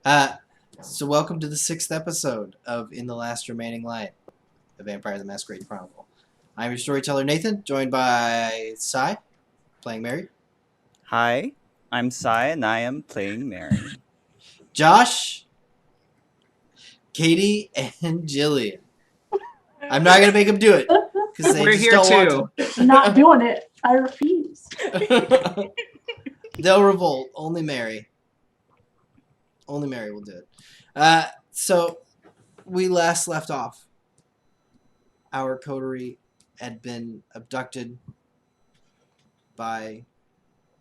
Uh, so welcome to the 6th episode of In the Last Remaining Light, the Vampire the Masquerade Chronicle. I'm your storyteller Nathan, joined by Sai, playing Mary. Hi, I'm Sai and I am playing Mary. Josh, Katie, and Jillian. I'm not going to make them do it, because they We're just here don't want too. to. I'm not doing it. I refuse. They'll revolt. Only Mary. Only Mary will do it. So, we last left off. Our coterie had been abducted by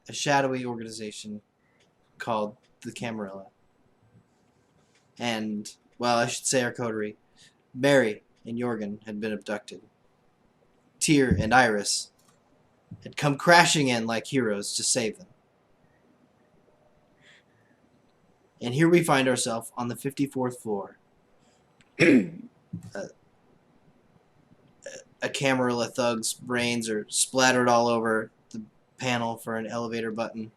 a shadowy organization called the Camarilla. And, well, I should say our coterie. Mary and Jorgen had been abducted. Tyr and Iris had come crashing in like heroes to save them. And here we find ourselves on the 54th floor. A Camarilla thug's brains are splattered all over the panel for an elevator button.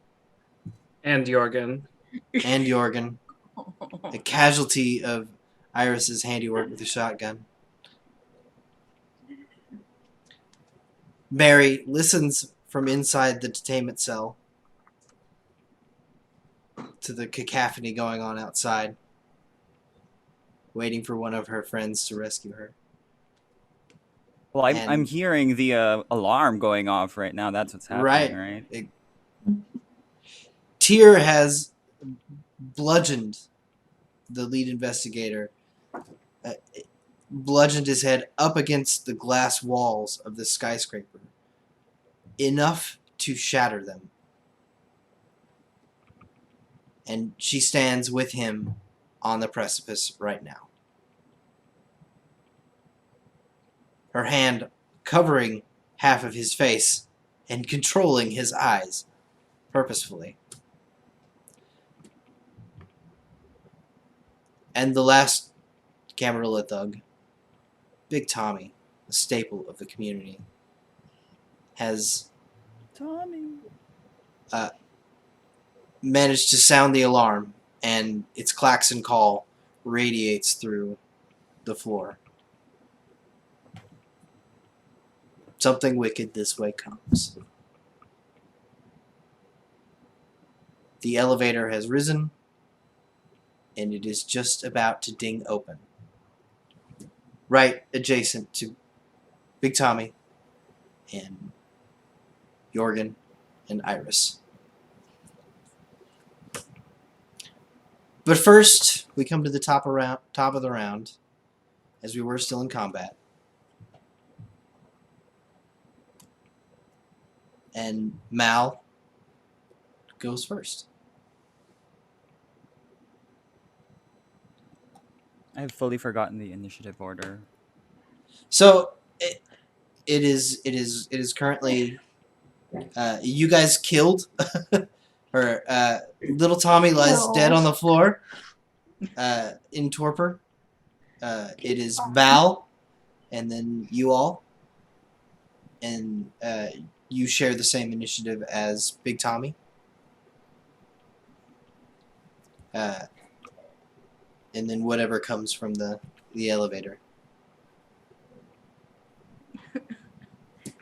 And Jorgen. And Jorgen, a casualty of Iris's handiwork with a shotgun. Mary listens from inside the detainment cell to the cacophony going on outside, waiting for one of her friends to rescue her. Well, I'm hearing the alarm going off right now. That's what's happening, right? Tyr has bludgeoned the lead investigator, bludgeoned his head up against the glass walls of the skyscraper, enough to shatter them. And she stands with him on the precipice right now. Her hand covering half of his face and controlling his eyes purposefully. And the last Camarilla thug, Big Tommy, a staple of the community, has managed to sound the alarm, and its klaxon call radiates through the floor. Something wicked this way comes. The elevator has risen, and it is just about to ding open. Right adjacent to Big Tommy and Jorgen and Iris. But first, we come to the top of the round, as we were still in combat. And Mal goes first. I've fully forgotten the initiative order. So it is currently you guys killed or little Tommy lies dead on the floor in torpor. It is Val, and then you all, and you share the same initiative as Big Tommy. And then whatever comes from the elevator.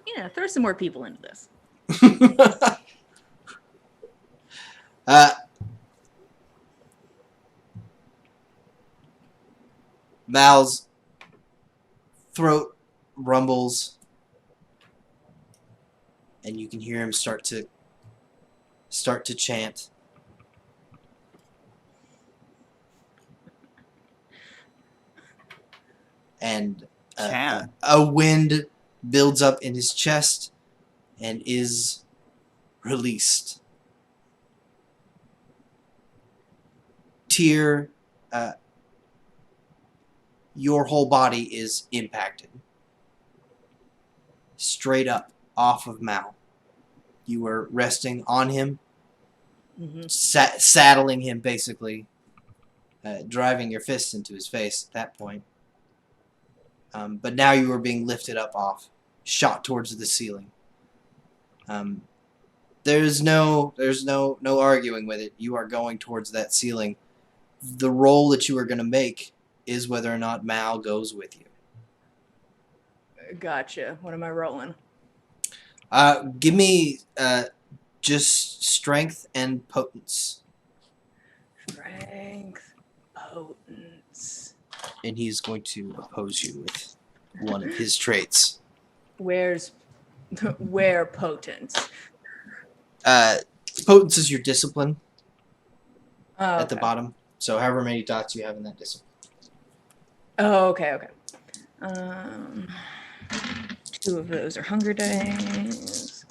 Yeah, throw some more people into this. Mal's throat rumbles, and you can hear him start to chant. And a wind builds up in his chest and is released. Tyr, your whole body is impacted. Straight up off of Mal. You were resting on him, saddling him basically, driving your fists into his face at that point. But now you are being lifted up off, shot towards the ceiling. There's no arguing with it. You are going towards that ceiling the roll that you are going to make is whether or not Mal goes with you. Gotcha. What am I rolling? Give me just strength and potence. Strength, potence. And he's going to oppose you with one of his traits. Where potence? Potence is your discipline Oh, at the bottom. So however many dots you have in that discipline. Oh, okay. 2 of those are hunger dice.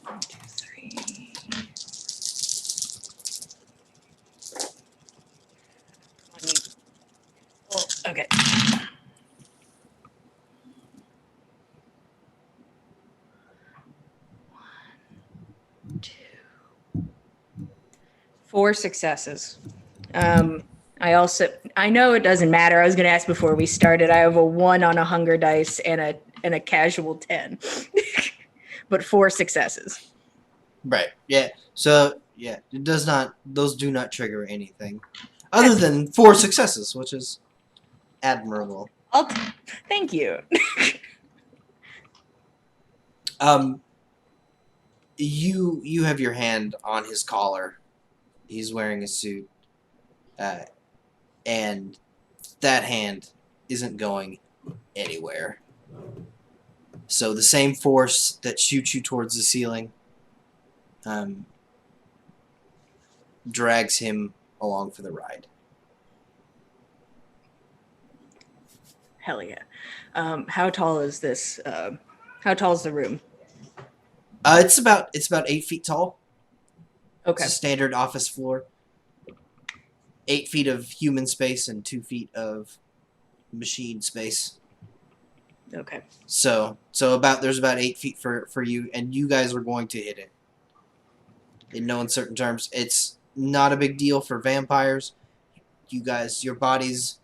1, 2, 3. Okay. 1, 2. 4 successes. I know it doesn't matter. I was going to ask before we started. I have a 1 on a hunger dice and a casual 10, but 4 successes. Right. Yeah. So yeah, it does not. Those do not trigger anything, other than 4 successes, which is admirable. Thank you. You have your hand on his collar. He's wearing a suit, and that hand isn't going anywhere. So the same force that shoots you towards the ceiling drags him along for the ride. Hell yeah. How tall is this? How tall is the room? It's about 8 feet tall. Okay. It's a standard office floor. 8 feet of human space and 2 feet of machine space. Okay. So there's about 8 feet for you, and you guys are going to hit it. In no uncertain terms, it's not a big deal for vampires. You guys, your bodies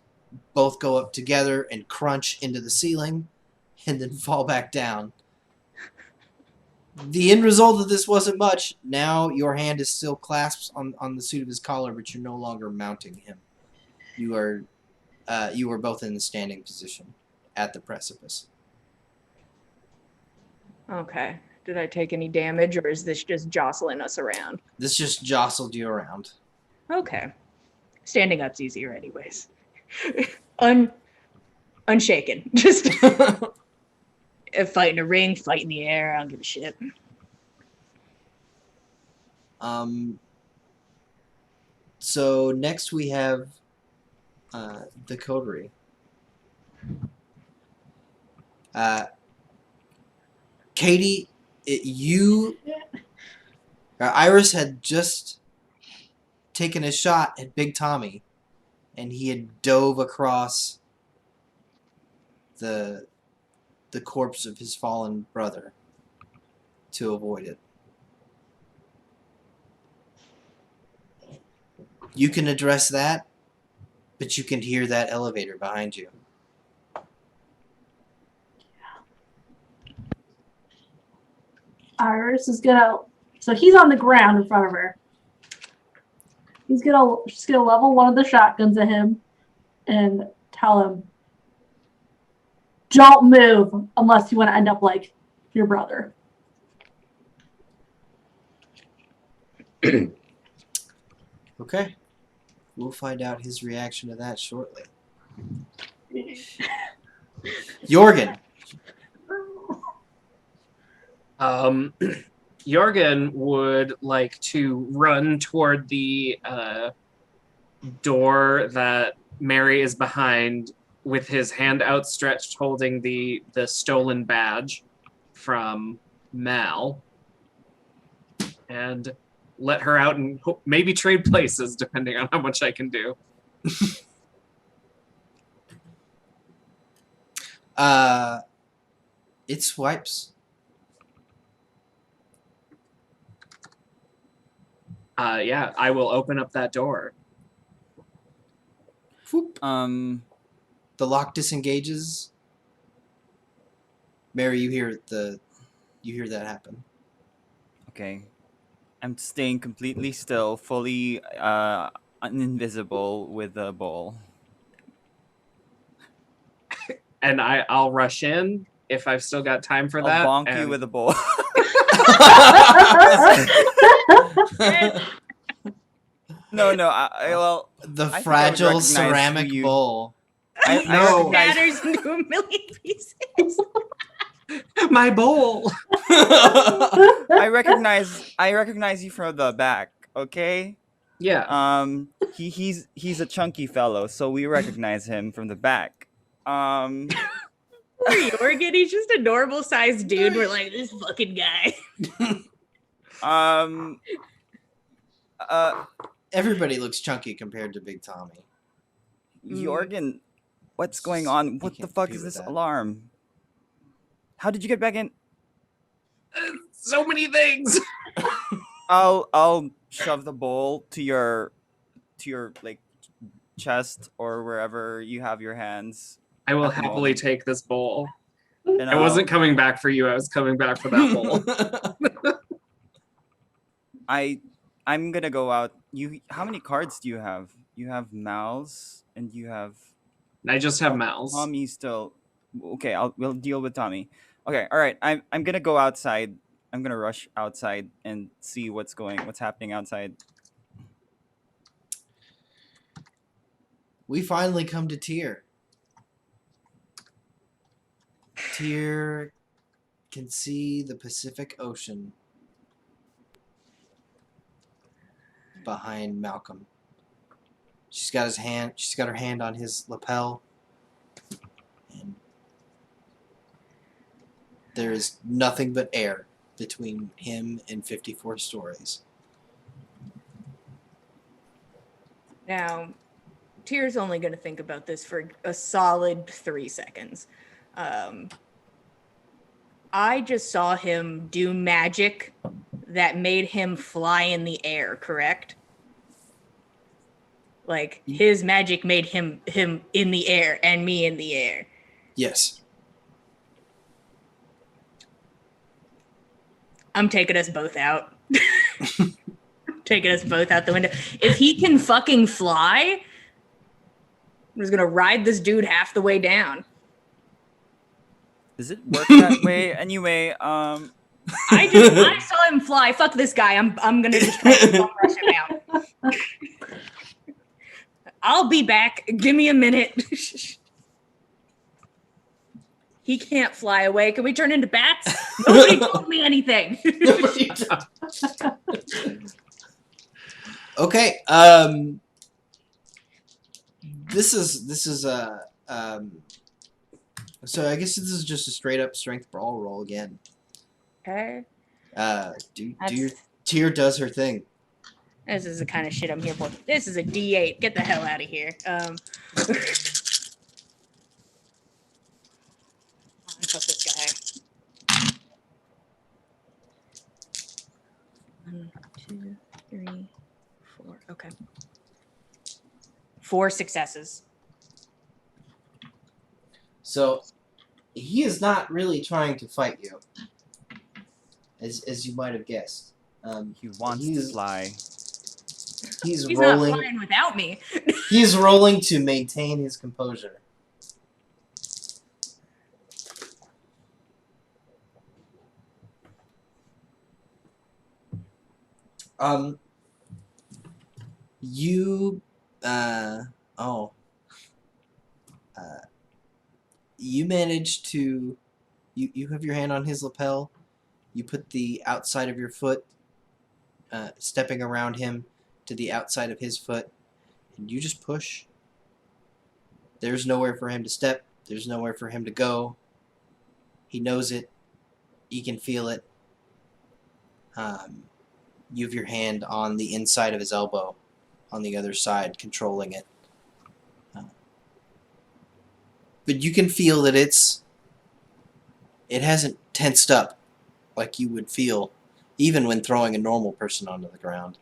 both go up together and crunch into the ceiling, and then fall back down. The end result of this wasn't much. Now your hand is still clasped on the suit of his collar, but you're no longer mounting him. You are both in the standing position at the precipice. Okay. Did I take any damage, or is this just jostling us around? This just jostled you around. Okay. Standing up's easier anyways. Unshaken. Just fight in a ring, fight in the air, I don't give a shit. So next we have the coterie. Katie, Iris had just taken a shot at Big Tommy, and he had dove across the corpse of his fallen brother to avoid it. You can address that, but you can hear that elevator behind you. Iris is gonna. So he's on the ground in front of her. She's gonna level one of the shotguns at him, and tell him, "Don't move unless you want to end up like your brother." Okay. We'll find out his reaction to that shortly. Jorgen. Jorgen would like to run toward the door that Mary is behind, with his hand outstretched holding the stolen badge from Mal, and let her out and maybe trade places depending on how much I can do. It swipes. Yeah, I will open up that door. Whoop. The lock disengages. Mary, you hear that happen. Okay. I'm staying completely still, fully invisible with a bowl. And I'll rush in if I've still got time for that. I'll bonk you with a bowl. No. Well, the I fragile recognize ceramic who you- bowl. I No. recognize. Shatters into a million pieces. My bowl. I recognize you from the back. Okay. Yeah. He's a chunky fellow, so we recognize him from the back. Poor Jorgen, he's just a normal sized dude. We're like, this fucking guy. Everybody looks chunky compared to Big Tommy. Jorgen, what's going on? What the can't fuck compete is with this that. alarm? How did you get back in? So many things. I'll shove the bowl to your like chest or wherever you have your hands. I will At the happily moment. take this bowl. And I wasn't coming back for you. I was coming back for that bowl. I'm gonna go out. How many cards do you have? You have Mal's and you have I just have Mal's. Tommy still. Okay, we'll deal with Tommy. Okay, all right. I'm gonna go outside. I'm gonna rush outside and see what's happening outside. We finally come to Tyr. Tyr can see the Pacific Ocean behind Malcolm. She's got her hand on his lapel. And there is nothing but air between him and 54 stories. Now, Tyr's only going to think about this for a solid 3 seconds. I just saw him do magic that made him fly in the air, correct? Like, his magic made him in the air and me in the air. Yes. I'm taking us both out. Taking us both out the window. If he can fucking fly, I'm just gonna ride this dude half the way down. Does it work that way? Anyway, I saw him fly. Fuck this guy. I'm gonna just try to bum rush him out. I'll be back. Give me a minute. He can't fly away. Can we turn into bats? Nobody told me anything. Okay. This is so I guess this is just a straight up strength brawl roll again. Okay. Tyr does her thing. This is the kind of shit I'm here for. This is a D8. Get the hell out of here. Fuck this guy. 1, 2, 3, 4. Okay. 4 successes. So he is not really trying to fight you, as you might have guessed. he wants to fly. He's not rolling. flying without me. He's rolling to maintain his composure. You you manage to you have your hand on his lapel. You put the outside of your foot stepping around him to the outside of his foot, and you just push. There's nowhere for him to step. There's nowhere for him to go. He knows it. He can feel it. You have your hand on the inside of his elbow, on the other side, controlling it. But you can feel that it hasn't tensed up like you would feel even when throwing a normal person onto the ground.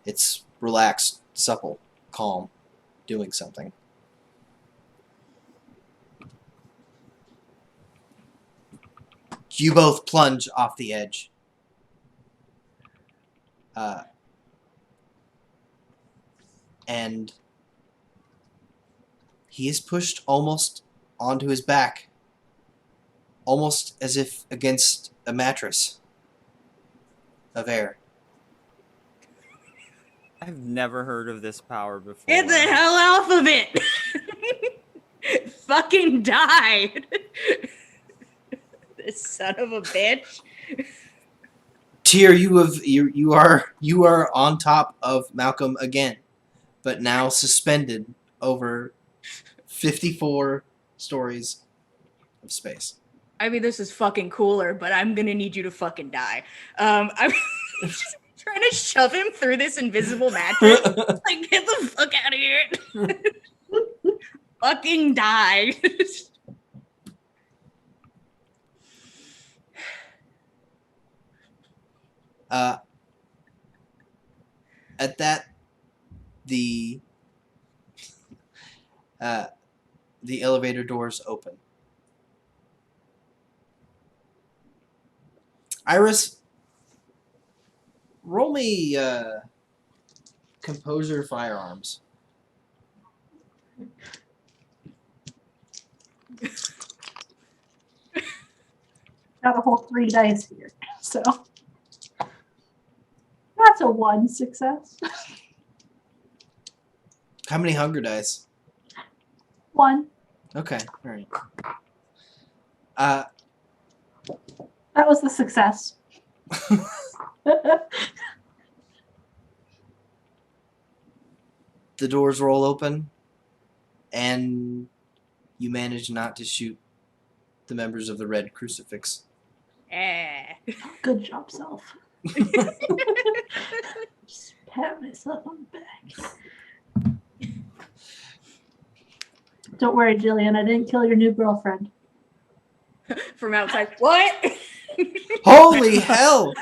It's relaxed, supple, calm, doing something. You both plunge off the edge. and he is pushed almost onto his back, almost as if against a mattress of air. I've never heard of this power before. Get the hell off of it! Fucking died! This son of a bitch. Tyr, you are on top of Malcolm again, but now suspended over 54 stories of space. I mean, this is fucking cooler, but I'm gonna need you to fucking die. I'm just trying to shove him through this invisible mattress. Like, get the fuck out of here. Fucking die. At that, the elevator doors open. Iris, roll me composure firearms. Got a whole 3 dice here. So that's a 1 success. How many hunger dice? 1. Okay, all right. That was the success. The doors roll open, and you manage not to shoot the members of the Red Crucifix. Eh. Good job, self. Just pat myself on the back. Don't worry, Jillian. I didn't kill your new girlfriend. From outside. What? Holy hell!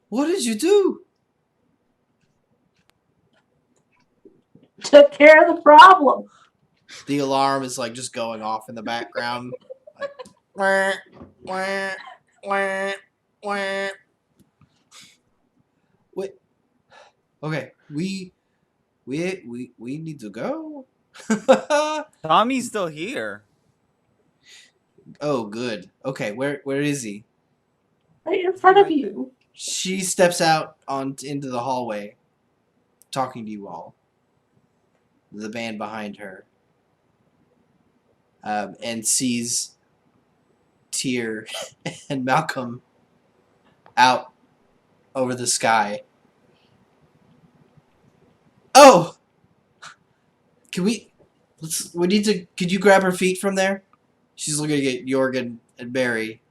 What did you do? Took care of the problem. The alarm is like just going off in the background. Like, wah, wah, wah, wah. Wait. Okay, we need to go. Tommy's still here. Oh, good. Okay, where is he? Right in front of you. She steps out into the hallway, talking to you all. The band behind her, and sees Tyr and Malcolm out over the sky. Oh, we need to. Could you grab her feet from there? She's looking at Jorgen and Barry.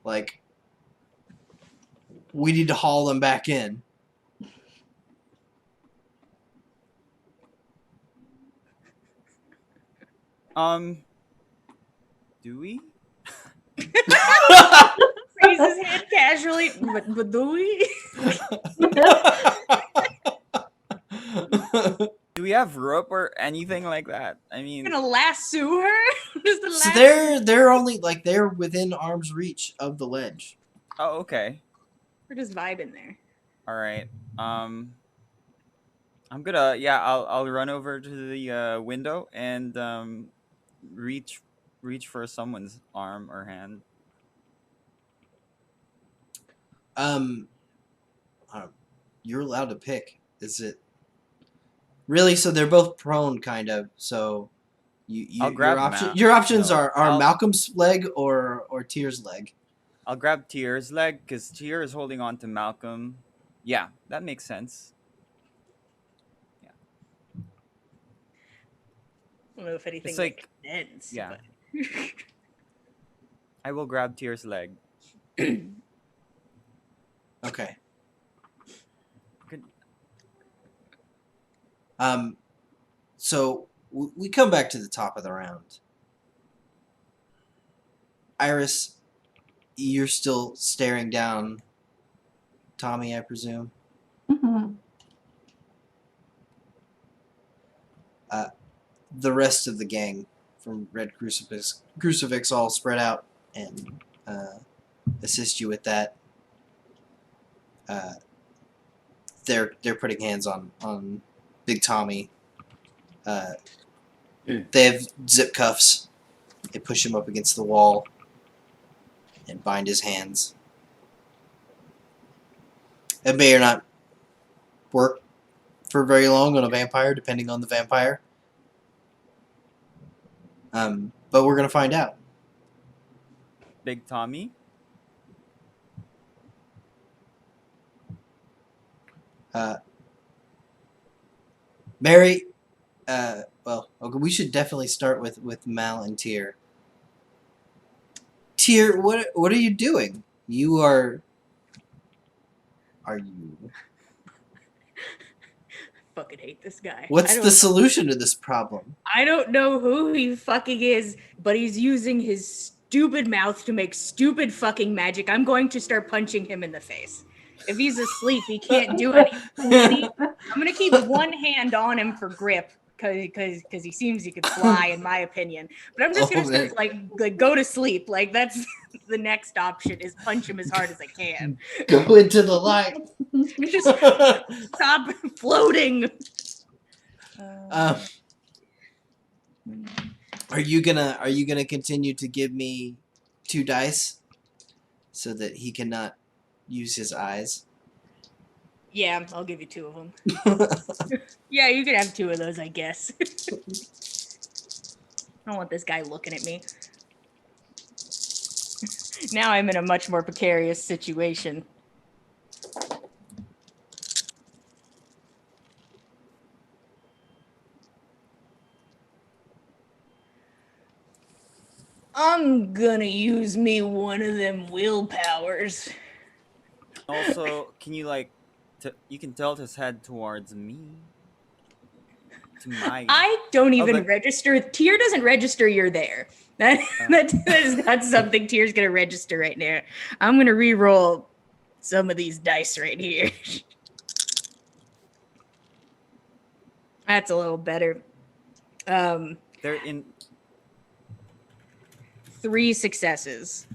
Like, we need to haul them back in. Do we? Raise his hand casually. But do we? Do we have rope or anything like that? I mean, Gonna lasso her? Just the So lasso? they're only like they're within arm's reach of the ledge. oh, okay. We're just vibing there. All right. I'm gonna, yeah, I'll run over to the window and reach for someone's arm or hand. You're allowed to pick. Is it really? So they're both prone, kind of. So I'll grab your options no, are Malcolm's leg or Tyr's leg. I'll grab Tyr's leg because Tyr is holding on to Malcolm. Yeah, that makes sense. I don't know if anything It's like- makes sense. yeah. But... I will grab Tyr's leg. Okay. Good. So we come back to the top of the round. Iris, you're still staring down Tommy, I presume. Mhm. The rest of the gang from Red Crucifix all spread out and assist you with that. they're putting hands on Big Tommy. They have zip cuffs. They push him up against the wall and bind his hands. It may or not work for very long on a vampire, depending on the vampire. But we're gonna find out. Big Tommy. Mary, well, okay, we should definitely start with Mal and Tyr. Tyr, what are you doing? You are you? Fucking hate this guy. What's I the don't know. solution to this problem? I don't know who he fucking is, but he's using his stupid mouth to make stupid fucking magic. I'm going to start punching him in the face. If he's asleep, he can't do anything. I'm gonna keep one hand on him for grip, because he seems he could fly, in my opinion. But I'm just Oh, gonna man. start like go to sleep. Like that's the next option is punch him as hard as I can. Go into the light. Just stop floating. Um, are you gonna continue to give me 2 dice so that he cannot use his eyes? Yeah, I'll give you 2 of them. Yeah, you could have 2 of those, I guess. I don't want this guy looking at me. Now I'm in a much more precarious situation. I'm gonna use me one of them willpowers. Also, can you like, you can tilt his head towards me. To my. I don't even but- register. Tyr doesn't register you're there. That is not something Tyr's gonna register right now. I'm gonna re-roll some of these dice right here. That's a little better. They're in. 3 successes.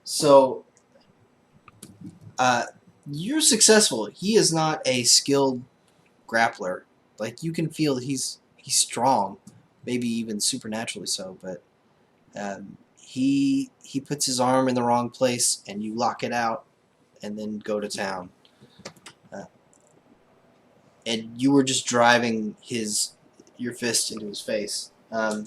So, you're successful. He is not a skilled grappler. Like, you can feel that he's strong, maybe even supernaturally so, but he puts his arm in the wrong place and you lock it out and then go to town. And you were just driving your fist into his face. So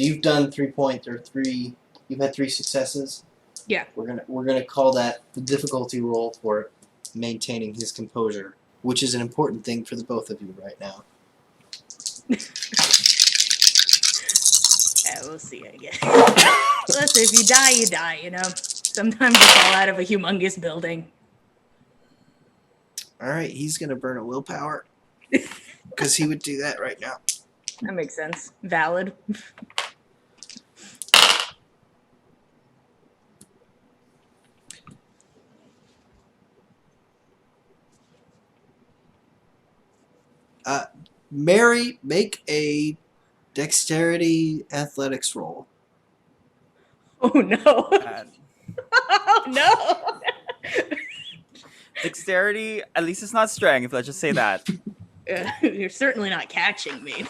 you've done 3 points or 3. You've had 3 successes. Yeah. We're gonna call that the difficulty roll for maintaining his composure, which is an important thing for the both of you right now. Yeah, we'll see, I guess. Listen, if you die, you die, you know? Sometimes you fall out of a humongous building. Alright, he's gonna burn a willpower. Because he would do that right now. That makes sense. Valid. Mary, make a dexterity athletics roll. Oh no. Oh no. Dexterity, at least it's not strength, let's just say that. You're certainly not catching me.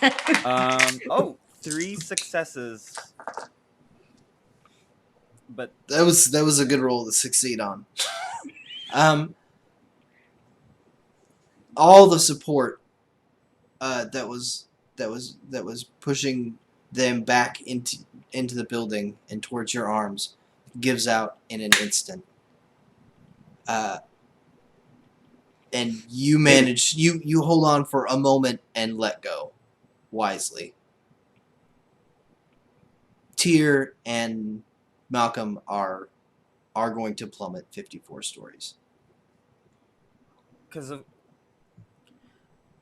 3 successes. But That was a good roll to succeed on. All the support that was pushing them back into the building and towards your arms gives out in an instant. And you manage you hold on for a moment and let go wisely. Tyr and Malcom are going to plummet 54 stories. because of.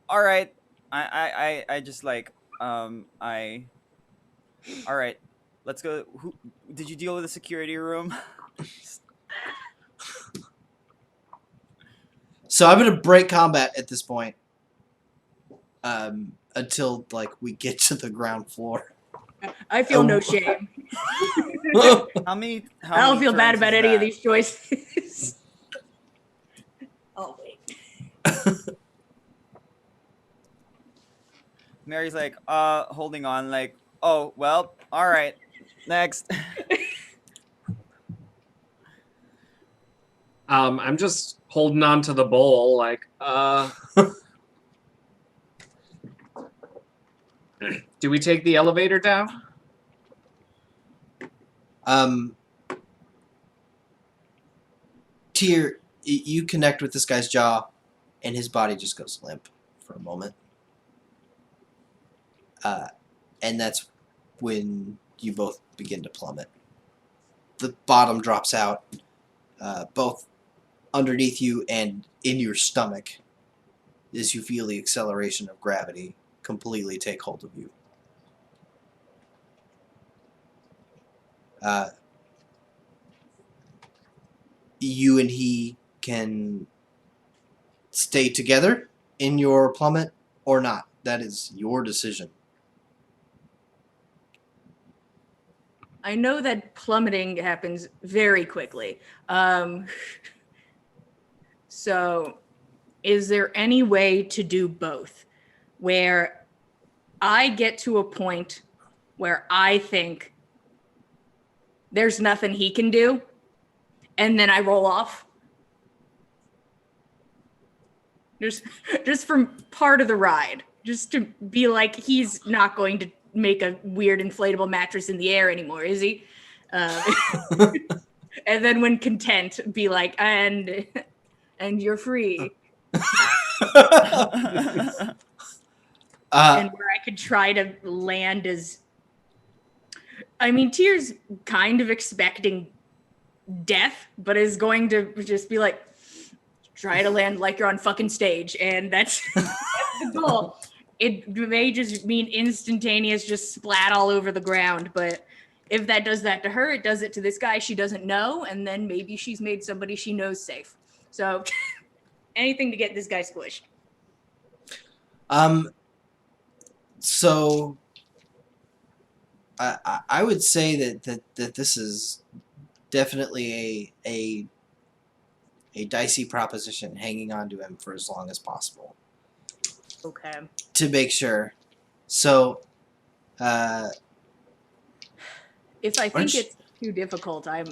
All right, I just like I. All right, let's go. Who did you deal with the security room? So I'm going to break combat at this point. until like we get to the ground floor. I feel Oh. no shame. How many? I don't feel bad turns about is any of that? these choices. Oh wait. Mary's like, holding on, like, oh well, all right, next. I'm just holding on to the bowl, like, do we take the elevator down? Tyr, you connect with this guy's jaw, and his body just goes limp for a moment. And that's when you both begin to plummet. The bottom drops out, both underneath you and in your stomach, as you feel the acceleration of gravity completely take hold of you. You and he can stay together in your plummet or not. That is your decision. I know that plummeting happens very quickly. So, is there any way to do both? Where I get to a point where I think there's nothing he can do, and then I roll off? Just from part of the ride. Just to be like, he's not going to make a weird inflatable mattress in the air anymore, is he? And then when content, be like, and you're free. And where I could try to land as, I mean, Tyr's kind of expecting death, but is going to just be like, try to land like you're on fucking stage, and that's the goal. It may just mean instantaneous, just splat all over the ground, but if that does that to her, it does it to this guy she doesn't know, and then maybe she's made somebody she knows safe. So anything to get this guy squished. So I would say that this is definitely a dicey proposition, hanging on to him for as long as possible. Okay. To make sure. So if I think it's too difficult, I'm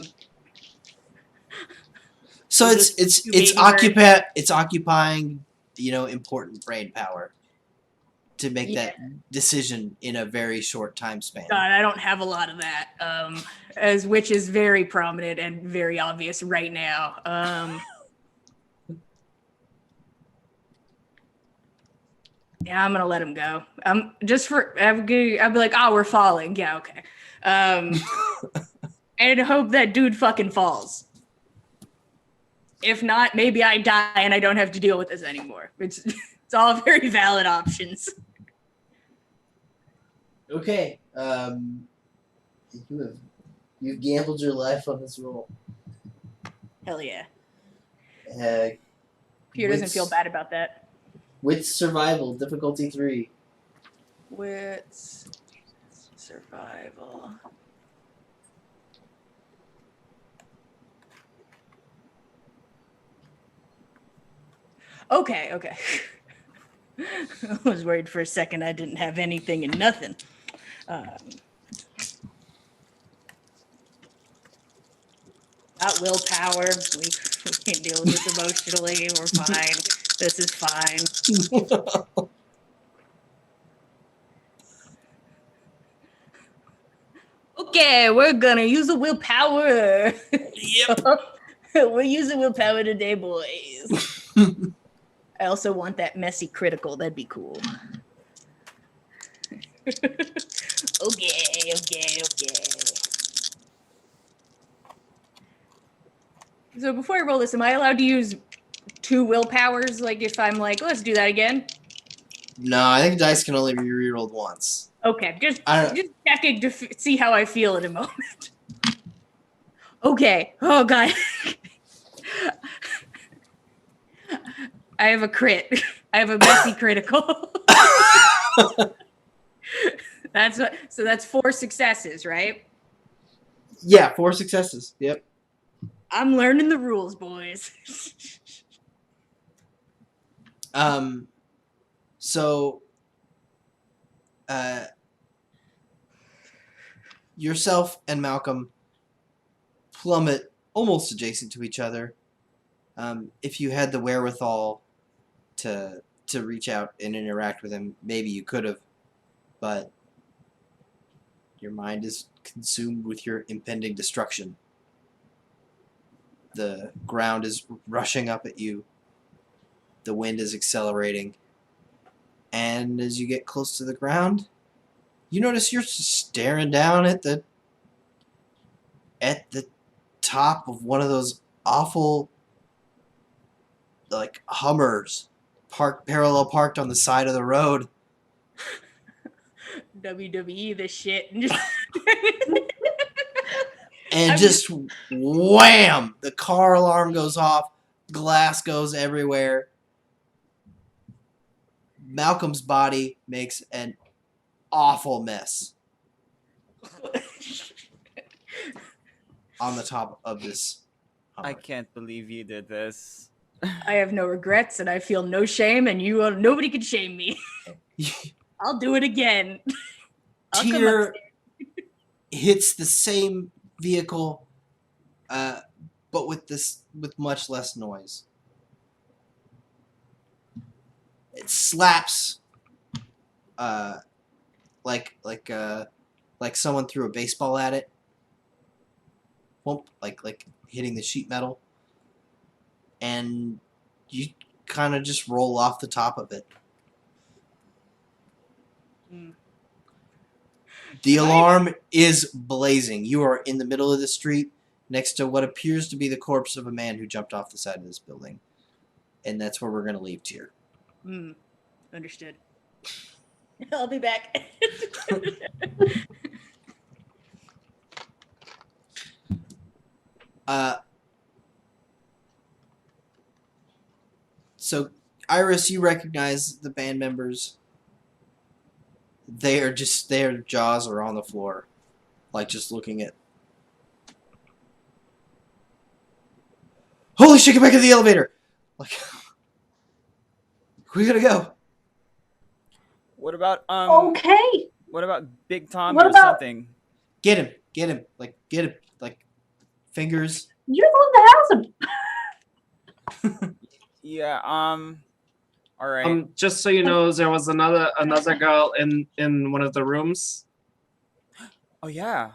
so Just it's you baby bird. it's occupying, important brain power to make Yeah. that decision in a very short time span. God, I don't have a lot of that. Which is very prominent and very obvious right now. Yeah, I'm gonna let him go. I'll be like, oh, we're falling. Yeah, okay. And hope that dude fucking falls. If not, maybe I die and I don't have to deal with this anymore. It's all very valid options. Okay. You've gambled your life on this roll. Hell yeah. With Peter doesn't feel bad about that. With survival, difficulty 3. With survival. Okay. I was worried for a second I didn't have anything and nothing. Got willpower. We can deal with this emotionally. We're fine. This is fine. Okay, we're gonna use the willpower. Yep. We're using willpower today, boys. I also want that messy critical. That'd be cool. Okay. So before I roll this, am I allowed to use 2 willpowers? Like if I'm like, let's do that again? No, I think dice can only be rerolled once. Okay, just checking to see how I feel in a moment. Okay. Oh god. I have a crit. I have a messy critical. That's what. So that's 4 successes, right? Yeah, 4 successes. Yep. I'm learning the rules, boys. So, yourself and Malcolm plummet almost adjacent to each other. If you had the wherewithal to reach out and interact with him, maybe you could have, but your mind is consumed with your impending destruction. The ground is rushing up at you. The wind is accelerating. And as you get close to the ground, you notice you're staring down at the top of one of those awful like Hummers parallel parked on the side of the road. WWE this shit. And just wham! The car alarm goes off, glass goes everywhere. Malcolm's body makes an awful mess on the top of this Hummer. I can't believe you did this. I have no regrets and I feel no shame, and nobody can shame me. I'll do it again. I'll come Tyr upstairs. hits the same vehicle, but with much less noise. It slaps, like someone threw a baseball at it. Whoop, like hitting the sheet metal, and you kind of just roll off the top of it. Mm. The alarm is blazing. You are in the middle of the street next to what appears to be the corpse of a man who jumped off the side of this building. And that's where we're going to leave Tyr. Understood. I'll be back. So, Iris, you recognize the band members. Their jaws are on the floor, like just looking at. Holy shit! Get back in the elevator! Like, we gotta go. What about Okay. What about Big Tommy What or about- something? Get him! Like, get him! Like, fingers. You're the one that has him. Yeah. All right. Just so you know, there was another girl in one of the rooms, Oh yeah.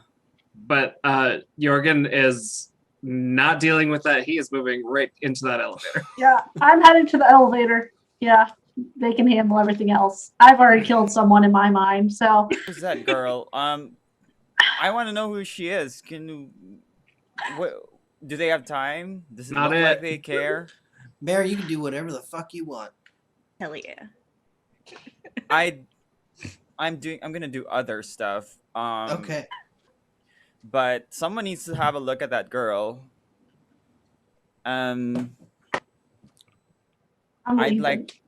but Jorgen is not dealing with that. He is moving right into that elevator. Yeah, I'm headed to the elevator. Yeah, they can handle everything else. I've already killed someone in my mind, so Who's that girl? I want to know who she is. Can you? What? Do they have time? Does it Not look it. like they care? Mary, you can do whatever the fuck you want. Hell yeah. I'm gonna do other stuff. Okay. But someone needs to have a look at that girl. I'm I'd leaving. like.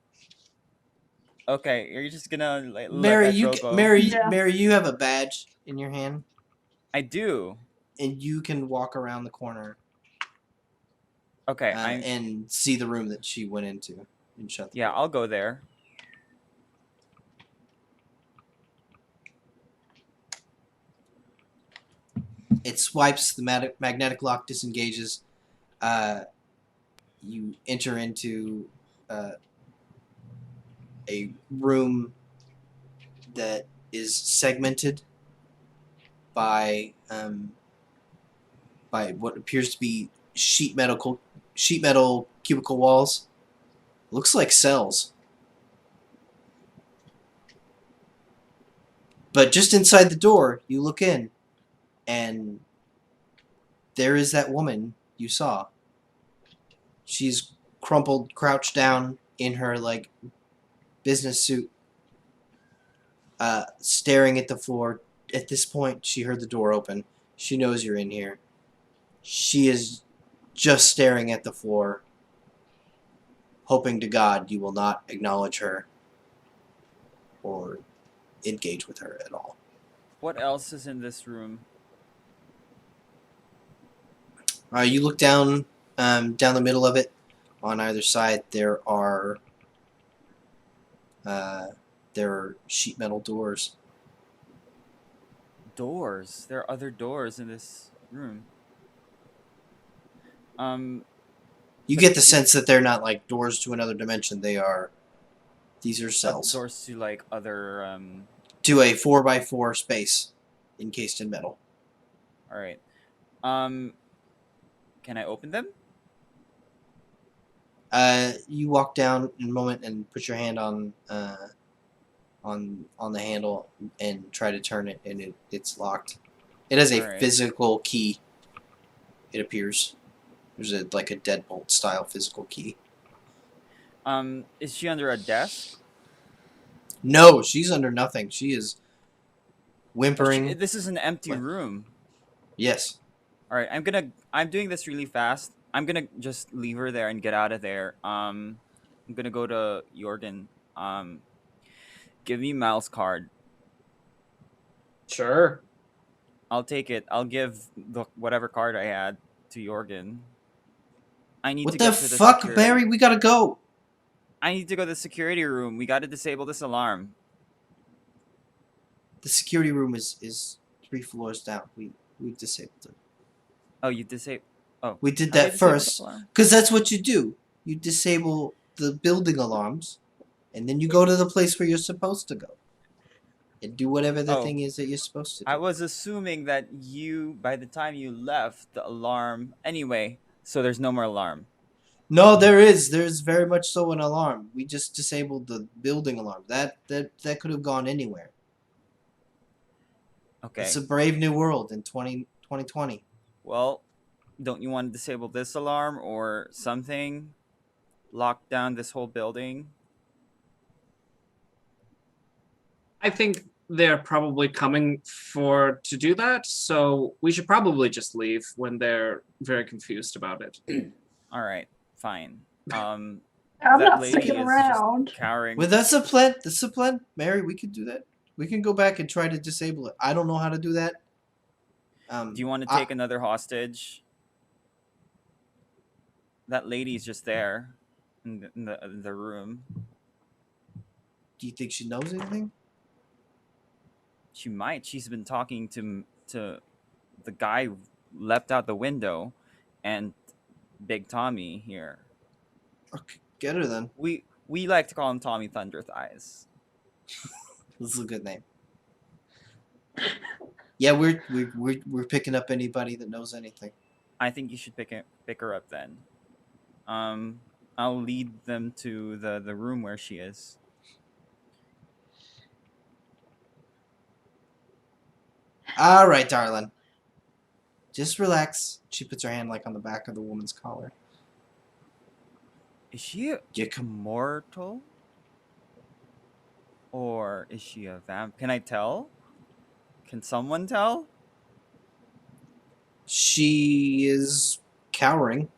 Okay, you're just gonna like look Mary, at you Gogo. Yeah. Mary, you have a badge in your hand, I do. and you can walk around the corner Okay, and see the room that she went into and shut. yeah, I'll go there. It swipes, the magnetic lock disengages. You enter into a room that is segmented by what appears to be sheet metal cubicle walls. Looks like cells. But just inside the door, you look in, and there is that woman you saw. She's crumpled, crouched down in her like business suit, staring at the floor. At this point, she heard the door open. She knows you're in here. She is just staring at the floor, hoping to God you will not acknowledge her or engage with her at all. What else is in this room? You look down the middle of it. On either side, there are sheet metal doors. Doors. There are other doors in this room. You But get the sense that they're not like doors to another dimension. These are cells doors to like other. to a 4x4 space encased in metal. All right. Can I open them? You walk down in a moment and put your hand on the handle and try to turn it, and it's locked. It has a Alright. physical key. It appears there's a deadbolt style physical key. Is she under a desk? No, she's under nothing. She is whimpering. This is an empty What? room. Yes. All right, I'm doing this really fast. I'm gonna just leave her there and get out of there. I'm gonna go to Jorgen. Give me Mal's card. Sure. I'll take it. I'll give whatever card I had to Jorgen. I need What to the get to the fuck, security. Barry? We gotta go. I need to go to the security room. We got to disable this alarm. The security room is 3 floors down. We've disabled it. Oh, you disable. Oh, We did how do I that disable first. this alarm? Because that's what you do. You disable the building alarms, and then you go to the place where you're supposed to go. And do whatever the Oh. thing is that you're supposed to do. I was assuming that by the time you left, the alarm. Anyway, so there's no more alarm. No, there is. There's very much so an alarm. We just disabled the building alarm. That could have gone anywhere. Okay. It's a brave new world in 2020. Well, don't you want to disable this alarm or something? Lock down this whole building? I think they're probably coming to do that, so we should probably just leave when they're very confused about it. All right, fine. I'm That not lady sticking is around. just cowering. Well, that's a plan. That's a plan. Mary, we could do that. We can go back and try to disable it. I don't know how to do that. Do you want to take another hostage? That lady's just there in the room. Do you think she knows anything? She might. She's been talking to the guy who leapt out the window, and Big Tommy here. Okay, get her then. We like to call him Tommy Thunder Thighs. This is a good name. Yeah, we're picking up anybody that knows anything. I think you should pick her up then. I'll lead them to the room where she is. All right, darling. Just relax. She puts her hand on the back of the woman's collar. Is she immortal? Or is she a vamp? Can I tell? Can someone tell? She is cowering.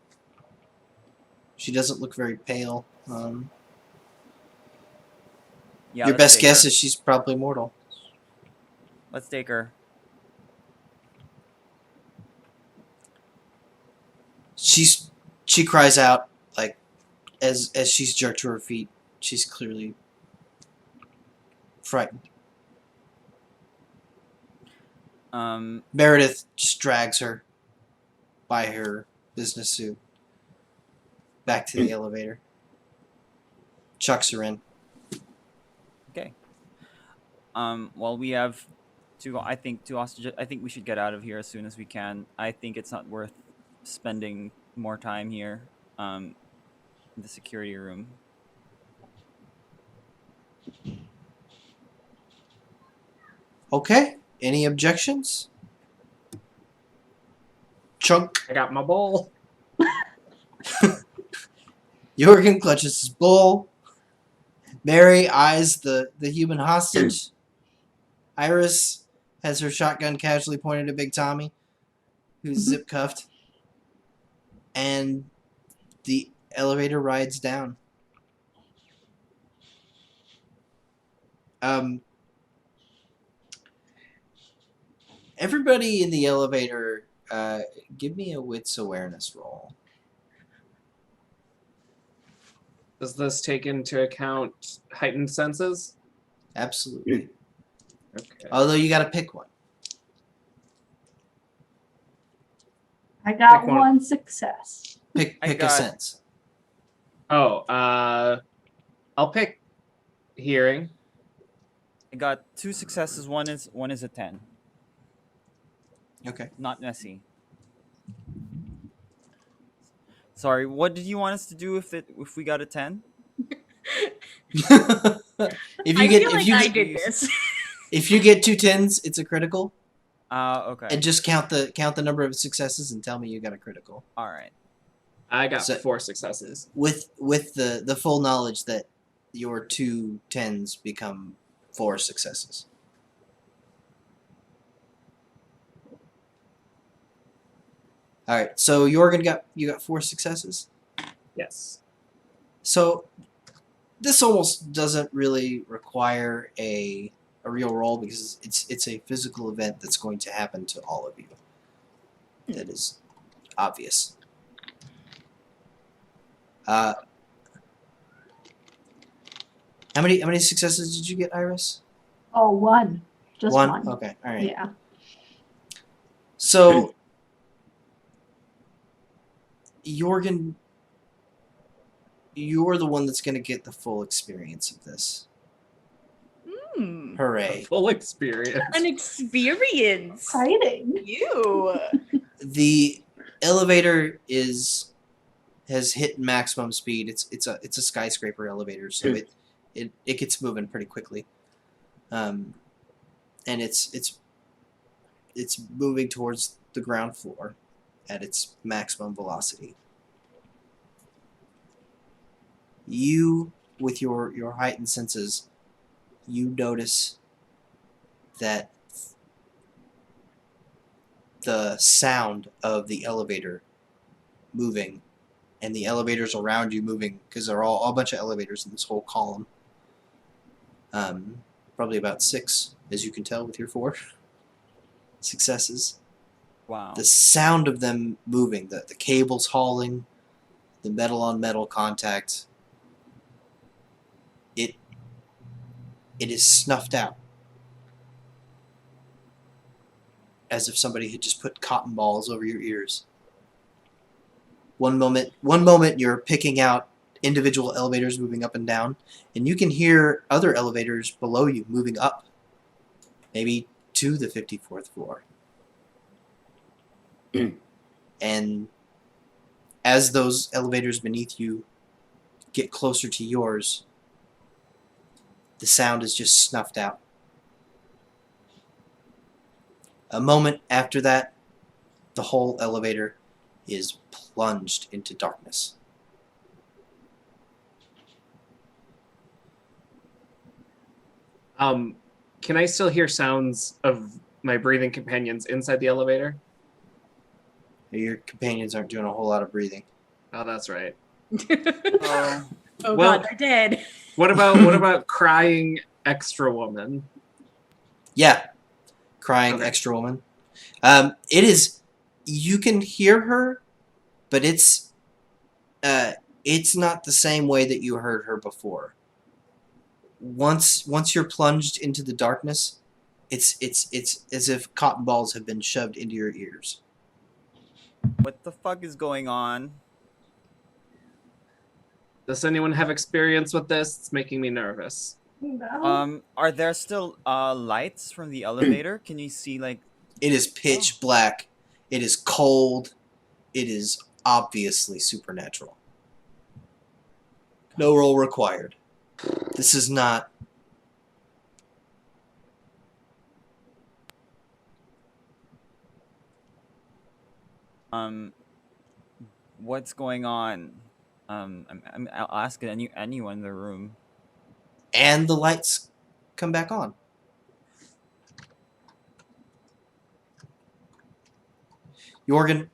She doesn't look very pale. Yeah, Your let's best take guess her. is she's probably mortal. Let's take her. She cries out as she's jerked to her feet. She's clearly frightened. Meredith just drags her by her business suit back to the elevator. Chucks her in. Okay. Well, we have two hostages. I think we should get out of here as soon as we can. I think it's not worth spending more time here. In the security room. Okay. Any objections? Chunk. I got my bowl. Jorgen clutches his bowl. Mary eyes the human hostage. Iris has her shotgun casually pointed at Big Tommy, who's zip cuffed. And the elevator rides down. Everybody in the elevator, give me a wits awareness roll. Does this take into account heightened senses? Absolutely. Okay. Although you got to pick one. I got Pick one. one success. Pick I a got- sense. Oh, I'll pick hearing. I got 2 successes. One is a 10. Okay. Not messy. Sorry, what did you want us to do if we got a 10? if I feel like I get did this. if you get 2 tens, it's a critical. Okay. And just count the number of successes and tell me you got a critical. All right. I got So- 4 successes. With the full knowledge that your 2 tens become 4 successes. All right. So you got 4 successes. Yes. So this almost doesn't really require a real roll because it's a physical event that's going to happen to all of you. That is obvious. How many successes did you get, Iris? Oh, one. Just one. Okay. All right. Yeah. So Jorgen, you're the one that's going to get the full experience of this. Hmm. Hooray. Full experience. An experience. Exciting. You. The elevator has hit maximum speed. It's a skyscraper elevator, so it gets moving pretty quickly. And it's moving towards the ground floor at its maximum velocity. You, with your heightened senses, you notice that the sound of the elevator moving and the elevators around you moving, because there are all a bunch of elevators in this whole column. Probably about 6, as you can tell with your 4 successes. Wow. The sound of them moving, the cables hauling, the metal on metal contact, it is snuffed out. As if somebody had just put cotton balls over your ears. One moment you're picking out individual elevators moving up and down, and you can hear other elevators below you moving up, maybe to the 54th floor. And as those elevators beneath you get closer to yours, the sound is just snuffed out. A moment after that, the whole elevator is plunged into darkness. Can I still hear sounds of my breathing companions inside the elevator? Your companions aren't doing a whole lot of breathing. Oh, that's right. Oh, Oh Well- god, they're dead. What about crying extra woman? Yeah, crying Okay. extra woman. It is. You can hear her, but it's not the same way that you heard her before. Once you're plunged into the darkness, it's as if cotton balls have been shoved into your ears. what the fuck is going on? Does anyone have experience with this? It's making me nervous. No. Are there still lights from the elevator? Can you see like? It is pitch black. It is cold. It is obviously supernatural. No roll required. This is not. What's going on? I'll ask anyone in the room. And the lights come back on. Jorgen,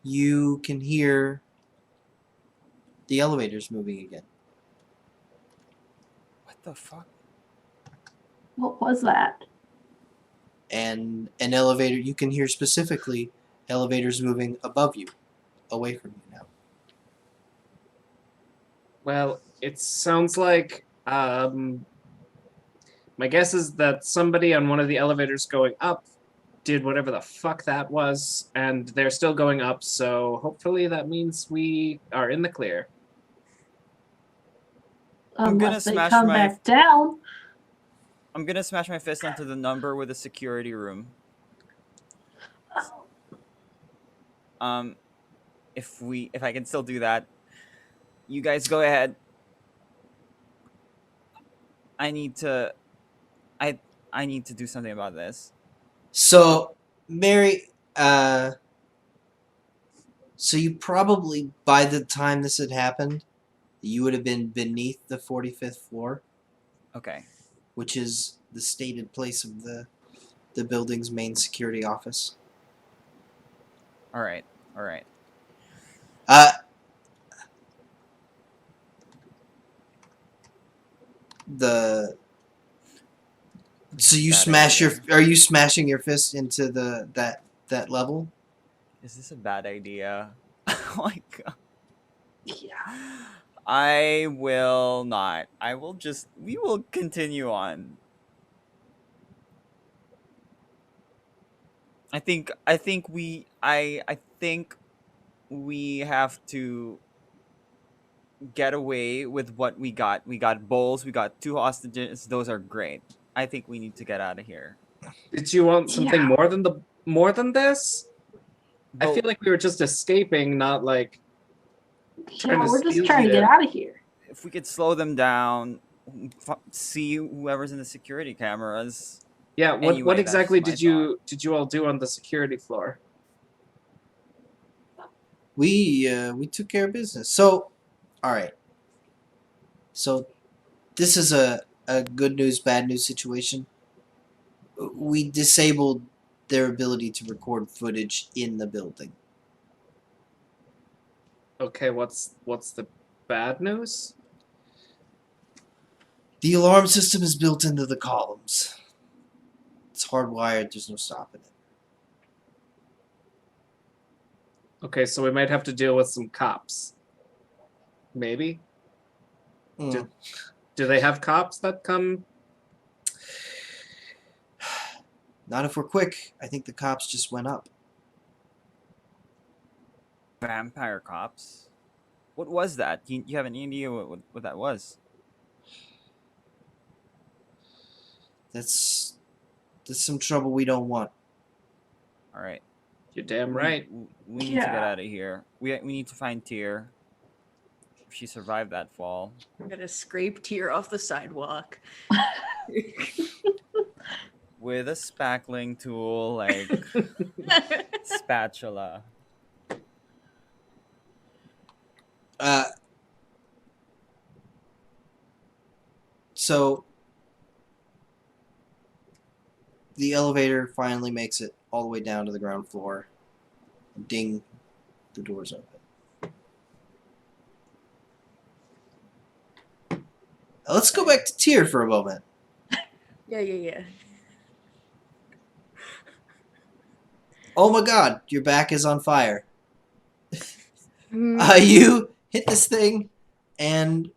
you can hear the elevators moving again. What the fuck? What was that? and an elevator. You can hear specifically elevators moving above you, away from you now. Well, it sounds like my guess is that somebody on one of the elevators going up did whatever the fuck that was, and they're still going up, so hopefully that means we are in the clear. I'm gonna Unless they smash come my- back down. I'm gonna smash my fist onto the number with the security room. If I can still do that, you guys go ahead. I need to do something about this. So, Mary, so you probably, by the time this had happened, you would have been beneath the 45th floor, Okay. which is the stated place of the building's main security office. All right. Uh, so you Bad smash idea. are you smashing your fist into that level? Is this a bad idea? Oh my god. Yeah. I will not. We will continue on. I think we have to get away with what we got. We got bowls, we got 2 hostages. Those are great. I think we need to get out of here. Did you want something Yeah. more than this? I But feel like we were just escaping, not like trying Yeah, to we're just steal trying to shit. get out of here. if we could slow them down, see whoever's in the security cameras. Yeah, what Anyway, that's exactly my did you all do on the security floor? We took care of business. So, all right. So, this is a good news, bad news situation. We disabled their ability to record footage in the building. Okay, what's the bad news? The alarm system is built into the columns. It's hardwired. There's no stopping it. Okay, so we might have to deal with some cops. Maybe? Mm. Do they have cops that come? Not if we're quick. I think the cops just went up. Vampire cops. What was that? You have any idea what that was? That's some trouble we don't want. All right. You're damn right. We need to get Yeah. out of here. We need to find Tyr. If she survived that fall. I'm gonna scrape Tyr off the sidewalk. With a spackling tool, like spatula. So the elevator finally makes it all the way down to the ground floor. Ding, the door's open. Let's go back to Tyr for a moment. Yeah. Oh my god, your back is on fire. Mm, You hit this thing and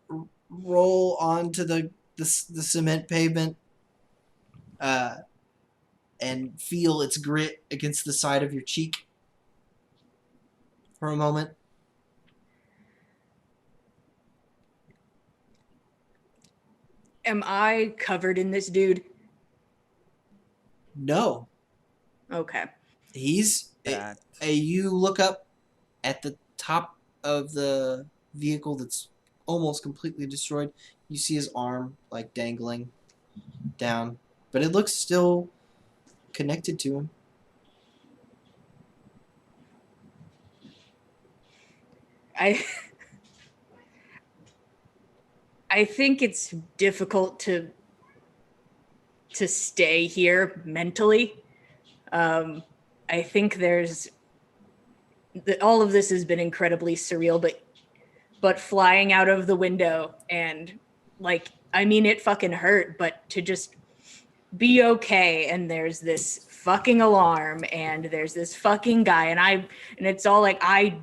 roll onto the cement pavement and feel its grit against the side of your cheek for a moment. Am I covered in this dude? No, Okay. he's Fact. you look up at the top of the vehicle that's almost completely destroyed. You see his arm like dangling down, but it looks still connected to him. I think it's difficult to stay here mentally. I think all of this has been incredibly surreal, but flying out of the window and like, I mean, it fucking hurt, but to just be okay, and there's this fucking alarm, and there's this fucking guy, and it's all like I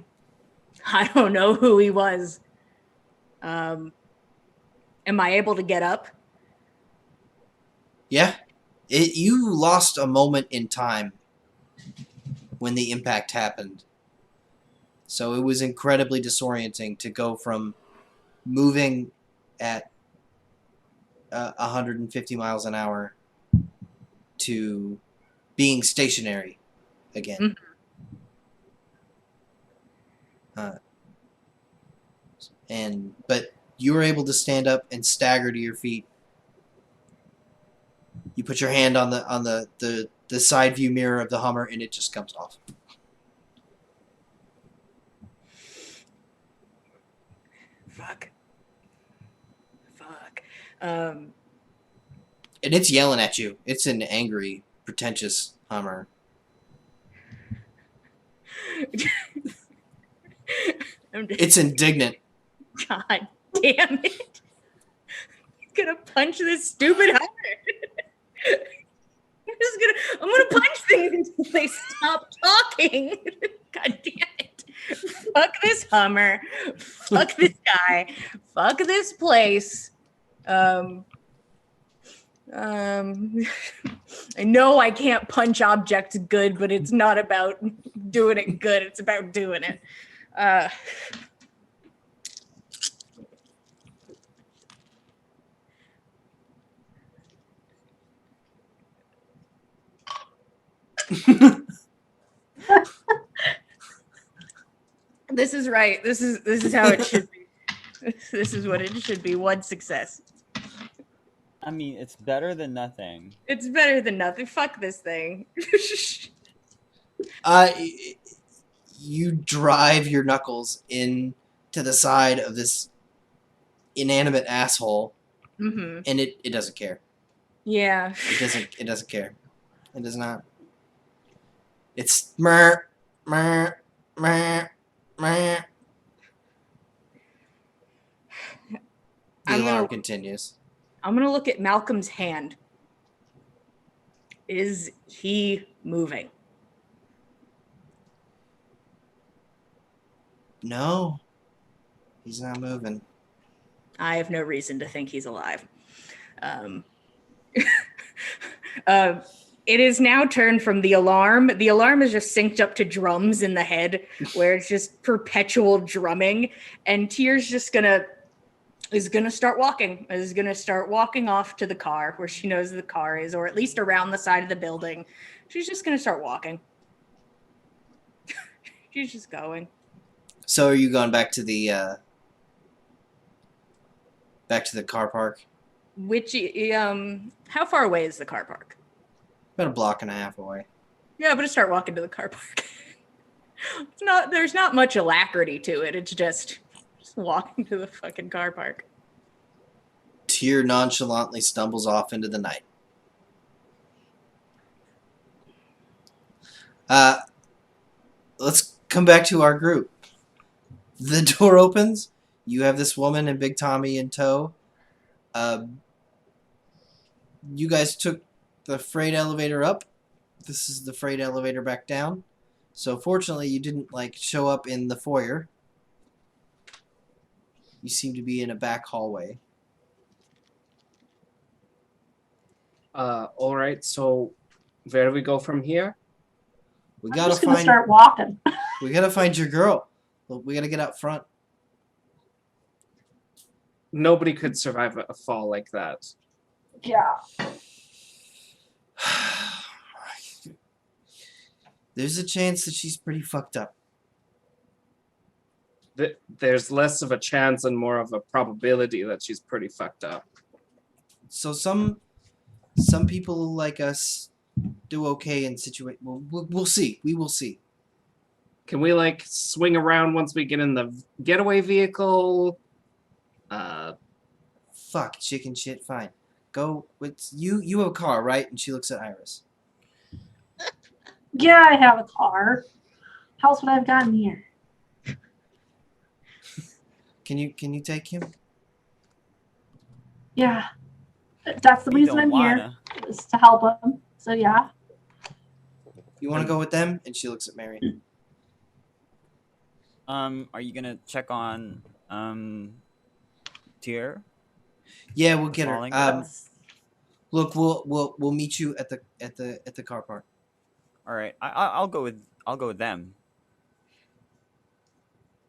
don't know who he was. Am I able to get up? Yeah. You lost a moment in time when the impact happened. So it was incredibly disorienting to go from moving at 150 miles an hour to being stationary again. But you were able to stand up and stagger to your feet. You put your hand on the side view mirror of the Hummer, and it just comes off. Fuck. And it's yelling at you. It's an angry, pretentious Hummer. It's indignant. God damn it. I'm gonna punch this stupid Hummer. I'm gonna punch things until they stop talking. God damn it. Fuck this Hummer. Fuck this guy. Fuck this place. I know I can't punch objects good, but it's not about doing it good. It's about doing it. This is right. This is how it should be. This is what it should be. One success. I mean, it's better than nothing. It's better than nothing. Fuck this thing. You drive your knuckles into the side of this inanimate asshole, Mm-hmm. and it doesn't care. Yeah. It doesn't care. It does not. It's meh, meh, meh, meh. The alarm continues. I'm gonna look at Malcolm's hand. Is he moving? No. He's not moving. I have no reason to think he's alive. It is now turned from the alarm. The alarm is just synced up to drums in the head, where it's just perpetual drumming. And Tyr's just is gonna start walking. Is gonna start walking off to the car where she knows the car is, or at least around the side of the building. She's just gonna start walking. She's just going. So are you going back to the car park? Which how far away is the car park? About a block and a half away. Yeah, I'm gonna start walking to the car park. There's not much alacrity to it. It's just walking to the fucking car park. Tyr nonchalantly stumbles off into the night. Let's come back to our group. The door opens. You have this woman and Big Tommy in tow. You guys took the freight elevator up. This is the freight elevator back down. So fortunately, you didn't show up in the foyer. You seem to be in a back hallway. All right. So where do we go from here? We I'm gotta just gonna find. start walking. We gotta find your girl. We gotta get out front. Nobody could survive a fall like that. Yeah. There's a chance that she's pretty fucked up. There's less of a chance and more of a probability that she's pretty fucked up. So some people like us do okay in situations. We'll see. We will see. Can we swing around once we get in the getaway vehicle? Fuck chicken shit. Fine. Go with you. You have a car, right? And she looks at Iris. Yeah, I have a car. How else would I have gotten here? Can you take him? Yeah. That's the We reason don't I'm here. wanna. is to help him. So yeah. You want to go with them? And she looks at Mary. Are you gonna check on Tyr? Yeah, we'll get her. Falling? Look, we'll meet you at the car park. All right, I'll go with them.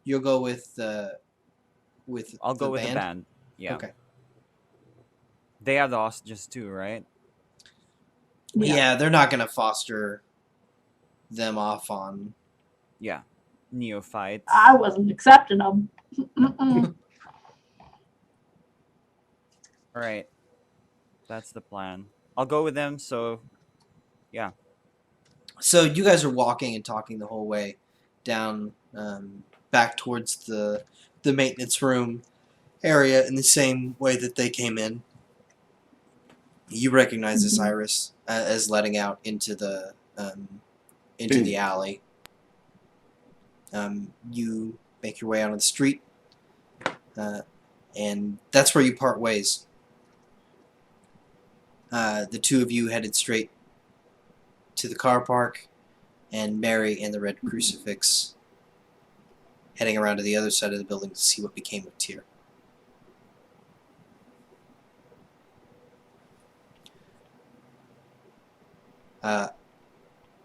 You'll go with I'll the go with band? the band. Yeah. Okay. They have the hostages too, right? Yeah, they're not gonna foster them off on. Yeah. Neophytes. I wasn't accepting them. Mm-mm. All right. That's the plan. I'll go with them. So, yeah. So you guys are walking and talking the whole way down back towards the maintenance room area in the same way that they came in. You recognize this Iris as letting out into the alley. You make your way out on the street, and that's where you part ways. The two of you headed straight to the car park, and Mary and the Red Crucifix heading around to the other side of the building to see what became of Tyr.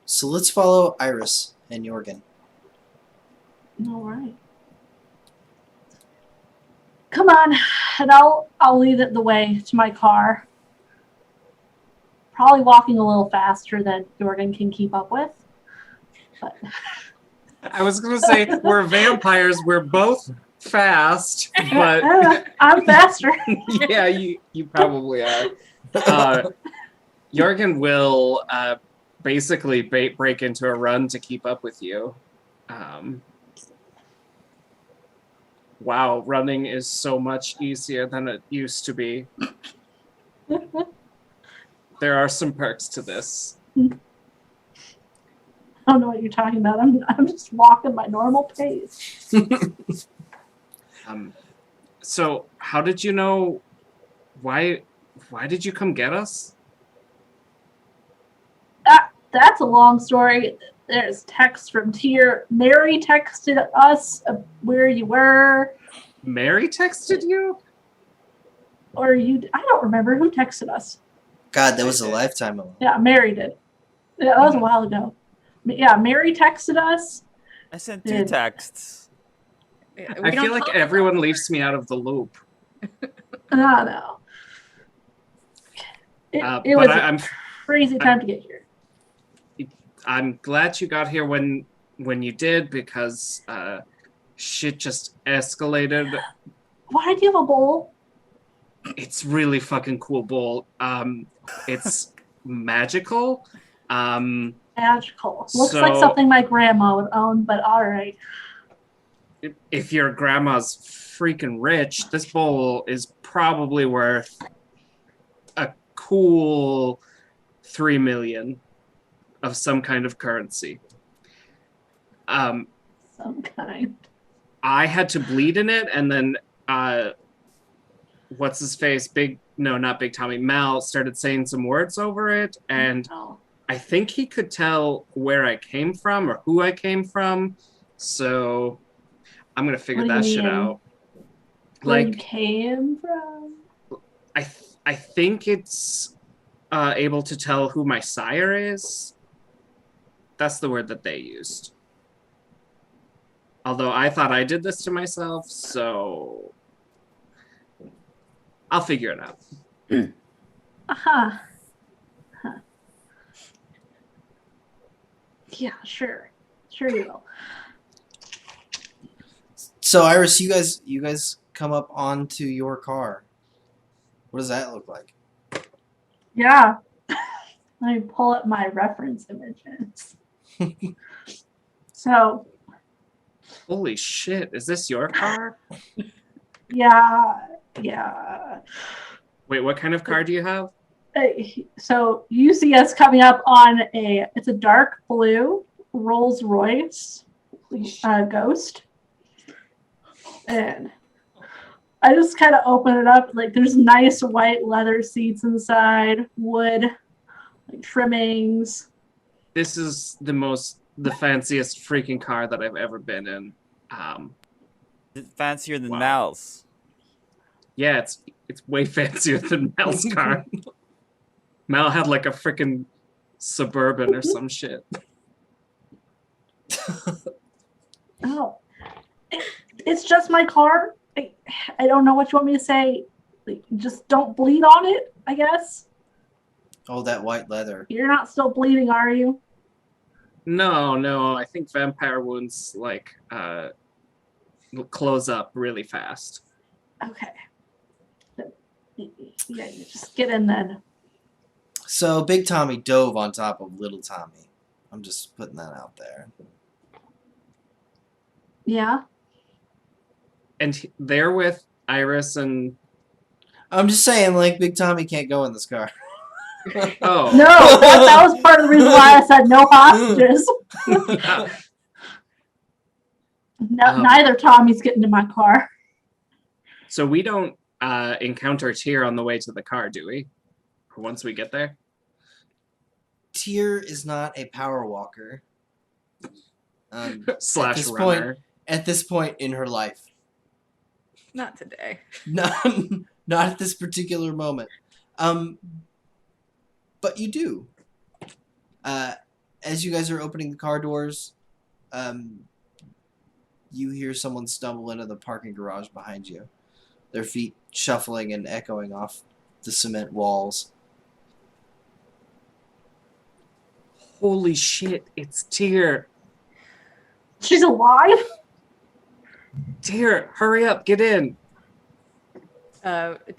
So let's follow Iris and Jorgen. All right. Come on, and I'll lead it the way to my car. Probably walking a little faster than Jorgen can keep up with. But I was going to say, we're vampires. We're both fast, but I'm faster. yeah, you probably are. Jorgen will basically break into a run to keep up with you. Wow, running is so much easier than it used to be. There are some perks to this. I don't know what you're talking about. I'm just walking my normal pace. So how did you know? Why did you come get us? That's a long story. There's text from Tyr. Mary texted us where you were. Mary texted you? Or you? I don't remember who texted us. God, that was a lifetime ago. Yeah, Mary did. Yeah, that was a while ago. Yeah, Mary texted us. I sent 2 texts. I feel like everyone leaves me out of the loop. No. It was a crazy time to get here. I'm glad you got here when you did, because shit just escalated. Why do you have a bowl? It's really fucking cool bowl. It's magical. Magical. Looks like something my grandma would own, but all right. If your grandma's freaking rich, this bowl is probably worth a cool 3 million of some kind of currency. Some kind. I had to bleed in it, and then what's his face? Not Big Tommy. Mal started saying some words over it, and I think he could tell where I came from or who I came from. So I'm gonna figure that shit out. Where you came from? I think it's able to tell who my sire is. That's the word that they used. Although I thought I did this to myself, so I'll figure it out. Huh. Yeah, sure. Sure you will. So Iris, you guys come up onto your car. What does that look like? Yeah. Let me pull up my reference images. So. Holy shit, is this your car? Yeah. Wait, what kind of car do you have? So you see us coming up on it's a dark blue Rolls Royce Ghost. And I just kind of open it up. Like, there's nice white leather seats inside, wood, like trimmings. This is the fanciest freaking car that I've ever been in. Is it fancier than Wow. Mal's? Yeah, it's way fancier than Mal's car. Mal had like a freaking Suburban or some shit. Oh, it's just my car. I don't know what you want me to say. Like, just don't bleed on it, I guess. Oh, that white leather. You're not still bleeding, are you? No, I think vampire wounds like close up really fast. Okay. Yeah, you just get in then. So Big Tommy dove on top of Little Tommy. I'm just putting that out there. Yeah. And they're with Iris and I'm just saying, like, Big Tommy can't go in this car. oh No, that was part of the reason why I said no hostages. Neither Tommy's getting in my car. So we don't encounter Tyr on the way to the car, do we? Or once we get there? Tyr is not a power walker. Slash runner. At this point in her life. Not today. Not at this particular moment. But you do. As you guys are opening the car doors, you hear someone stumble into the parking garage behind you. Their feet shuffling and echoing off the cement walls. Holy shit, it's Tyr. She's alive? Tyr, hurry up, get in.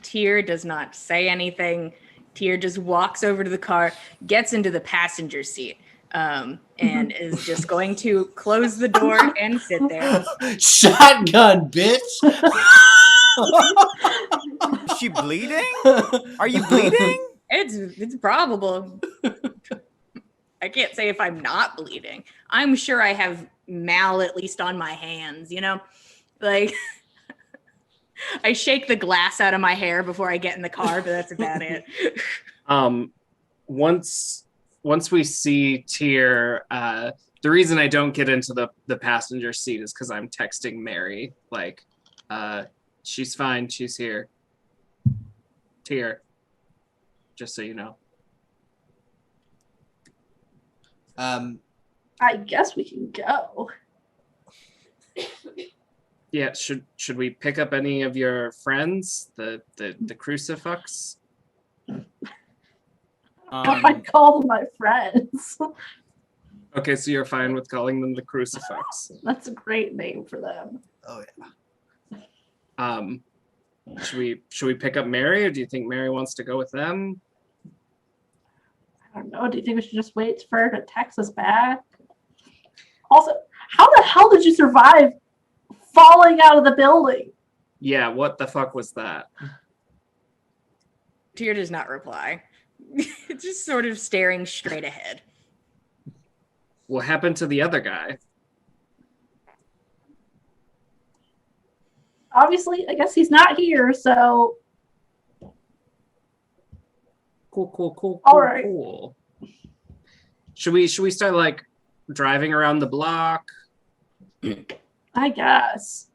Tyr does not say anything. Tyr just walks over to the car, gets into the passenger seat, and is just going to close the door and sit there. Shotgun, bitch! Is she bleeding? Are you bleeding? It's probable. I can't say if I'm not bleeding. I'm sure I have Mal at least on my hands, you know? Like, I shake the glass out of my hair before I get in the car, but that's about it. Once we see Tyr, the reason I don't get into the passenger seat is because I'm texting Mary. Like, she's fine, she's here. Tyr, just so you know. I guess we can go. Yeah, should we pick up any of your friends? The crucifix? I call them my friends. Okay, so you're fine with calling them the crucifix. That's a great name for them. Oh yeah. Should we pick up Mary, or do you think Mary wants to go with them? I don't know. Do you think we should just wait for her to text us back? Also, how the hell did you survive falling out of the building? Yeah, what the fuck was that? Tyr does not reply. Just sort of staring straight ahead. What happened to the other guy? Obviously, I guess he's not here, so Cool. All right. Cool. Should we start like driving around the block? I guess.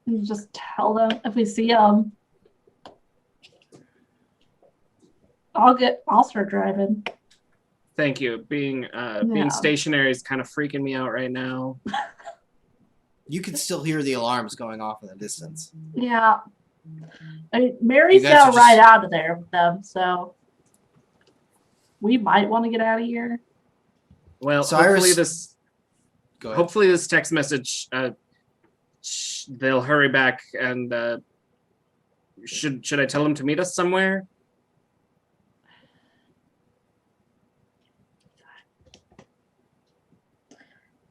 And just tell them if we see them. I'll start driving. Thank you. Being Yeah. stationary is kind of freaking me out right now. You can still hear the alarms going off in the distance. Yeah. I mean, Mary's You guys are gonna ride just- out of there with them, so we might want to get out of here. Well, So hopefully Iris- Go ahead. hopefully this text message they'll hurry back and should I tell them to meet us somewhere?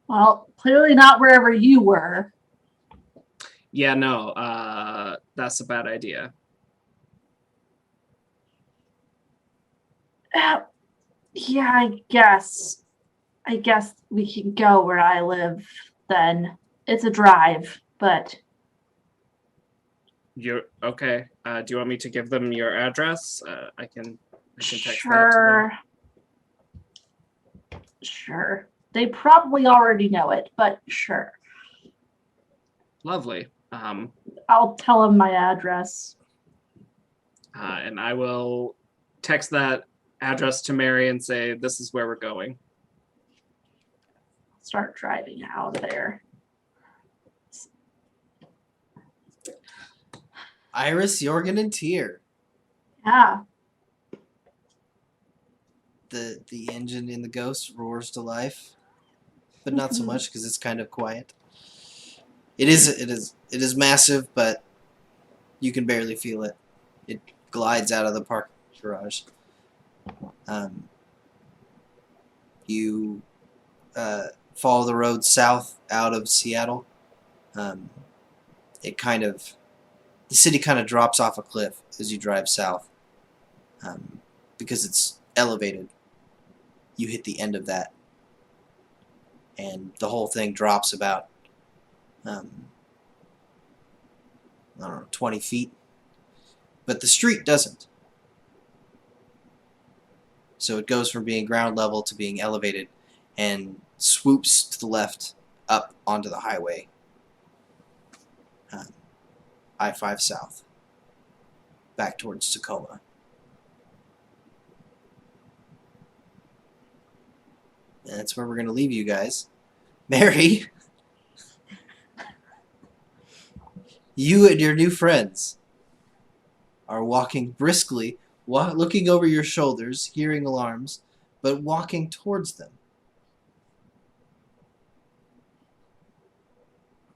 Well, clearly not wherever you were. Yeah, no, that's a bad idea. Yeah, I guess we can go where I live then. It's a drive, but You're okay. Do you want me to give them your address? I can text that to them. Sure. Sure. They probably already know it, but sure. Lovely. I'll tell them my address. And I will text that address to Mary and say this is where we're going. Start driving out of there. Iris, Jorgen, and Tyr. Yeah. The engine in the Ghost roars to life, but not so much because it's kind of quiet. It is massive, but you can barely feel it. It glides out of the parking garage. You follow the road south out of Seattle. The city kind of drops off a cliff as you drive south, because it's elevated. You hit the end of that, and the whole thing drops about, I don't know, 20 feet. But the street doesn't. So it goes from being ground level to being elevated and swoops to the left up onto the highway. I-5 south. Back towards Tacoma. And that's where we're going to leave you guys. Mary, you and your new friends are walking briskly, looking over your shoulders, hearing alarms, but walking towards them.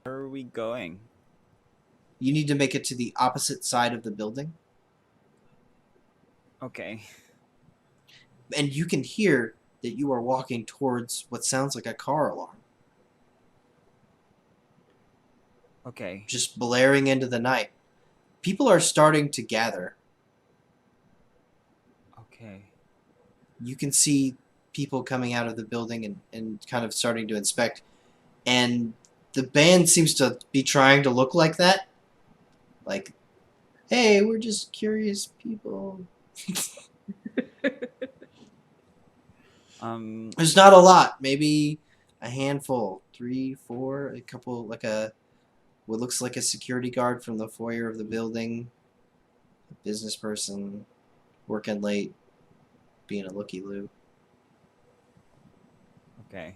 Where are we going? You need to make it to the opposite side of the building, Okay. and you can hear that you are walking towards what sounds like a car alarm, Okay. just blaring into the night. People are starting to gather. Okay. You can see people coming out of the building and kind of starting to inspect, and the band seems to be trying to look like that. Like, hey, we're just curious people. There's not a lot. Maybe a handful. 3, 4, a couple, like what looks like a security guard from the foyer of the building. A business person working late, being a looky-loo. Okay.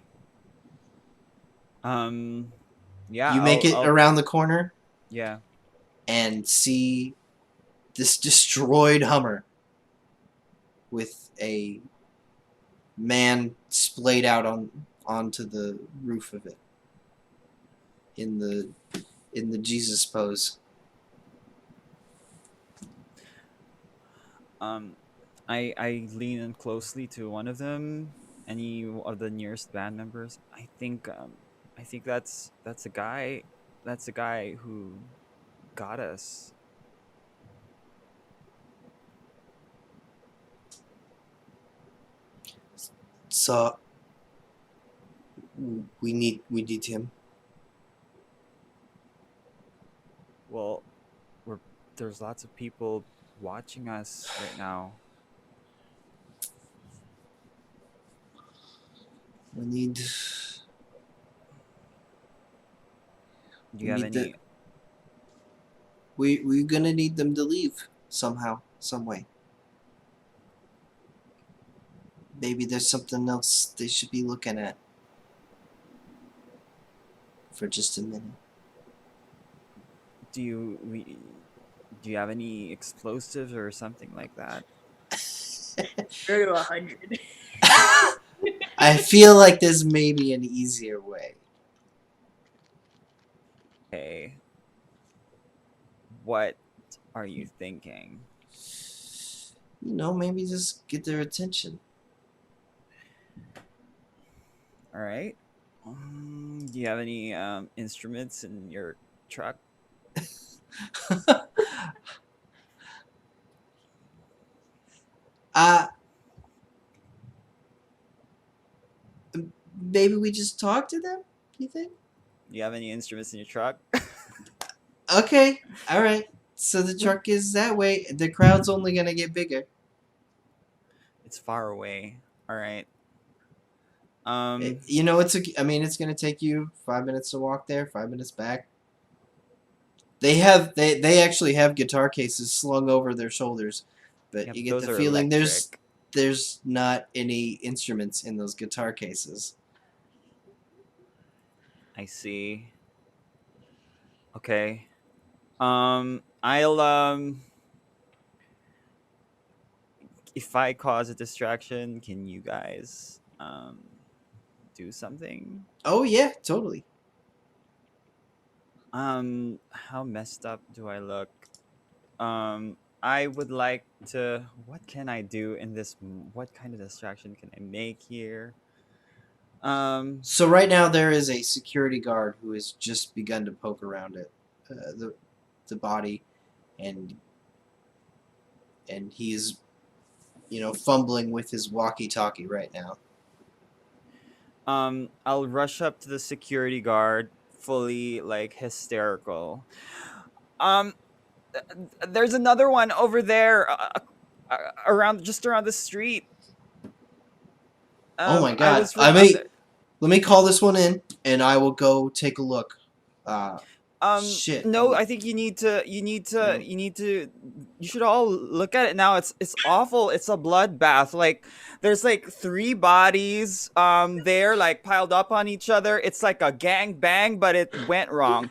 Yeah. You make it I'll- around the corner Yeah. and see this destroyed Hummer with a man splayed out onto the roof of it in the Jesus pose. I lean in closely to one of them. Any of the nearest band members. I think that's a guy. That's a guy who got us. So we need him. Well, there's lots of people watching us right now. We need. Do you have need any? we're gonna need them to leave somehow, some way. Maybe there's something else they should be looking at for just a minute. Do you have any explosives or something like that? 0 to 100. I feel like there's maybe an easier way. Okay. What are you thinking? Maybe just get their attention. All right. Do you have any instruments in your truck? Maybe we just talk to them, you think? Do you have any instruments in your truck? Okay, all right. So the truck is that way. The crowd's only gonna get bigger. It's far away. All right. You know, it's gonna take you 5 minutes to walk there, 5 minutes back. They actually have guitar cases slung over their shoulders, but Yep, you get those the are feeling electric. there's not any instruments in those guitar cases. I see. Okay. I'll if I cause a distraction, can you guys do something? Oh yeah, totally. How messed up do I look? I would like to. What can I do in this? What kind of distraction can I make here? So right now there is a security guard who has just begun to poke around it, the body, and he's fumbling with his walkie-talkie right now. I'll rush up to the security guard, fully like hysterical. Um, there's another one over there, around the street. Oh my I god! was reminded. Let me call this one in, and I will go take a look. Shit. No, I think No. you should all look at it now. It's awful. It's a bloodbath. Like there's like 3 bodies there like piled up on each other. It's like a gang bang, but it went wrong.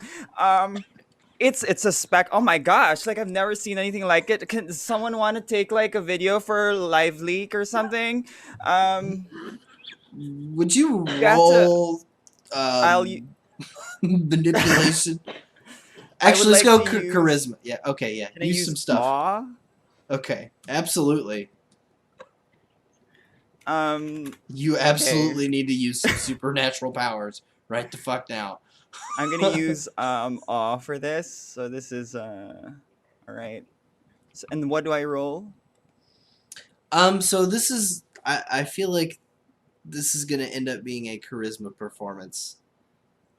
It's a spec. Oh my gosh, like I've never seen anything like it. Can someone want to take like a video for live leak or something? Would you Got to roll I'll manipulation? I would Actually, let's like go to use charisma. Yeah. Okay. Yeah. Can I Use some use stuff. awe? Okay. Absolutely. You Okay. absolutely need to use some supernatural powers right the fuck now. I'm gonna use awe for this. So this is all right. So, and what do I roll? So this is I feel like this is gonna end up being a charisma performance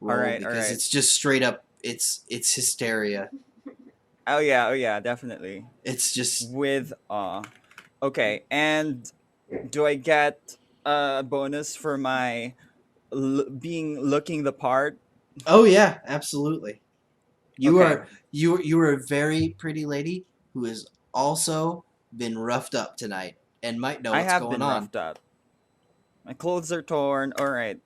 roll All because right. it's just straight up it's hysteria. Oh yeah, definitely. It's just With awe. Okay, and do I get a bonus for my looking the part? oh yeah, absolutely. You Okay. are you are a very pretty lady who has also been roughed up tonight and might know I what's have going been on. roughed up. My clothes are torn. All right.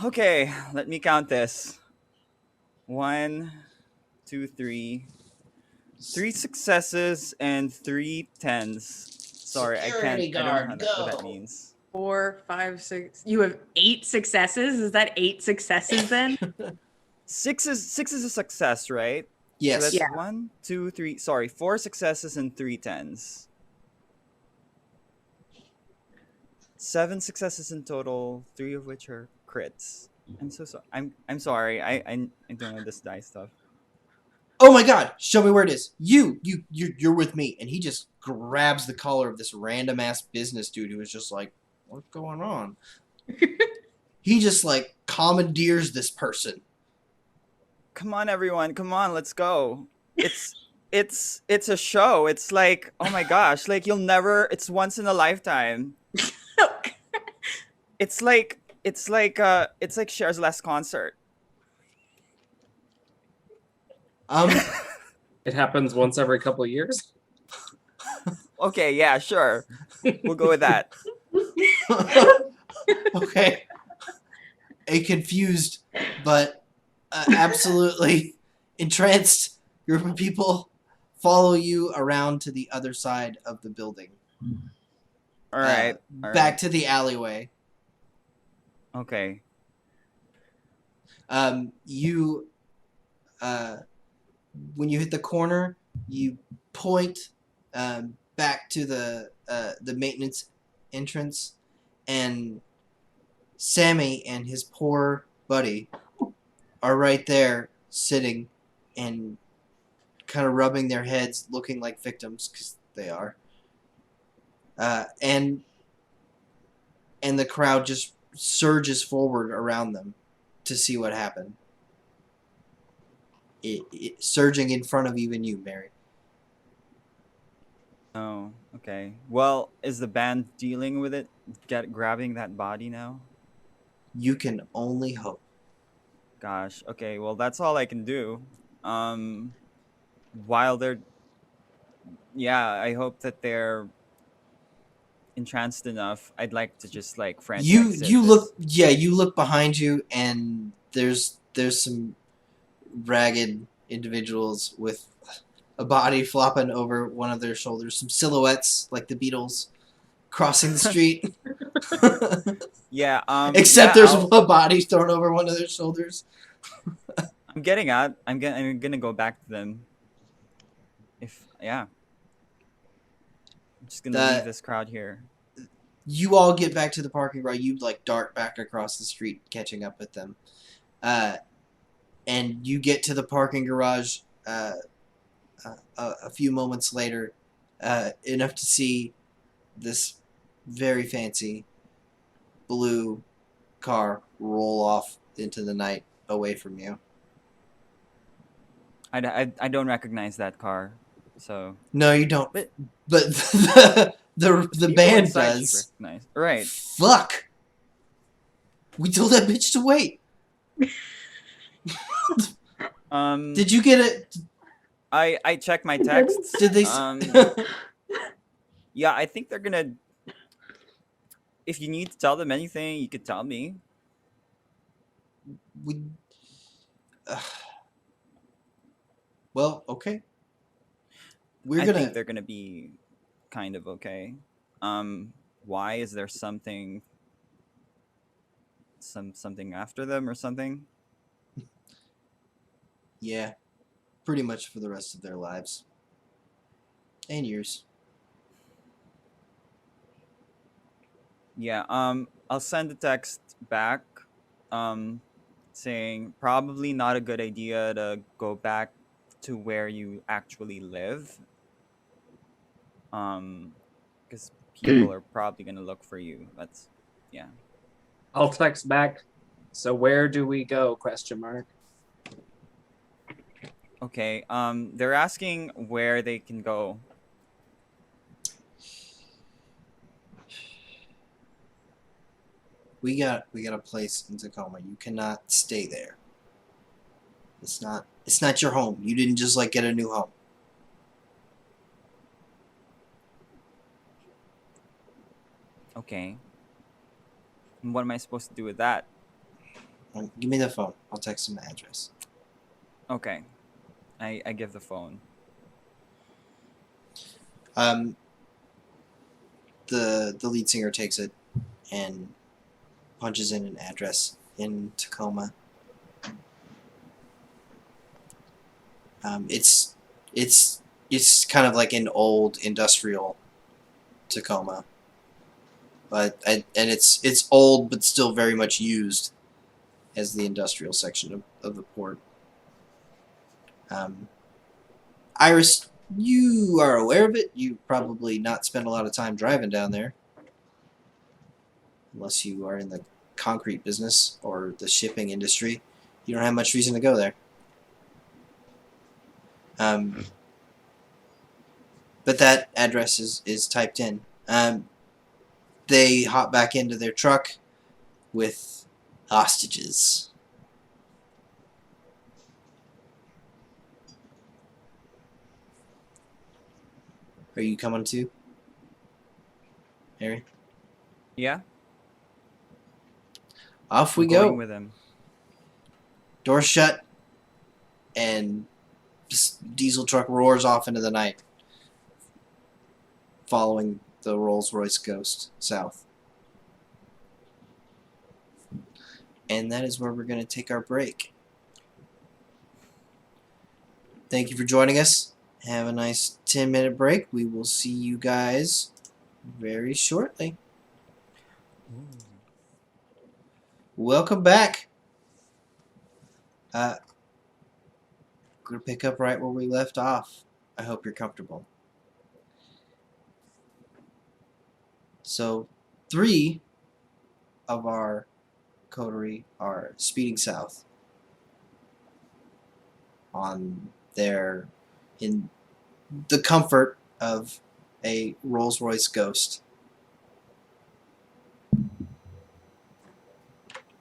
Okay, let me count this. 1, 2, 3. 3 successes and 3 tens. Sorry, Security I don't know guard, what that go. means. 4, 5, 6. You have 8 successes. Is that 8 successes then? 6 is a success, right? Yes. So that's Yeah. 1, 2, 3. Sorry, 4 successes and 3 tens. 7 successes in total, 3 of which are crits. I'm so sorry. I'm sorry. I don't know this dice stuff. Oh my god, show me where it is. You're with me. And he just grabs the collar of this random ass business dude who is just like, what's going on? He just like commandeers this person. Come on, everyone. Come on, let's go. It's a show. It's like, oh my gosh, like you'll never. It's once in a lifetime. It's like Cher's last concert. It happens once every couple of years. Okay, yeah, sure. We'll go with that. Okay. A confused but absolutely entranced group of people follow you around to the other side of the building. All right. Back to the alleyway. Okay. You when you hit the corner, you point back to the maintenance entrance, and Sammy and his poor buddy are right there sitting and kind of rubbing their heads, looking like victims because they are. And the crowd just surges forward around them to see what happened. surging in front of even you, Mary. Oh, okay. Well, is the band dealing with it? Grabbing that body now? You can only hope. Gosh. Okay. Well, that's all I can do. While they're, yeah, I hope that they're entranced enough. I'd like to just like French exit You this. look behind you, and there's some ragged individuals with a body flopping over one of their shoulders, some silhouettes like the Beatles crossing the street. Yeah. Except Yeah. there's a body thrown over one of their shoulders. I'm getting out. I'm gonna go back to them. If yeah, I'm just gonna leave The this crowd here. You all get back to the parking lot. You like dart back across the street, catching up with them. And you get to the parking garage a few moments later, enough to see this very fancy blue car roll off into the night away from you. I don't recognize that car, so No, you don't. But- But the people band inside should does. recognize. Right. Fuck. We told that bitch to wait. Did you get it? I check my You did. texts. Did they? Yeah, I think they're gonna. If you need to tell them anything, you could tell me. we. Well, okay. We're I gonna. think they're gonna be kind of okay. Why is there something? Something after them or something? Yeah, pretty much for the rest of their lives and years. Yeah. I'll send a text back. Saying probably not a good idea to go back to where you actually live. Because people are probably gonna look for you. That's yeah. I'll text back. So where do we go? Question mark. Okay. They're asking where they can go. We got a place in Tacoma. You cannot stay there. It's not your home. You didn't just like get a new home. Okay. And what am I supposed to do with that? Give me the phone. I'll text him the address. Okay. I give the phone. The lead singer takes it and punches in an address in Tacoma. It's kind of like an old industrial Tacoma, and it's old but still very much used as the industrial section of the port. Iris, you are aware of it. You probably not spend a lot of time driving down there, unless you are in the concrete business or the shipping industry. You don't have much reason to go there. But that address is typed in. They hop back into their truck with hostages. Are you coming too, Harry? Yeah. Off we I'm going go. with him. Door shut, and diesel truck roars off into the night, following the Rolls-Royce Ghost south. And that is where we're going to take our break. Thank you for joining us. Have a nice 10-minute break. We will see you guys very shortly. Welcome back. We're going to pick up right where we left off. I hope you're comfortable. So, 3 of our coterie are speeding south. in the comfort of a Rolls-Royce Ghost.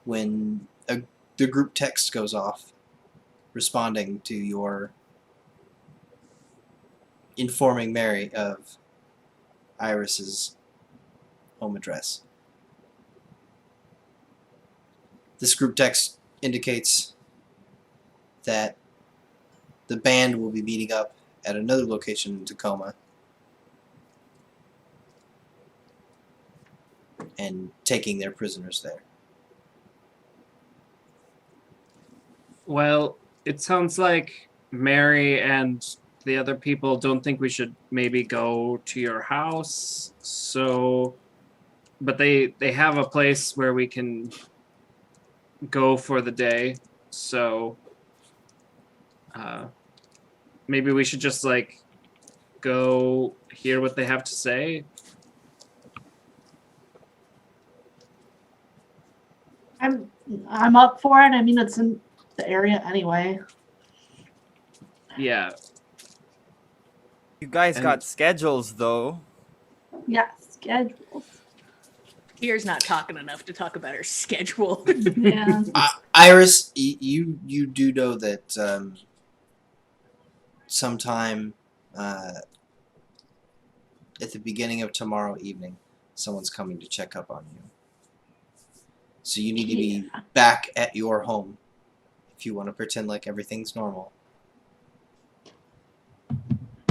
When the group text goes off, responding to your informing Mary of Iris's home address. This group text indicates that the band will be meeting up at another location in Tacoma and taking their prisoners there. Well, it sounds like Mary and the other people don't think we should maybe go to your house. So, but they have a place where we can go for the day. So, maybe we should just like go hear what they have to say. I'm up for it. I mean, it's in the area anyway. Yeah. You guys And- got schedules, though. Yeah, schedules. Tyr's not talking enough to talk about her schedule. Yeah. Iris, you do know that sometime at the beginning of tomorrow evening, someone's coming to check up on you. So you need to be back at your home if you want to pretend like everything's normal.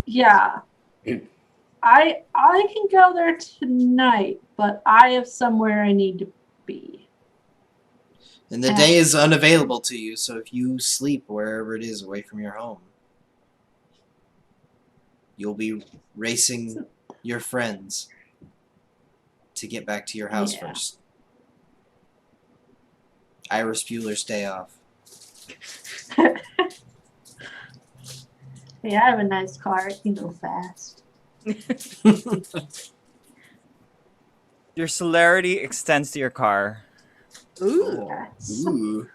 Yeah. I can go there tonight, but I have somewhere I need to be. And the day is unavailable to you, so if you sleep wherever it is away from your home, you'll be racing your friends to get back to your house Yeah. first. Iris Bueller's day off. Hey, I have a nice car. It can go fast. Your celerity extends to your car. Ooh. Yes. Ooh.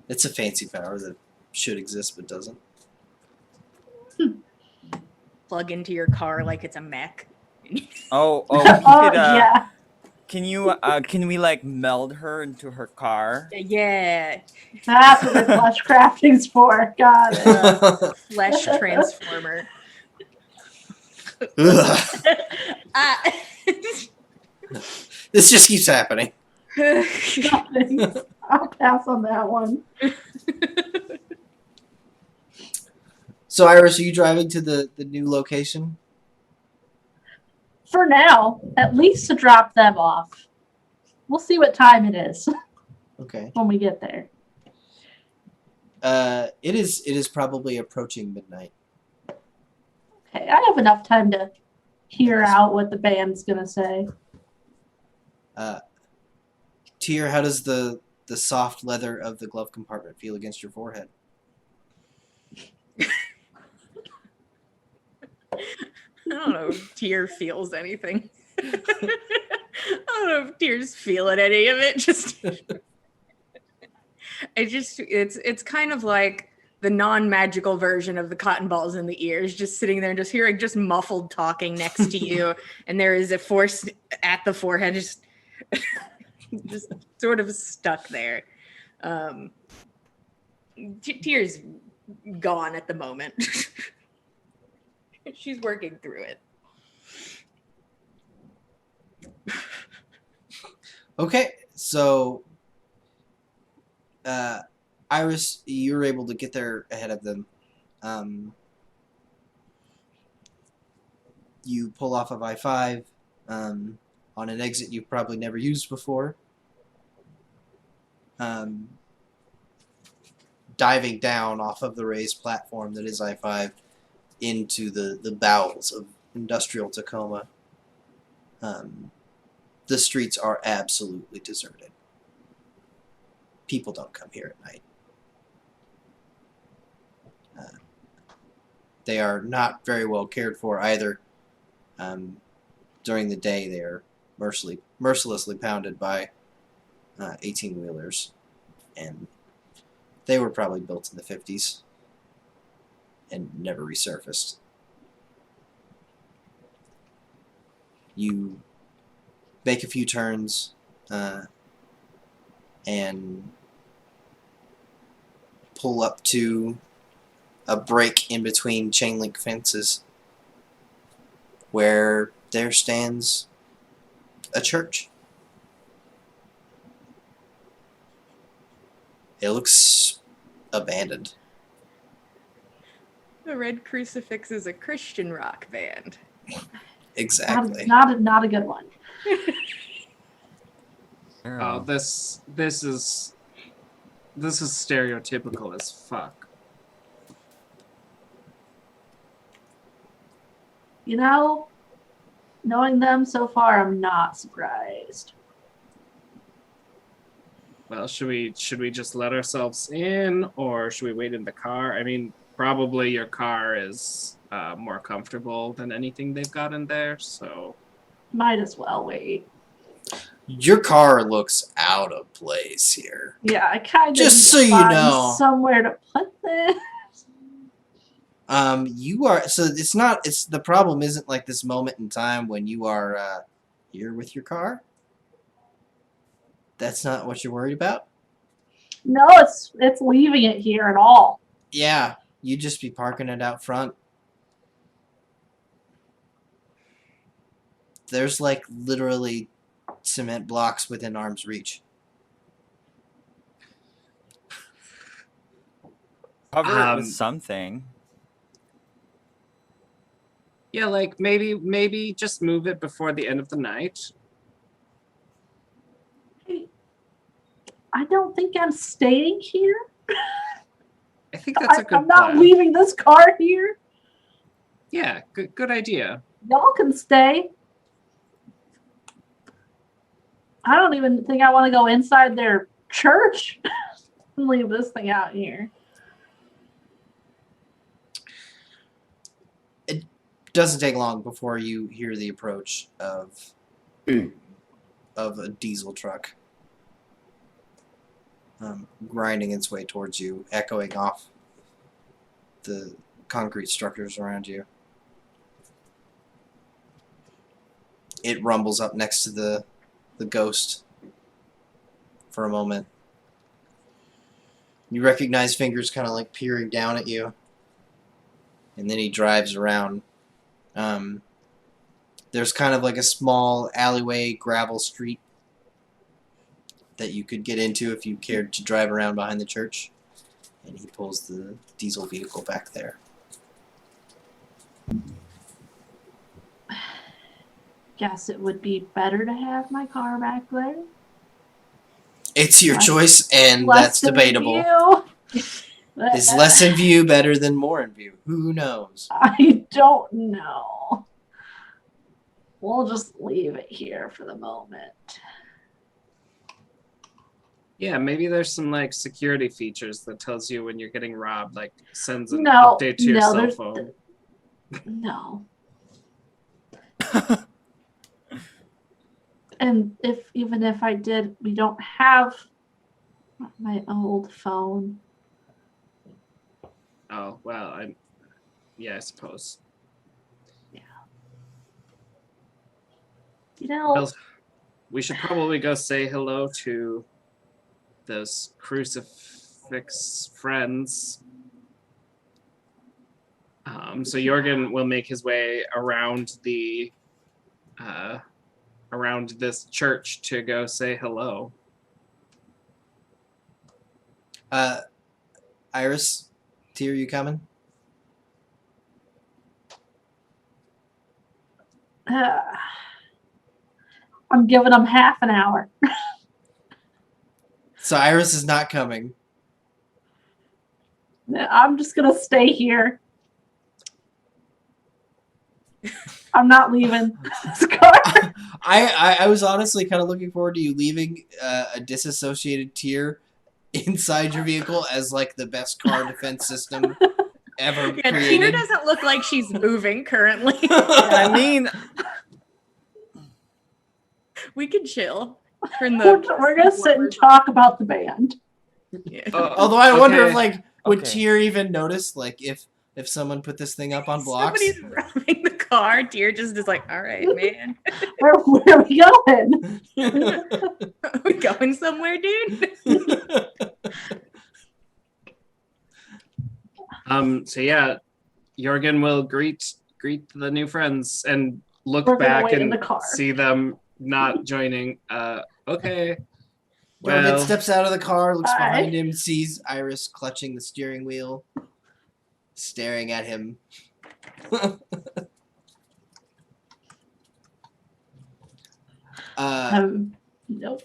It's a fancy power that should exist but doesn't. Plug into your car like it's a mech. Oh, we Oh, could, yeah. can we like meld her into her car? Yeah. That's what the flesh crafting's for. Got it. Flesh transformer. Ugh. Ah. This just keeps happening. I'll pass on that one. So, Iris, are you driving to the new location? For now, at least to drop them off. We'll see what time it is Okay. when we get there. It is probably approaching midnight. Okay, I have enough time to hear out what the band's gonna say. Tyr, how does the soft leather of the glove compartment feel against your forehead? I don't know if Tyr feels anything. I don't know if Tyr's feeling any of it. It's kind of like the non-magical version of the cotton balls in the ears, just sitting there and just hearing just muffled talking next to you, and there is a force at the forehead, just sort of stuck there. Tyr's gone at the moment. She's working through it. Okay, so Iris, you were able to get there ahead of them. You pull off of I-5 on an exit you've probably never used before. Diving down off of the raised platform that is I-5 into the bowels of industrial Tacoma. The streets are absolutely deserted. People don't come here at night. They are not very well cared for either. During the day, they are mercilessly pounded by 18-wheelers, and They were probably built in the 50s and never resurfaced. You make a few turns and pull up to a break in between chain link fences where there stands a church. It looks abandoned. The Red Crucifix is a Christian rock band. Exactly. Not a good one. Oh, this is stereotypical as fuck. You know, knowing them so far, I'm not surprised. Well, should we just let ourselves in, or should we wait in the car? I mean, probably your car is more comfortable than anything they've got in there, so Might as well wait. Your car looks out of place here. Yeah, I kind of Just need to so you find know. somewhere to put this. You are so it's not. It's the problem isn't like this moment in time when you are here with your car. That's not what you're worried about. No, it's leaving it here at all. Yeah, you'd just be parking it out front. There's like literally cement blocks within arm's reach. Cover it with something. yeah, like maybe just move it before the end of the night. I don't think I'm staying here. I think that's a good I'm not plan. leaving this car here. Yeah, good idea. Y'all can stay. I don't even think I want to go inside their church and leave this thing out here. It doesn't take long before you hear the approach of a diesel truck grinding its way towards you, echoing off the concrete structures around you. It rumbles up next to the ghost for a moment. You recognize fingers kind of like peering down at you. And then he drives around. There's kind of like a small alleyway gravel street that you could get into if you cared to drive around behind the church. And he pulls the diesel vehicle back there. Guess it would be better to have my car back there. It's your Less- choice, and Less that's in debatable. view. Is less in view better than more in view? Who knows? I don't know. We'll just leave it here for the moment. Yeah, maybe there's some like security features that tells you when you're getting robbed, like sends an No, update to your no, cell there's- phone. No. And even if I did, we don't have my old phone. Oh well, I suppose. You know, Well, we should probably go say hello to those crucifix friends. So Jorgen will make his way around the around this church to go say hello. Iris, Tyr, you coming? I'm giving them half an hour. So Iris is not coming. I'm just gonna stay here. I'm not leaving this car. I was honestly kind of looking forward to you leaving a disassociated Tyr inside your vehicle as like the best car defense system ever Yeah, Tina created. doesn't look like she's moving currently. I mean, We could chill. Turn the We're gonna sit and talk about the band. Yeah. Although I wonder if Okay. would Okay. Tyr even notice if someone put this thing up on blocks? Somebody's robbing the car. Tyr just is like, all right, man. Where are we going? Are we going somewhere, dude? So yeah, Jorgen will greet the new friends and look We're gonna back wait in and the car. see them not joining. Okay. Jorgen Well, steps out of the car, looks Hi. behind him, sees Iris clutching the steering wheel, staring at him. Nope.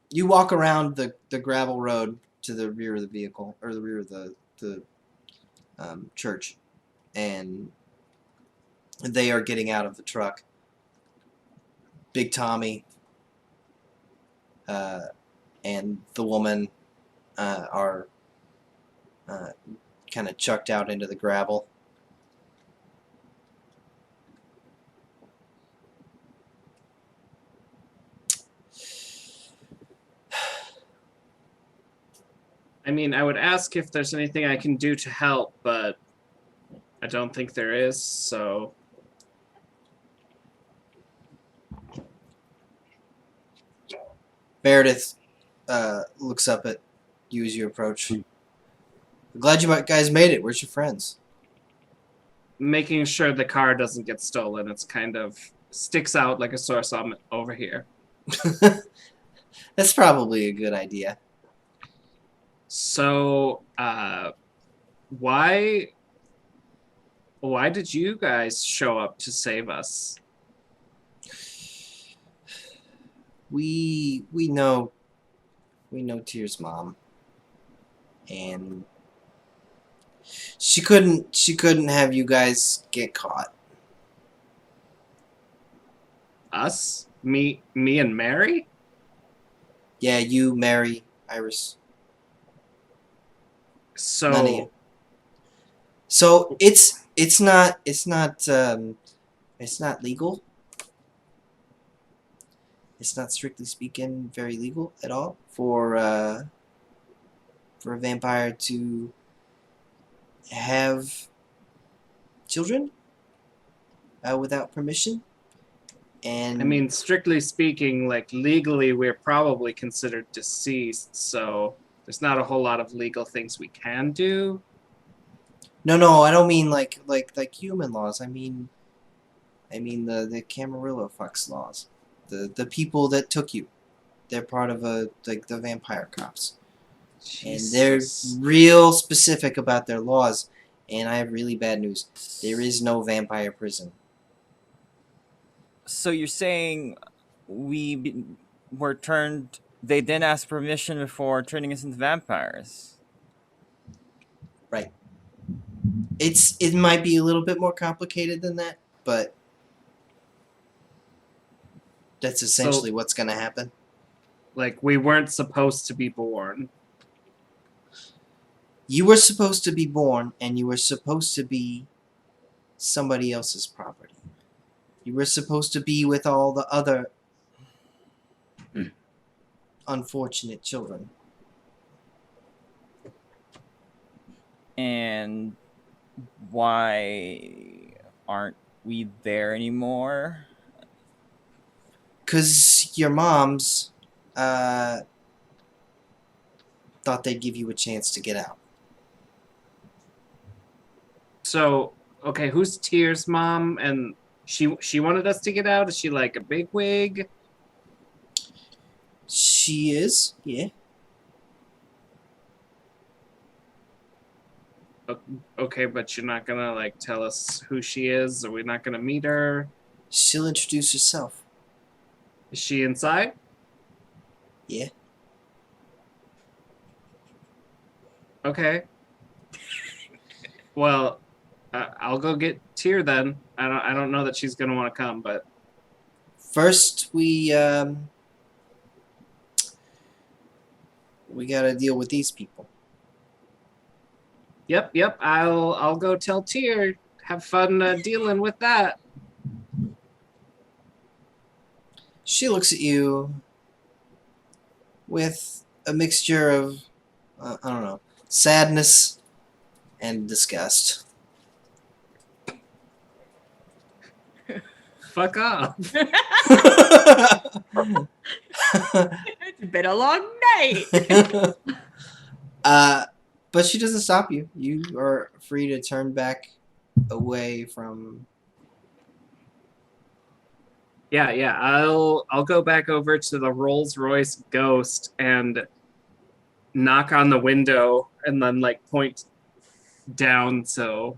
You walk around the gravel road to the rear of the vehicle, or the rear of the church, and they are getting out of the truck. Big Tommy and the woman are kind of chucked out into the gravel. I mean, I would ask if there's anything I can do to help, but I don't think there is, so. Meredith looks up at you as you approach. I'm glad you guys made it. Where's your friends? Making sure the car doesn't get stolen. It's kind of sticks out like a sore thumb over here. That's probably a good idea. So, why did you guys show up to save us? We know Tyr's mom, and she couldn't have you guys get caught. Us? Me and Mary? Yeah, you, Mary, Iris, So none of you. So it's not legal. It's not strictly speaking very legal at all for a vampire to have children without permission. And I mean, strictly speaking, like legally, we're probably considered deceased, so there's not a whole lot of legal things we can do. no, I don't mean like human laws. I mean the Camarilla fucks laws. The people that took you, they're part of the vampire cops, and they're Jesus. real specific about their laws. And I have really bad news. There is no vampire prison. So you're saying were turned? They didn't ask permission before turning us into vampires. Right. It might be a little bit more complicated than that, but that's essentially what's going to happen. Like, we weren't supposed to be born. You were supposed to be born, and you were supposed to be somebody else's property. You were supposed to be with all the other unfortunate children. And why aren't we there anymore? 'Cause your moms thought they'd give you a chance to get out. So, okay, who's Tyr's mom? And she wanted us to get out? Is she like a bigwig? She is, yeah. Okay, but you're not gonna like tell us who she is? Are we not gonna meet her? She'll introduce herself. Is she inside? Yeah. Okay. Well, I'll go get Tyr then. I don't know that she's gonna want to come, but First, we gotta deal with these people. yep. I'll go tell Tyr. Have fun dealing with that. She looks at you with a mixture of I don't know, sadness and disgust. Fuck off. It's been a long night. But she doesn't stop you. You are free to turn back away from. Yeah. I'll go back over to the Rolls Royce Ghost and knock on the window and then like point down so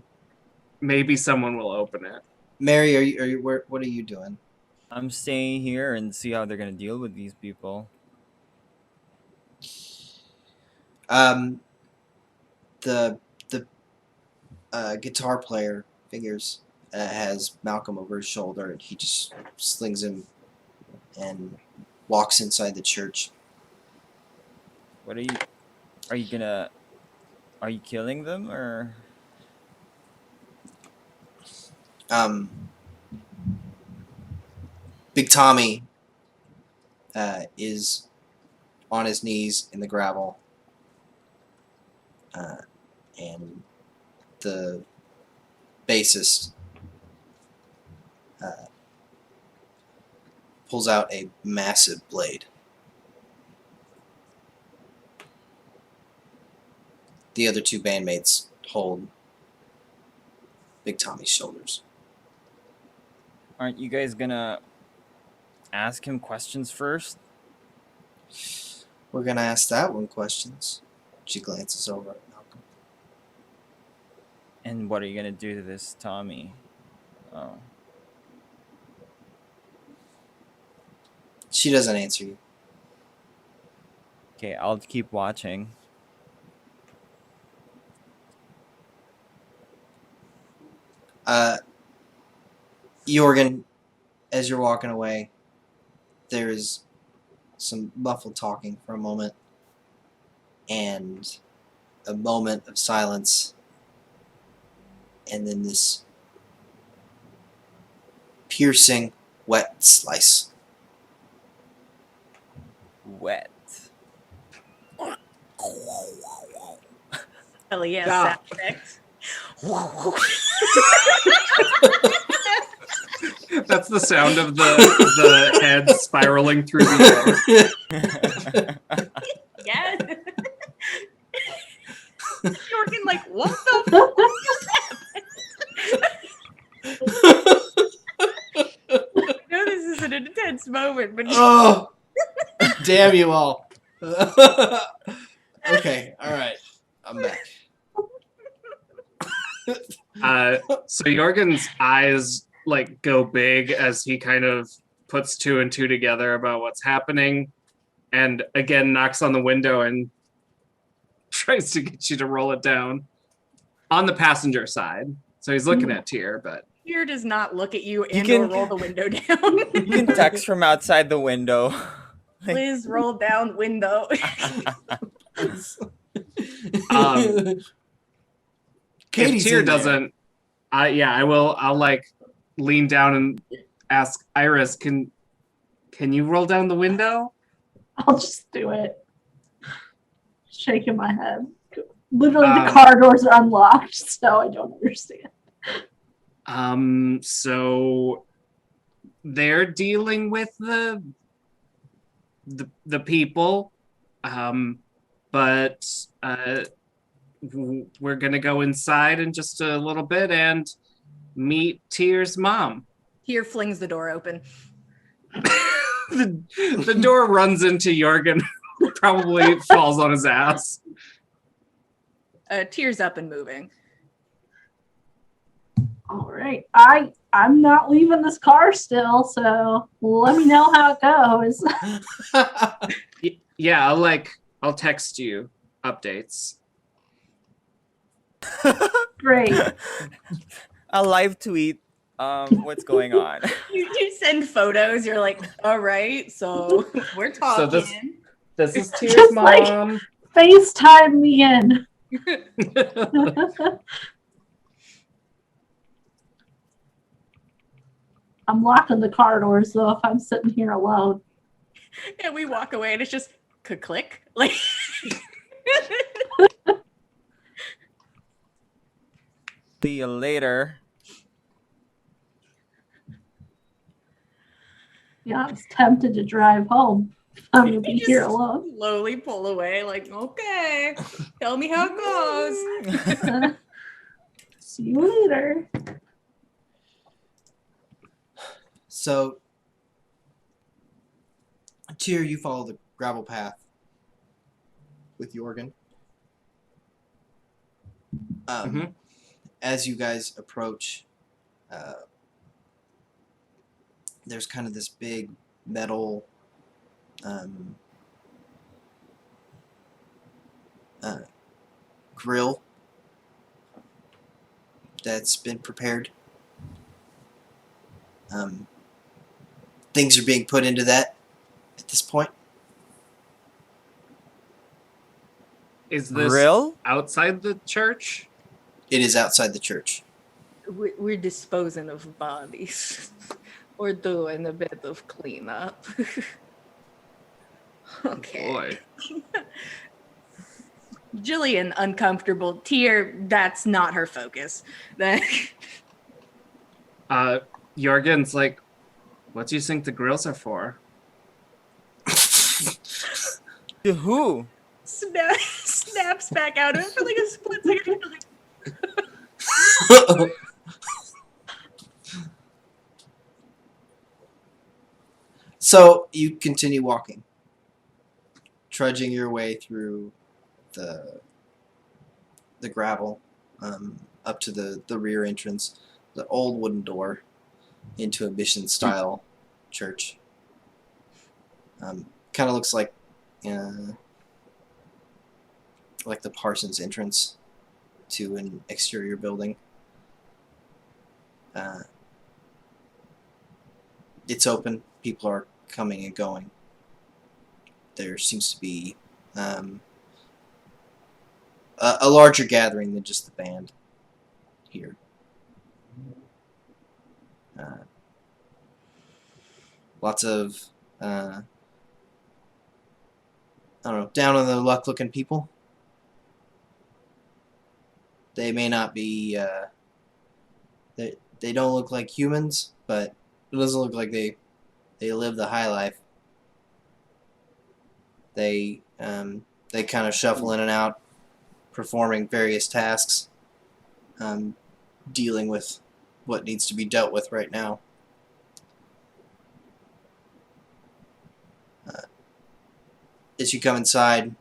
maybe someone will open it. Mary, are you where? What are you doing? I'm staying here and see how they're gonna deal with these people. The guitar player figures has Malcolm over his shoulder, and he just slings him and walks inside the church. What are you gonna? Are you killing them or? Big Tommy is on his knees in the gravel, and the bassist pulls out a massive blade. The other two bandmates hold Big Tommy's shoulders. Aren't you guys gonna ask him questions first? We're gonna ask that one questions. She glances over at Malcolm. And what are you gonna do to this Tommy? Oh, She doesn't answer you. okay. I'll keep watching. Jorgen, as you're walking away, there's some muffled talking for a moment, and a moment of silence, and then this piercing, wet slice. Wet. Hell yeah, Yeah. sound effects. That's the sound of the head spiraling through the air. Yes. Jorgen, like, what the fuck just happened? I know this is an intense moment, but Oh, damn you all. Okay, all right. I'm back. So Jorgen's eyes like go big as he kind of puts two and two together about what's happening, and again knocks on the window and tries to get you to roll it down on the passenger side. So he's looking at Tyr, but Tyr does not look at you You and can- or roll the window down. You can text from outside the window. Please roll down window. Katie's if Tyr in there. doesn't, I will. I'll like lean down and ask Iris, can you roll down the window? I'll just do it. Shaking my head. Literally, the car doors are unlocked, so I don't understand. So they're dealing with the people, but we're gonna go inside in just a little bit and meet Tyr's mom. Tyr flings the door open. The door runs into Jorgen, probably falls on his ass. Tyr's up and moving. All right, I'm not leaving this car still, so let me know how it goes. Yeah, I'll text you updates. Great. A live tweet. What's going on? You send photos. You're like, all right, so we're talking. This is Tyr's Just like- mom. FaceTime me in. I'm locking the car doors though if I'm sitting here alone. And we walk away, and it's just click, like. See you later. Yeah, I was tempted to drive home. I'm gonna be You here just alone. slowly pull away, like, okay, tell me how it goes. See you later. So, Tyr, you follow the gravel path with Jorgen. Mhm. As you guys approach, there's kind of this big metal grill that's been prepared. Things are being put into that at this point. Is this Grill? outside the church? It is outside the church. We're disposing of bodies. We're doing a bit of cleanup. Okay. Boy. Jillian, uncomfortable. Tyr, that's not her focus. That Jorgen's like, what do you think the grills are for? To who? snaps back out of it for like a split second. Like, So you continue walking, trudging your way through the gravel up to the rear entrance, the old wooden door into a mission style church. Kind of looks like the Parsons entrance to an exterior building. It's open. People are coming and going. There seems to be a larger gathering than just the band here. Lots of I don't know, down on the luck looking people. They may not be they don't look like humans, but it doesn't look like they live the high life. They kind of shuffle in and out, performing various tasks, dealing with what needs to be dealt with right now. As you come inside,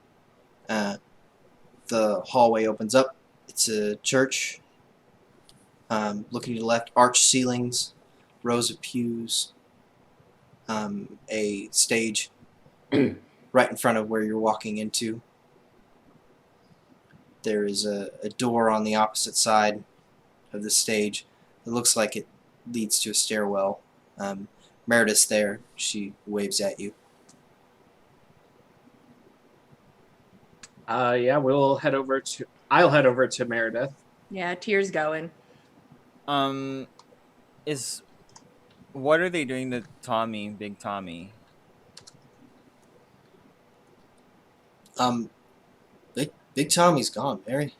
the hallway opens up. It's a church. Looking to the left, arched ceilings, rows of pews, a stage right in front of where you're walking into. There is a door on the opposite side of the stage. It looks like it leads to a stairwell. Meredith's there. She waves at you. Yeah, I'll head over to Meredith. yeah, Tyr's going. What are they doing to Tommy, Big Tommy? Big Tommy's gone, Mary.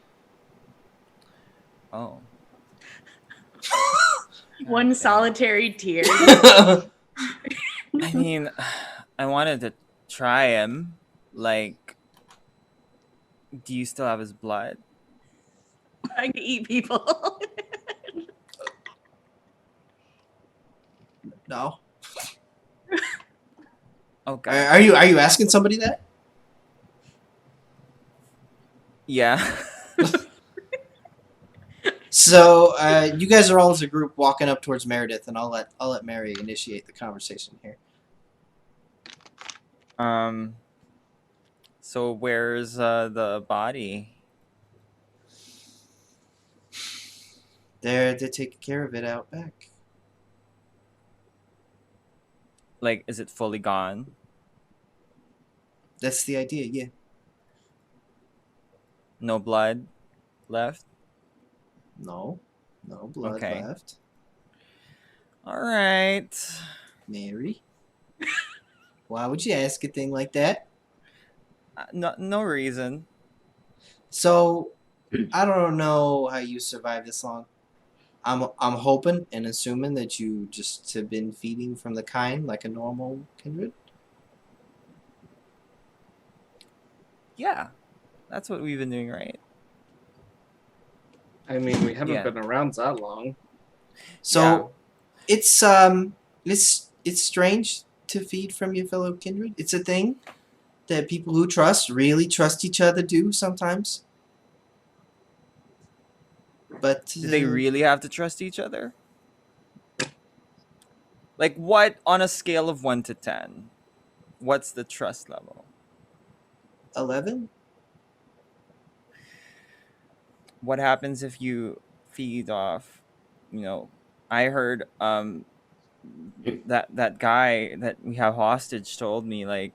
Oh. One solitary tear. I mean, I wanted to try him. Like, do you still have his blood? I can eat people. No. Okay. Are you asking somebody that? Yeah. So you guys are all as a group walking up towards Meredith, and I'll let Mary initiate the conversation here. So where's the body? They're taking care of it out back. Like, is it fully gone? That's the idea, yeah. No blood left? No blood Okay. left. All right. Mary, why would you ask a thing like that? No reason. So, I don't know how you survived this long. I'm hoping and assuming that you just have been feeding from the kind like a normal kindred. Yeah, that's what we've been doing, right? I mean, we haven't Yeah. been around that long. So it's strange to feed from your fellow kindred. It's a thing that people who really trust each other do sometimes. But Do they really have to trust each other? Like, what on a scale of 1 to 10? What's the trust level? 11? What happens if you feed off, I heard that guy that we have hostage told me, like,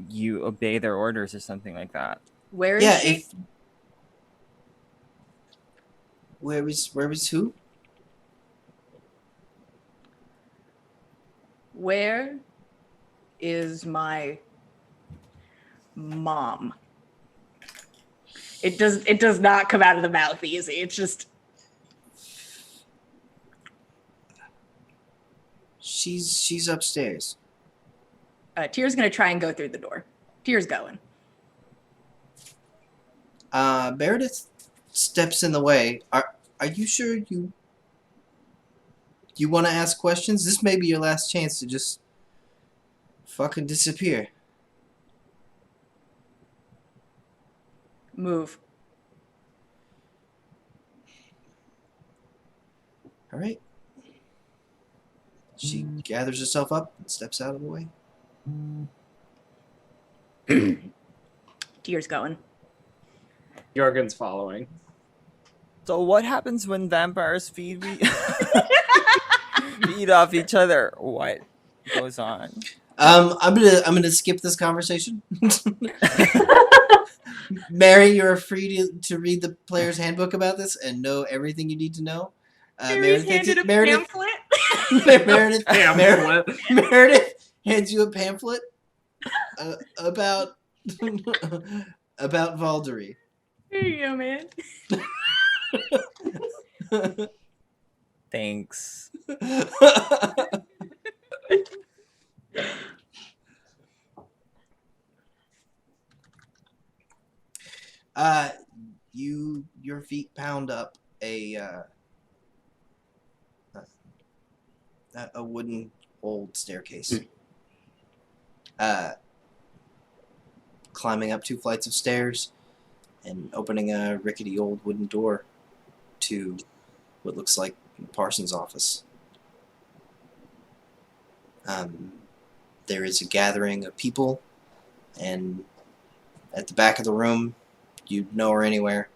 you obey their orders or something like that. Where is Yeah, she? where was who? Where is my mom? It does not come out of the mouth easy. It's just She's upstairs. Tyr's gonna try and go through the door. Tyr's going. Meredith steps in the way. Are you sure you want to ask questions? This may be your last chance to just fucking disappear. Move. All right. She gathers herself up and steps out of the way. Tyr's going. Jorgen's following. So what happens when vampires feed feed off each other? What goes on? I'm gonna skip this conversation. Mary, you're free to read the player's handbook about this and know everything you need to know. Mary's handed a Meredith, pamphlet. Meredith hands you a pamphlet about about Valdery. Here you go, man. Thanks. Your feet pound up a wooden old staircase. Climbing up 2 flights of stairs and opening a rickety old wooden door to what looks like Parsons' office. There is a gathering of people, and at the back of the room, you'd know her anywhere.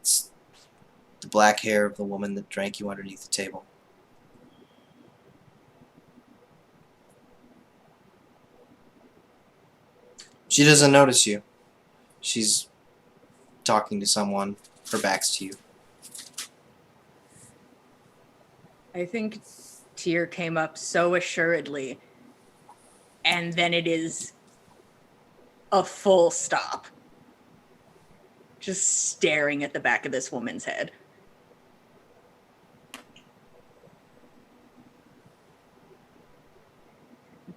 It's the black hair of the woman that drank you underneath the table. She doesn't notice you. She's talking to someone. Her back's to you. I think Tyr came up so assuredly, and then it is a full stop. Just staring at the back of this woman's head.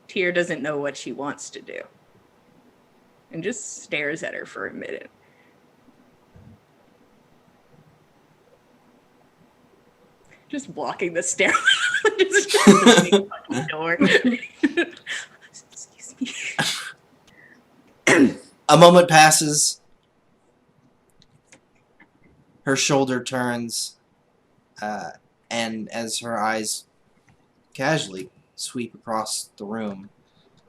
Tyr doesn't know what she wants to do. And just stares at her for a minute. Just blocking the stairwell. Just the fucking door. Excuse me. A moment passes. Her shoulder turns, and as her eyes casually sweep across the room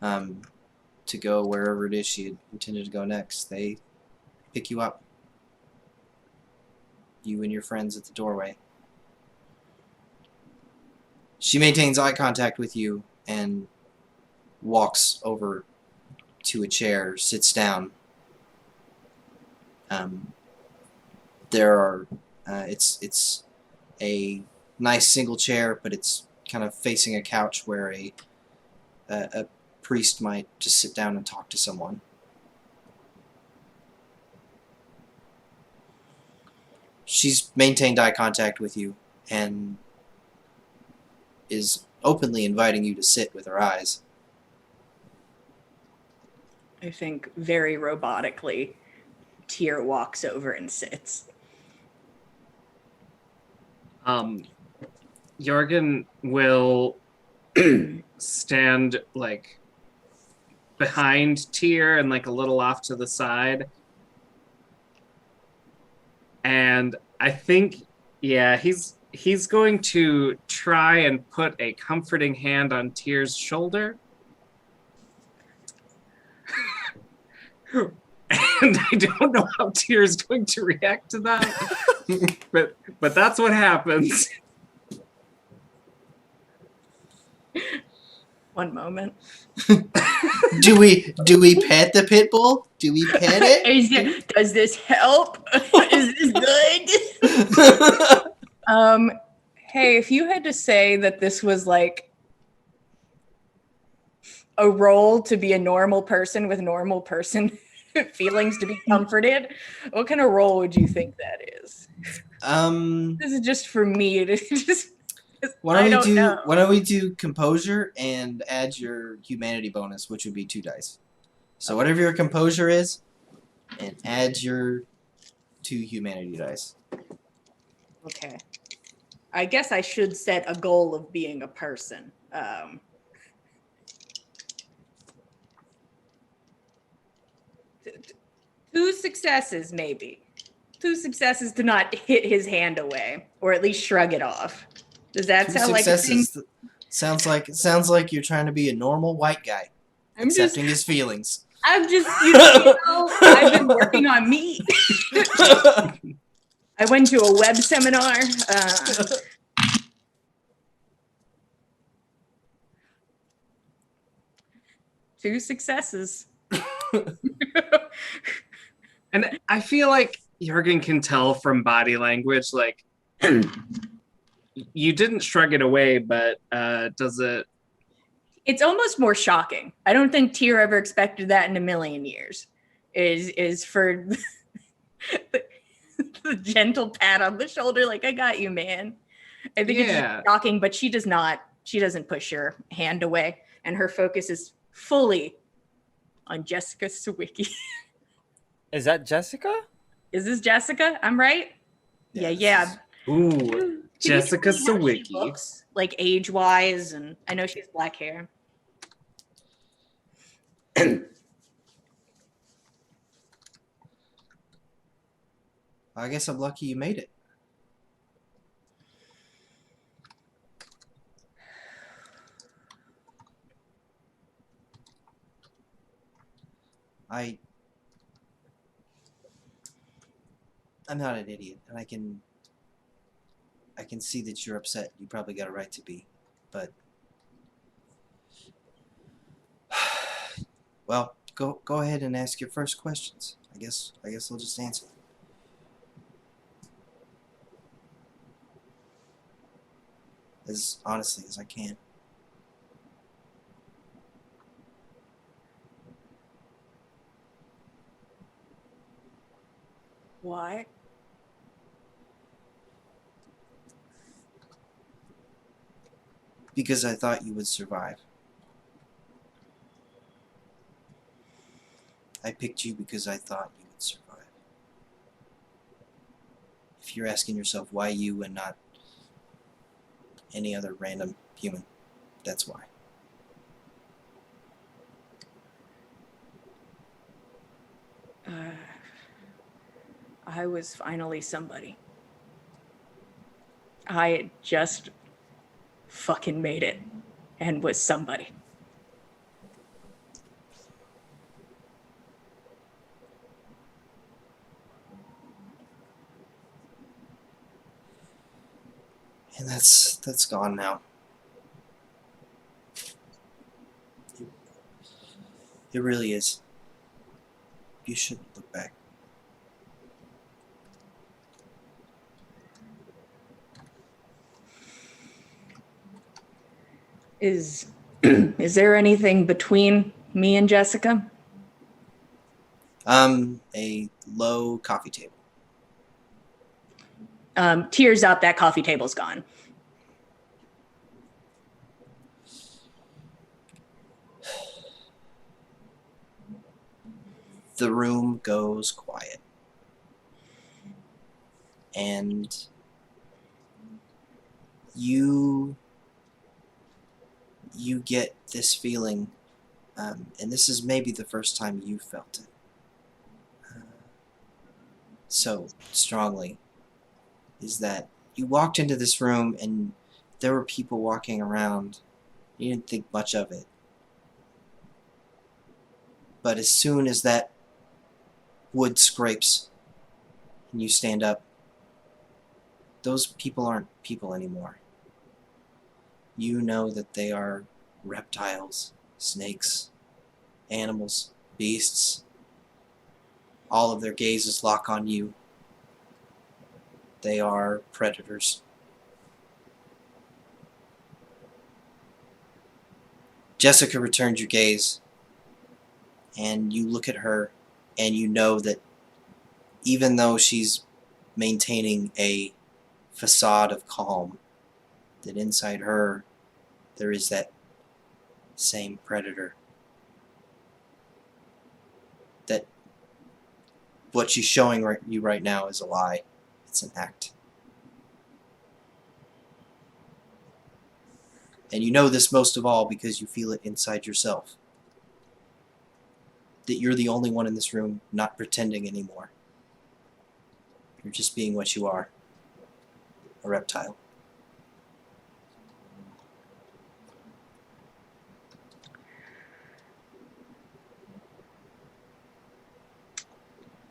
to go wherever it is she had intended to go next, they pick you up. You and your friends at the doorway. She maintains eye contact with you and walks over to a chair, sits down. It's a nice single chair, but it's kind of facing a couch where a priest might just sit down and talk to someone. she's maintained eye contact with you and is openly inviting you to sit with her eyes. I think very robotically, Tyr walks over and sits. Jorgen will stand like behind Tyr and like a little off to the side. And I think, yeah, he's going to try and put a comforting hand on Tyr's shoulder. And I don't know how Tyr is going to react to that. but that's what happens. One moment. Do we pet the pit bull? Do we pet it? Does this help? Is this good? Hey, if you had to say that this was like a role to be a normal person with normal person feelings to be comforted, what kind of role would you think that is? This is just for me to just. Why don't we do composure and add your humanity bonus, which would be 2 dice. So whatever your composure is, and add your 2 humanity dice. Okay. I guess I should set a goal of being a person. 2 successes, maybe. 2 successes to not hit his hand away, or at least shrug it off. Does that 2 sound like a thing? Sounds like you're trying to be a normal white guy, accepting his feelings. I'm just, I've been working on me. I went to a web seminar. 2 successes. And I feel like Jorgen can tell from body language, like, you didn't shrug it away, but does it? It's almost more shocking. I don't think Tyr ever expected that in a million years. Is for the gentle pat on the shoulder, like, I got you, man. I think it's just shocking, but she doesn't push her hand away, and her focus is fully on Jessica Sawicki. Is that Jessica? Is this Jessica? I'm right? Yeah. Ooh, Jessica Sawicki. Like age-wise, and I know she has black hair. I guess I'm lucky you made it. I'm not an idiot, and I can see that you're upset. You probably got a right to be, but well, go ahead and ask your first questions. I guess I'll just answer them. As honestly as I can. Why? Because I thought you would survive. I picked you because I thought you would survive. If you're asking yourself why you and not any other random human, that's why. I was finally somebody. I just fucking made it and was somebody. And that's gone now. It really is. You shouldn't look back. Is there anything between me and Jessica? A low coffee table. Tears up, that coffee table's gone. The room goes quiet. And you get this feeling, and this is maybe the first time you felt it so strongly, is that you walked into this room and there were people walking around. You didn't think much of it. But as soon as that wood scrapes and you stand up, those people aren't people anymore. You know that they are reptiles, snakes, animals, beasts. All of their gazes lock on you. They are predators. Jessica returns your gaze, and you look at her, and you know that even though she's maintaining a facade of calm, that inside her there is that same predator. That what she's showing you right now is a lie. It's an act. And you know this most of all because you feel it inside yourself. That you're the only one in this room not pretending anymore. You're just being what you are. A reptile.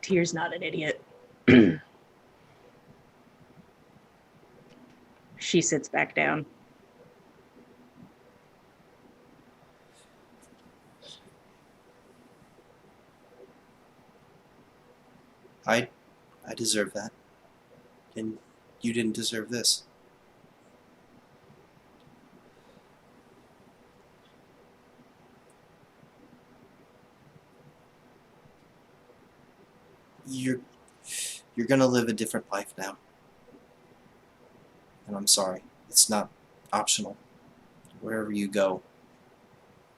Tyr's not an idiot. She sits back down. I deserve that. And you didn't deserve this. You're gonna live a different life now. And I'm sorry. It's not optional. Wherever you go,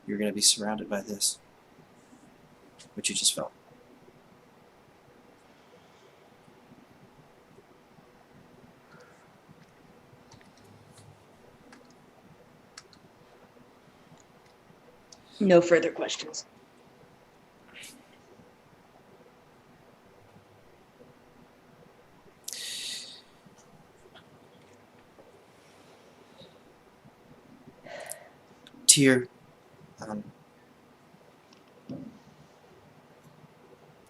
you're gonna be surrounded by this. What you just felt. No further questions. Tyr,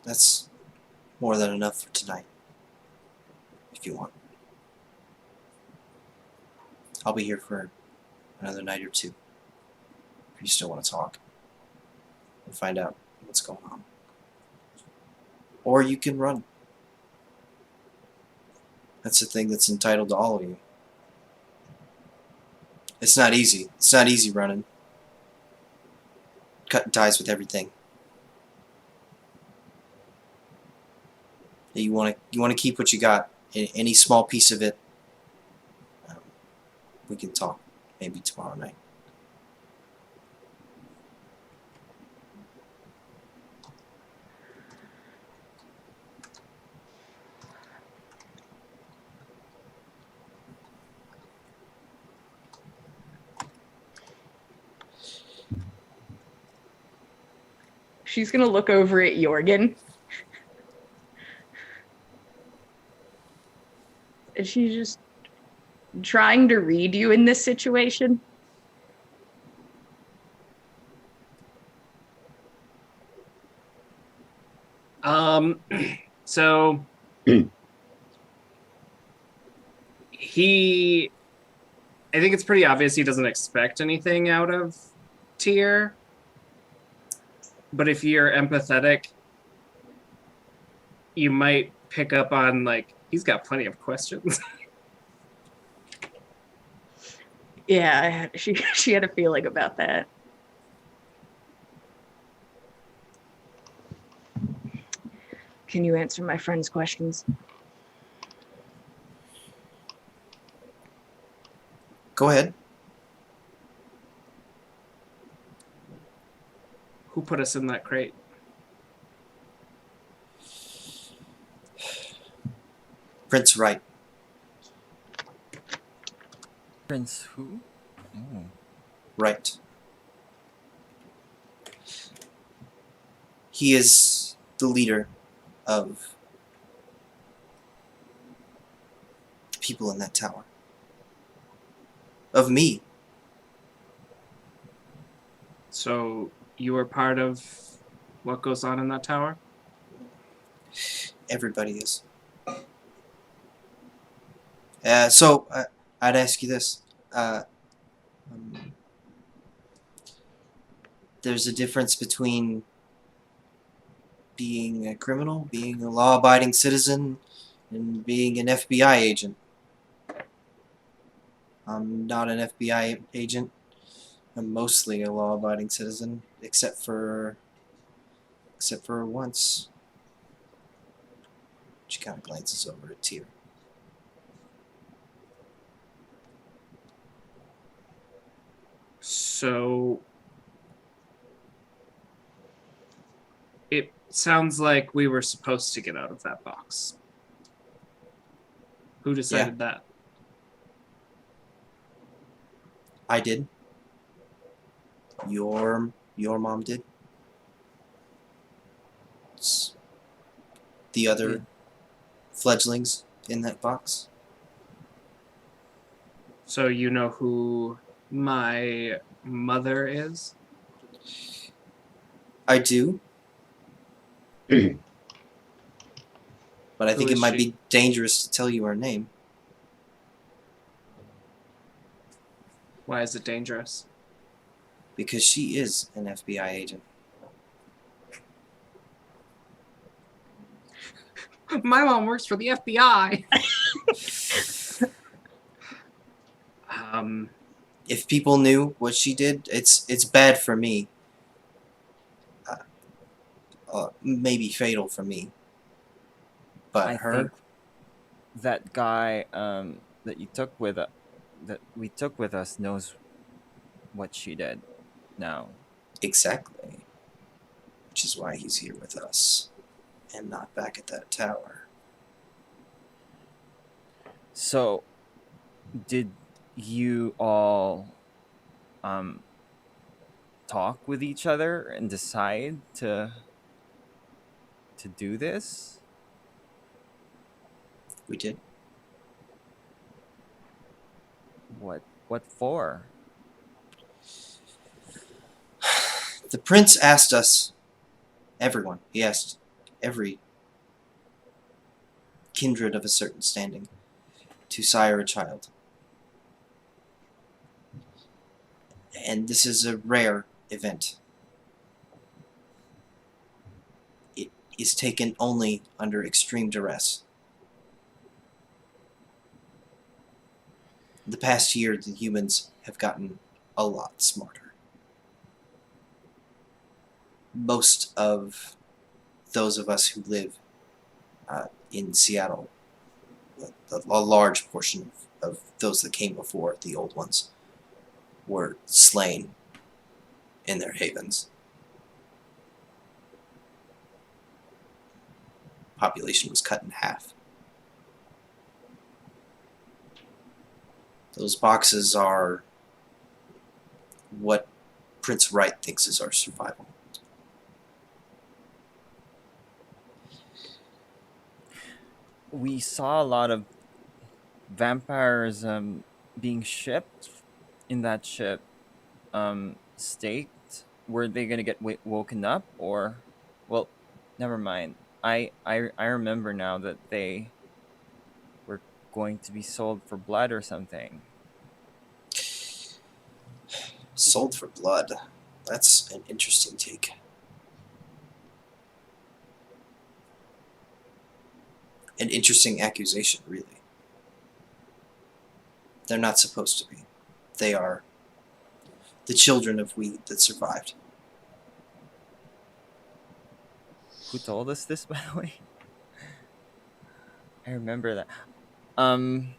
that's more than enough for tonight. If you want. I'll be here for another night or two. If you still want to talk. And find out what's going on. Or you can run. That's the thing that's entitled to all of you. It's not easy. It's not easy running. Cutting ties with everything. You want to keep what you got. Any small piece of it. We can talk. Maybe tomorrow night. She's gonna look over at Jorgen. And she's just trying to read you in this situation. So I think it's pretty obvious he doesn't expect anything out of Tyr. But if you're empathetic, you might pick up on, like, he's got plenty of questions. Yeah, she had a feeling about that. Can you answer my friend's questions? Go ahead. Who put us in that crate? Prince Wright. Prince who? Oh. Right. He is the leader of the people in that tower. Of me. So you were part of what goes on in that tower? Everybody is. So I'd ask you this. Um, there's a difference between being a criminal, being a law-abiding citizen, and being an FBI agent. I'm not an FBI agent. I'm mostly a law-abiding citizen, except for once. She kind of glances over at Tyr. So it sounds like we were supposed to get out of that box. Who decided that? I did. Your mom did. It's the other fledglings in that box. So you know who my mother is? I do. But I Who think it is might she? be dangerous to tell you her name. Why is it dangerous? Because she is an FBI agent. My mom works for the FBI. If people knew what she did, it's bad for me. Maybe fatal for me. But I her, think that guy that you took with that we took with us knows what she did now. exactly. Which is why he's here with us. And not back at that tower. So, did you all talk with each other and decide to do this? We did. What for? The prince asked us, everyone, he asked every kindred of a certain standing to sire a child. And this is a rare event. It is taken only under extreme duress. The past year, the humans have gotten a lot smarter. Most of those of us who live in Seattle, a large portion of those that came before, the old ones, were slain in their havens. Population was cut in half. Those boxes are what Prince Wright thinks is our survival. We saw a lot of vampires being shipped in that ship. Staked. Were they gonna get woken up, or, well, never mind. I remember now that they were going to be sold for blood or something. Sold for blood. That's an interesting take. An interesting accusation, really. They're not supposed to be. They are the children of we that survived. Who told us this, by the way? I remember that. Um,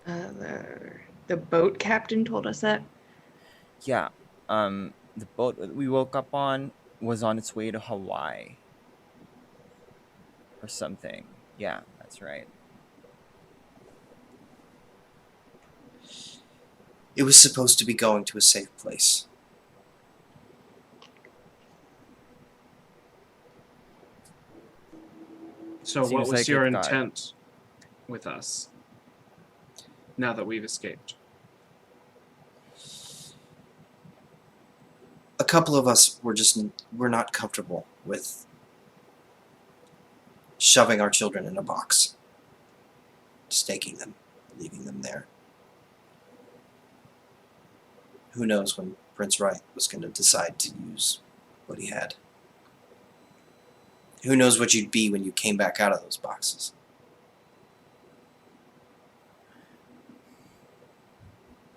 Mother. The boat captain told us that. Yeah. The boat that we woke up on was on its way to Hawaii or something. Yeah, that's right. It was supposed to be going to a safe place. So what Seems was like your it got- intent with us now that we've escaped? A couple of us we're not comfortable with shoving our children in a box, staking them, leaving them there. Who knows when Prince Wright was going to decide to use what he had. Who knows what you'd be when you came back out of those boxes.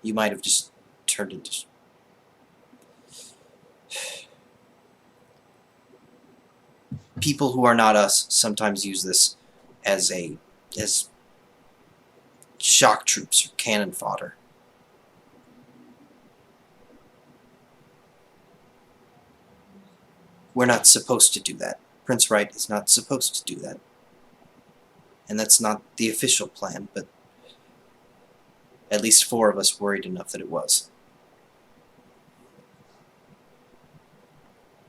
You might have just turned into... People who are not us sometimes use this as shock troops or cannon fodder. We're not supposed to do that. Prince Wright is not supposed to do that. And that's not the official plan, but at least 4 of us worried enough that it was.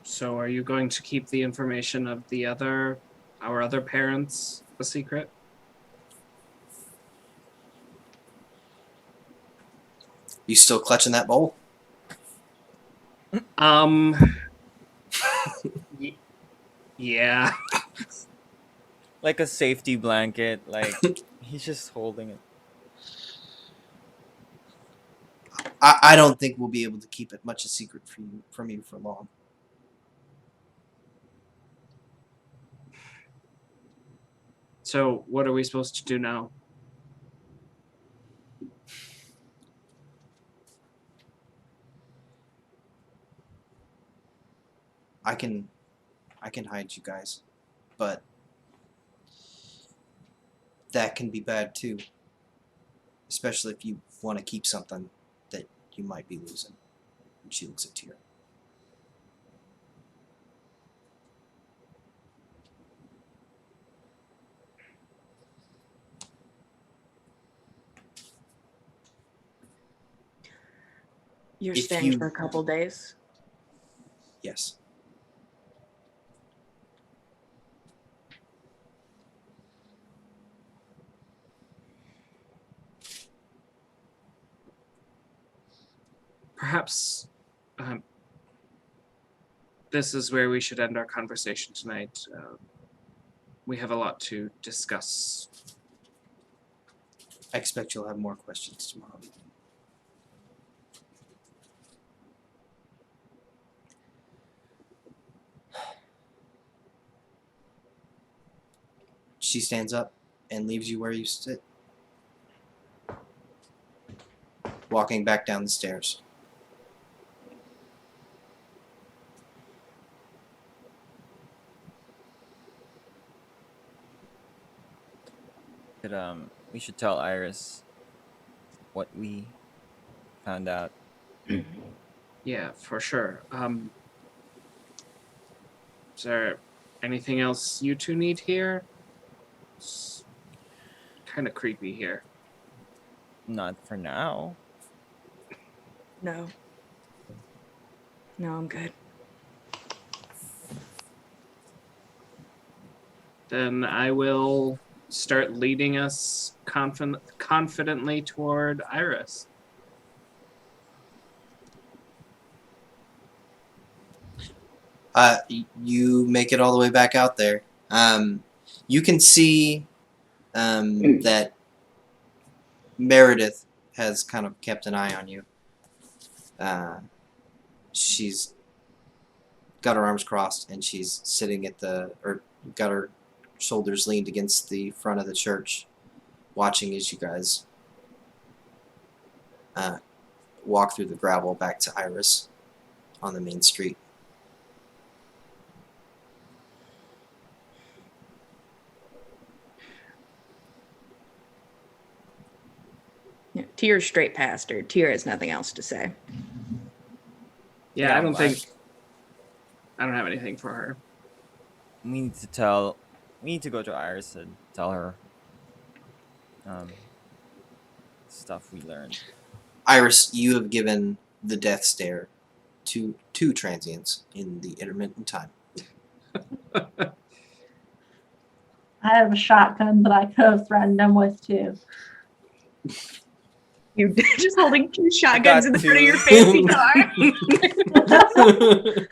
So are you going to keep the information of our other parents a secret? You still clutching that bowl? Y- yeah. Like a safety blanket. Like he's just holding it. I don't think we'll be able to keep it much a secret from you for long. So what are we supposed to do now? I can hide you guys, but that can be bad too. Especially if you want to keep something that you might be losing. And she looks at Tyr. You're If staying you- for a couple days. Yes. Perhaps this is where we should end our conversation tonight. We have a lot to discuss. I expect you'll have more questions tomorrow. She stands up and leaves you where you sit. Walking back down the stairs. We should tell Iris what we found out. Yeah, for sure. Is there anything else you two need here? It's kind of creepy here. Not for now. No. No, I'm good. Then I will start leading us confidently toward Iris. You make it all the way back out there. You can see that Meredith has kind of kept an eye on you. She's got her arms crossed and she's sitting or got her shoulders leaned against the front of the church, watching as you guys walk through the gravel back to Iris on the main street. Yeah. Tyr's straight past her. Tyr has nothing else to say. Yeah, I don't well, think. I don't have anything for her. we need to tell. We need to go to Iris and tell her stuff we learned. Iris, you have given the death stare to 2 transients in the intermittent time. I have a shotgun that I could have threatened them with too. You just holding 2 got shotguns in the front of 2. your fancy car.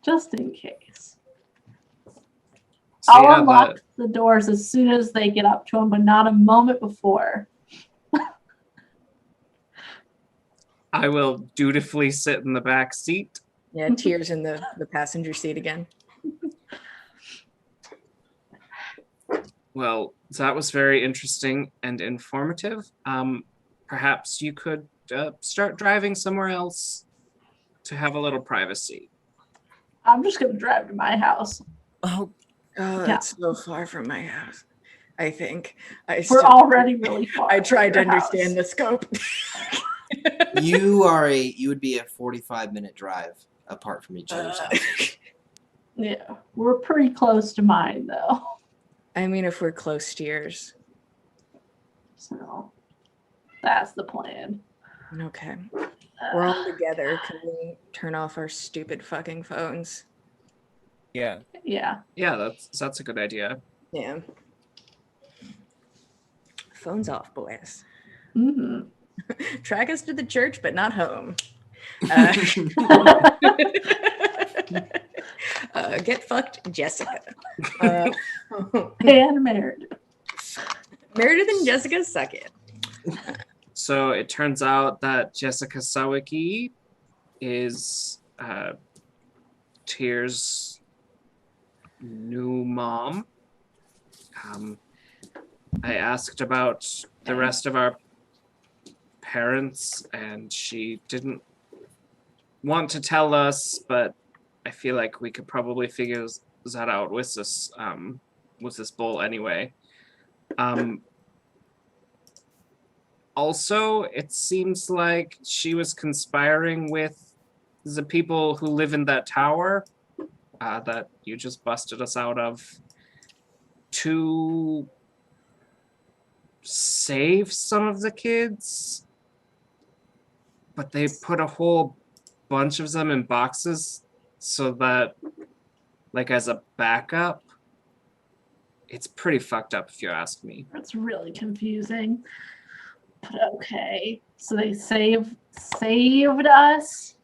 Just in case. So I'll yeah, unlock the doors as soon as they get up to them, but not a moment before. I will dutifully sit in the back seat. Yeah, Tyr's in the passenger seat again. Well, that was very interesting and informative. Perhaps you could start driving somewhere else to have a little privacy. I'm just gonna drive to my house. Oh, Oh, Yeah. it's so far from my house. I think We're already really far. I tried to from your understand house. the scope. You would be a 45-minute drive apart from each other's house. Yeah, we're pretty close to mine though. I mean, if we're close to yours. So that's the plan. Okay. We're all together. Can we turn off our stupid fucking phones? yeah. Yeah. Yeah, that's a good idea. Yeah. Phones off, boys. hmm Track us to the church, but not home. Get fucked, Jessica. And Meredith. Meredith and Jessica suck it. So it turns out that Jessica Sawicki is Tyr's new mom. I asked about the rest of our parents, and she didn't want to tell us, but I feel like we could probably figure that out with this bull anyway. Also, it seems like she was conspiring with the people who live in that tower that you just busted us out of to save some of the kids. But they put a whole bunch of them in boxes so that, like, as a backup, it's pretty fucked up if you ask me. It's really confusing. But okay. So they saved us.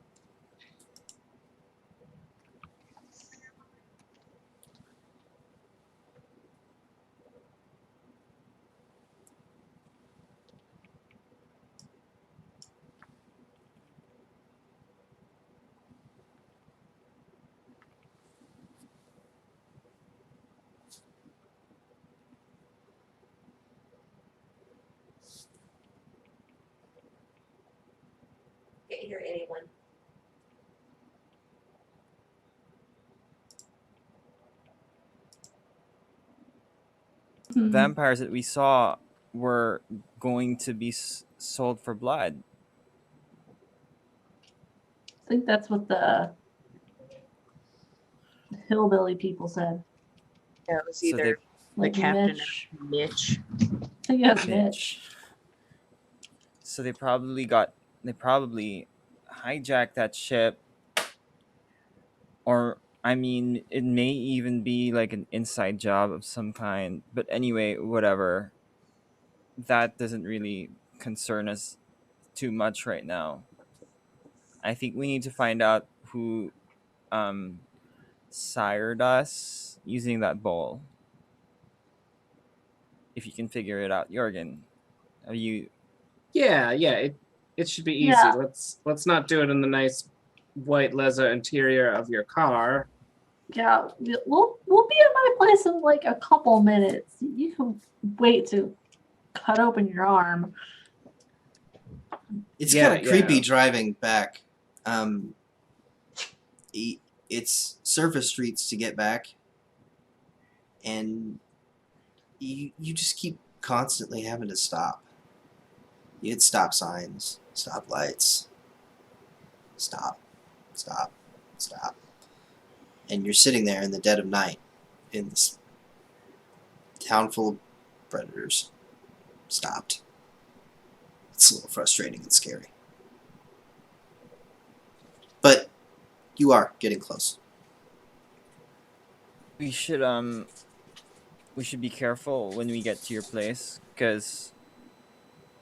Can't hear anyone. Hmm. Vampires that we saw were going to be sold for blood. I think that's what the hillbilly people said. Yeah, it was So either the Like captain Mitch. and Mitch. I think that's Mitch. So they probably hijacked that ship, or I mean, it may even be like an inside job of some kind. But anyway, whatever. That doesn't really concern us too much right now. I think we need to find out who sired us using that bowl. If you can figure it out, Jorgen. Are you Yeah, it should be easy. Yeah. Let's not do it in the nice white leather interior of your car. Yeah, we'll be at my place in like a couple minutes. You can wait to cut open your arm. It's Yeah, kind of creepy yeah. driving back. It's surface streets to get back, and you just keep constantly having to stop. You hit stop signs, stop lights, stop, stop, stop. And you're sitting there in the dead of night in this town full of predators. Stopped. It's a little frustrating and scary. But you are getting close. We should be careful when we get to your place, because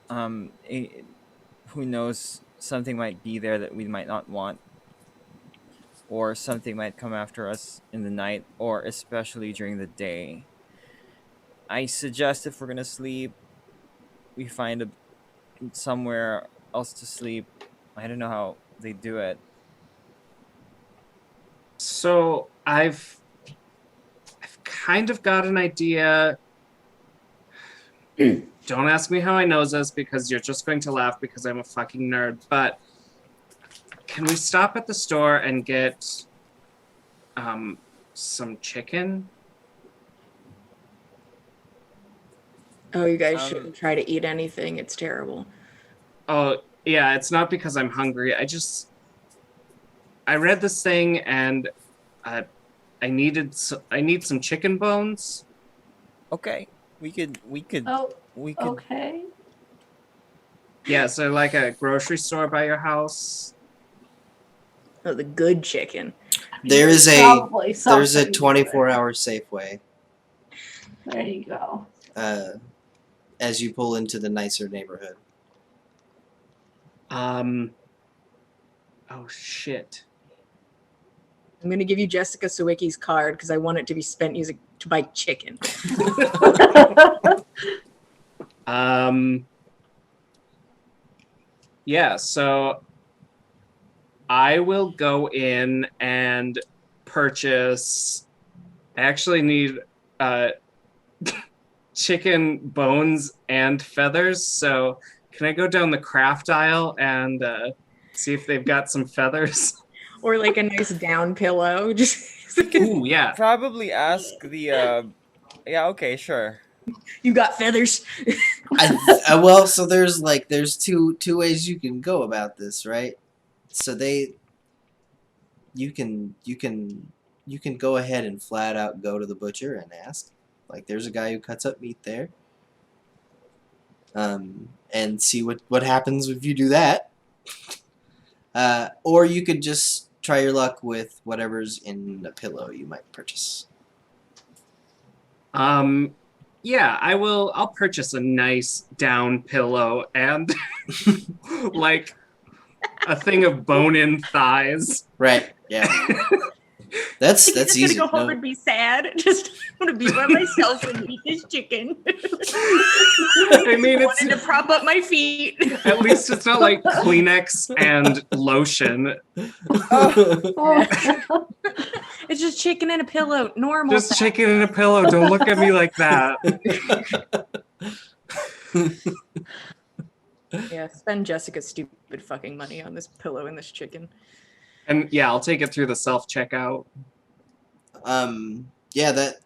who knows, something might be there that we might not want, or something might come after us in the night, or especially during the day. I suggest if we're gonna sleep, we find somewhere else to sleep. I don't know how they do it. So I've kind of got an idea. Don't ask me how I know this because you're just going to laugh because I'm a fucking nerd. But can we stop at the store and get some chicken? Oh, you guys shouldn't try to eat anything. It's terrible. Oh, yeah, it's not because I'm hungry. I read this thing and I need some chicken bones. Okay, we could Oh, we could okay. Yeah, so like a grocery store by your house. Oh, the good chicken. There is Probably there's a something 24-hour Safeway There you go. as you pull into the nicer neighborhood. Oh shit. I'm gonna give you Jessica Sawicki's card because I want it to be spent using to buy chicken. Yeah, so I will go in and purchase. I actually need chicken bones and feathers. So can I go down the craft aisle and see if they've got some feathers? Or like a nice down pillow. Just Ooh, yeah. probably ask the yeah, okay, sure. you got feathers. Well, so there's two ways you can go about this, right? So you can go ahead and flat out go to the butcher and ask. Like, there's a guy who cuts up meat there. And see what happens if you do that. Or you could just try your luck with whatever's in a pillow you might purchase. Yeah, I'll purchase a nice down pillow and like a thing of bone-in thighs. Right. Yeah. That's I'm just easy. gonna go home and be sad. Just want to be by myself and eat this chicken. I mean, I wanted to prop up my feet. at least it's not like Kleenex and lotion. It's just chicken and a pillow. Normal. Just chicken and a pillow. Don't look at me like that. Yeah, spend Jessica's stupid fucking money on this pillow and this chicken. And yeah, I'll take it through the self-checkout. Yeah, that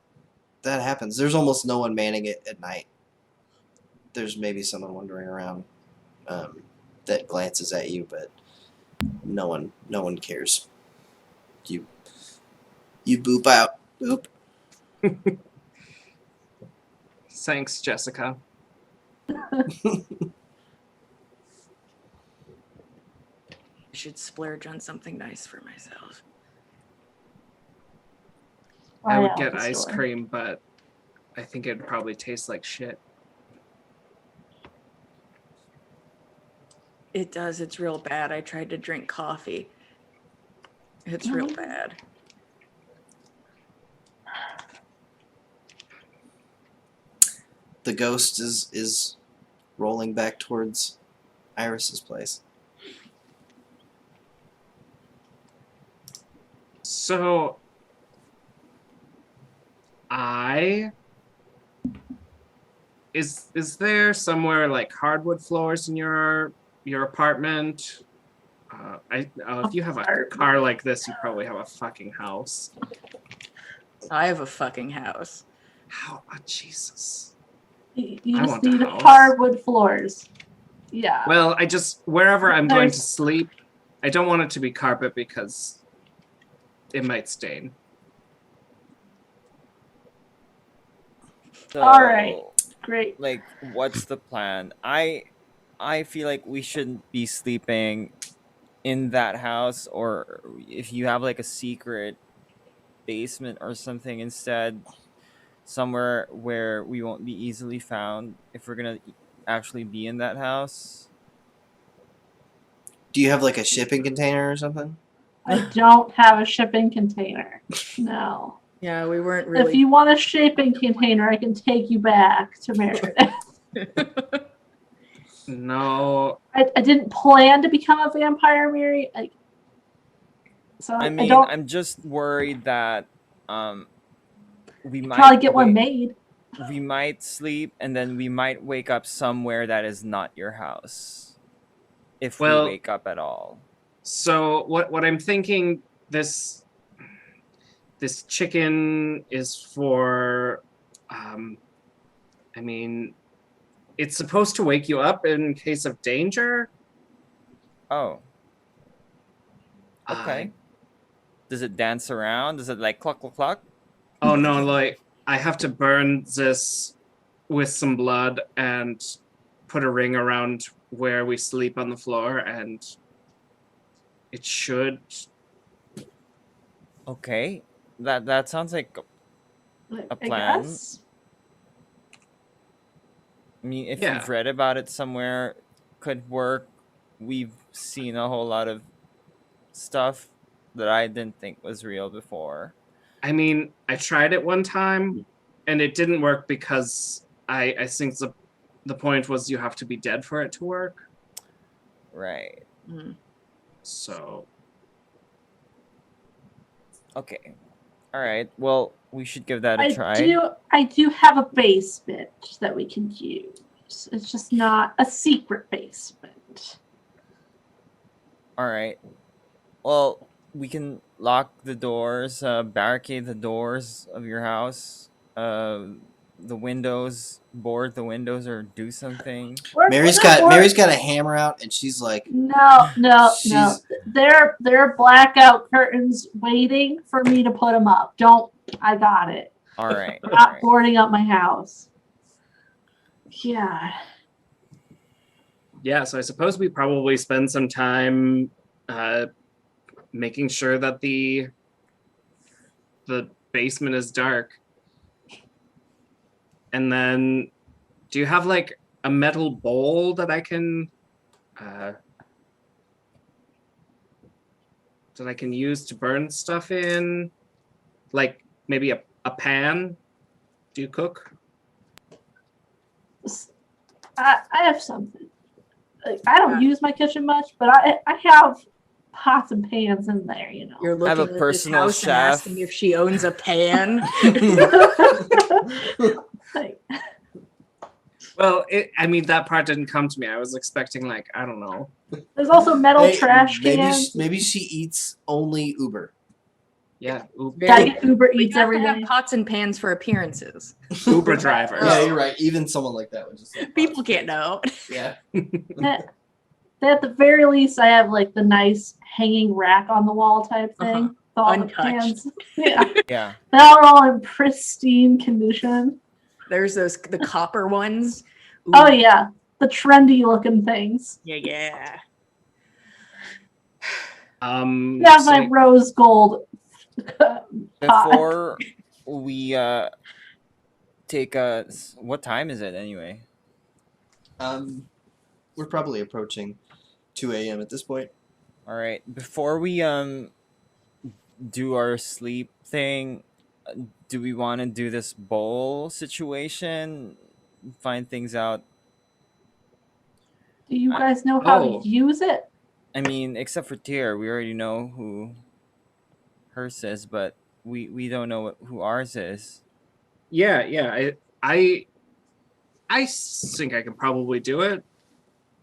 happens. There's almost no one manning it at night. There's maybe someone wandering around that glances at you, but no one cares. You boop out. Boop. Thanks, Jessica. I should splurge on something nice for myself. I would get ice cream, but I think it'd probably taste like shit. It does. It's real bad. I tried to drink coffee. It's real bad. The ghost is rolling back towards Iris's place. So is there somewhere like hardwood floors in your apartment? If you have a car like this, you probably have a fucking house. I have a fucking house. How? Oh, Jesus. You I just want a need house. hardwood floors. Yeah. Well, wherever I'm going to There's- sleep, I don't want it to be carpet because it might stain. So, All right. Great. like, what's the plan? I feel like we shouldn't be sleeping in that house, or if you have like a secret basement or something instead, somewhere where we won't be easily found if we're gonna actually be in that house. Do you have like a shipping container or something? I don't have a shipping container. No. Yeah, we weren't really. If you want a shipping container, I can take you back to Meredith. No, I didn't plan to become a vampire, Mary. So I I mean, don't I'm just worried that we might probably get one made. we might sleep and then we might wake up somewhere that is not your house if Well- we wake up at all. so what I'm thinking, this chicken is for, I mean, it's supposed to wake you up in case of danger. Oh, okay. Does it dance around? Does it like cluck cluck cluck? Oh no, like I have to burn this with some blood and put a ring around where we sleep on the floor, and it should. Okay, that sounds like. I plan? guess. I mean, if Yeah. you've read about it somewhere, could work. We've seen a whole lot of stuff that I didn't think was real before. I mean, I tried it one time, and it didn't work because I think the point was you have to be dead for it to work. Right. Mm. So Okay. All right. Well, we should give that a I try. do have a basement that we can use. It's just not a secret basement. All right. Well, we can lock the doors, barricade the doors of your house, the windows, board the windows, or do something. Mary's got a hammer out, and she's like, No. She's- There are blackout curtains waiting for me to put them up. I got it. All right. All Not right. boarding up my house. Yeah. yeah, so I suppose we probably spend some time making sure that the basement is dark. And then, do you have like a metal bowl that I can use to burn stuff in? Like maybe a pan? Do you cook? I have something. Like, I don't use my kitchen much, but I have pots and pans in there, you know. You're I have looking a at personal this house chef. and asking if she owns a pan. Like, Well, I mean, that part didn't come to me. I was expecting, like, I don't know. there's also metal hey, trash maybe cans. maybe she eats only Uber. Yeah, Gotta get Uber We Eats have every to have day. pots and pans for appearances. Uber drivers. Yeah, you're right. Even someone like that would just like, People can't know. Yeah. At the very least, I have like the nice hanging rack on the wall type thing. Uh-huh. With all Untouched. the pans. Yeah, Yeah. they're all in pristine condition. There's the copper ones. Ooh, Oh yeah, the trendy looking things. yeah. Yeah, So- my rose gold. Before we take a, what time is it anyway? We're probably approaching 2 a.m. at this point. All right. Before we do our sleep thing, do we want to do this bowl situation? Find things out. Do you guys know how Oh. to use it? I mean, except for Tyr, we already know who hers is, but we don't know who ours is. Yeah. I think I can probably do it.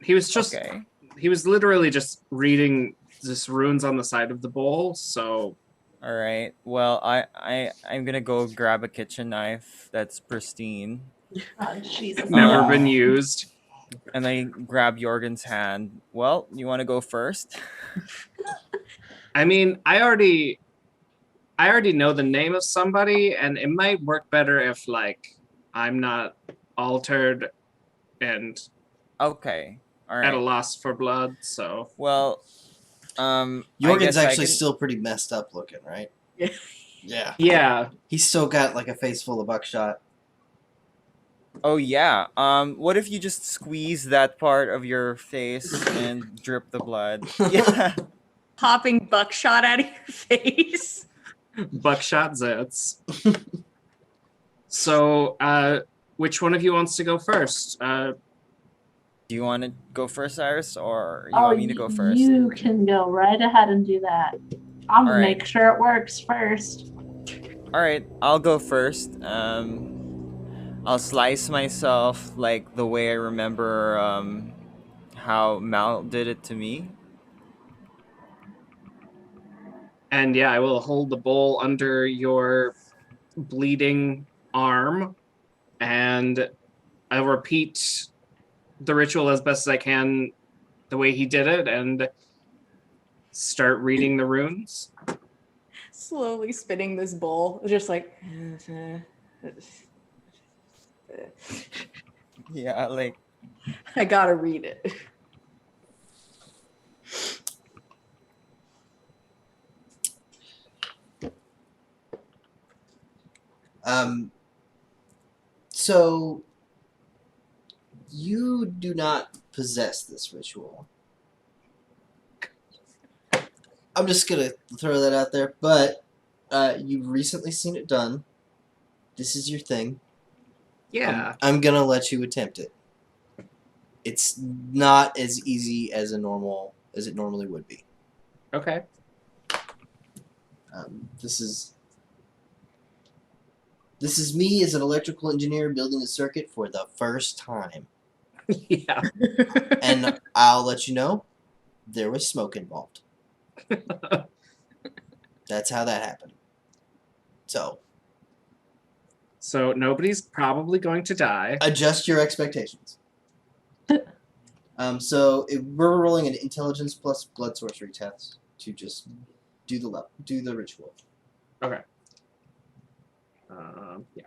He was just Okay. he was literally just reading this runes on the side of the bowl, so All right. Well, I'm gonna go grab a kitchen knife that's pristine. Oh, Jesus. never Oh. been used. And I grab Jorgen's hand. Well, you want to go first? I mean, I already know the name of somebody, and it might work better if like I'm not altered and Okay. All at a right. loss for blood. So Well, I Jorgen's guess I actually can. still pretty messed up looking, right? Yeah. Yeah. yeah, He's still got like a face full of buckshot. Oh yeah. What if you just squeeze that part of your face and drip the blood? Yeah. Popping buckshot out of your face. buckshot zits. So, which one of you wants to go first? Do you want to go first, Iris, or you Oh, want me to go first? you can go right ahead and do that. I'm gonna All right. make sure it works first. All right, I'll go first. I'll slice myself like the way I remember how Mal did it to me. And yeah, I will hold the bowl under your bleeding arm, and I'll repeat the ritual as best as I can, the way he did it, and start reading the runes. Slowly spinning this bowl, just like. Yeah, like I gotta read it. So you do not possess this ritual. I'm just gonna throw that out there, but you've recently seen it done. This is your thing. Yeah. I'm gonna let you attempt it. It's not as easy as it normally would be. Okay. This is me as an electrical engineer building a circuit for the first time, yeah. and I'll let you know there was smoke involved. That's how that happened. So nobody's probably going to die. Adjust your expectations. We're rolling an intelligence plus blood sorcery test to just do the ritual. Okay. Yeah.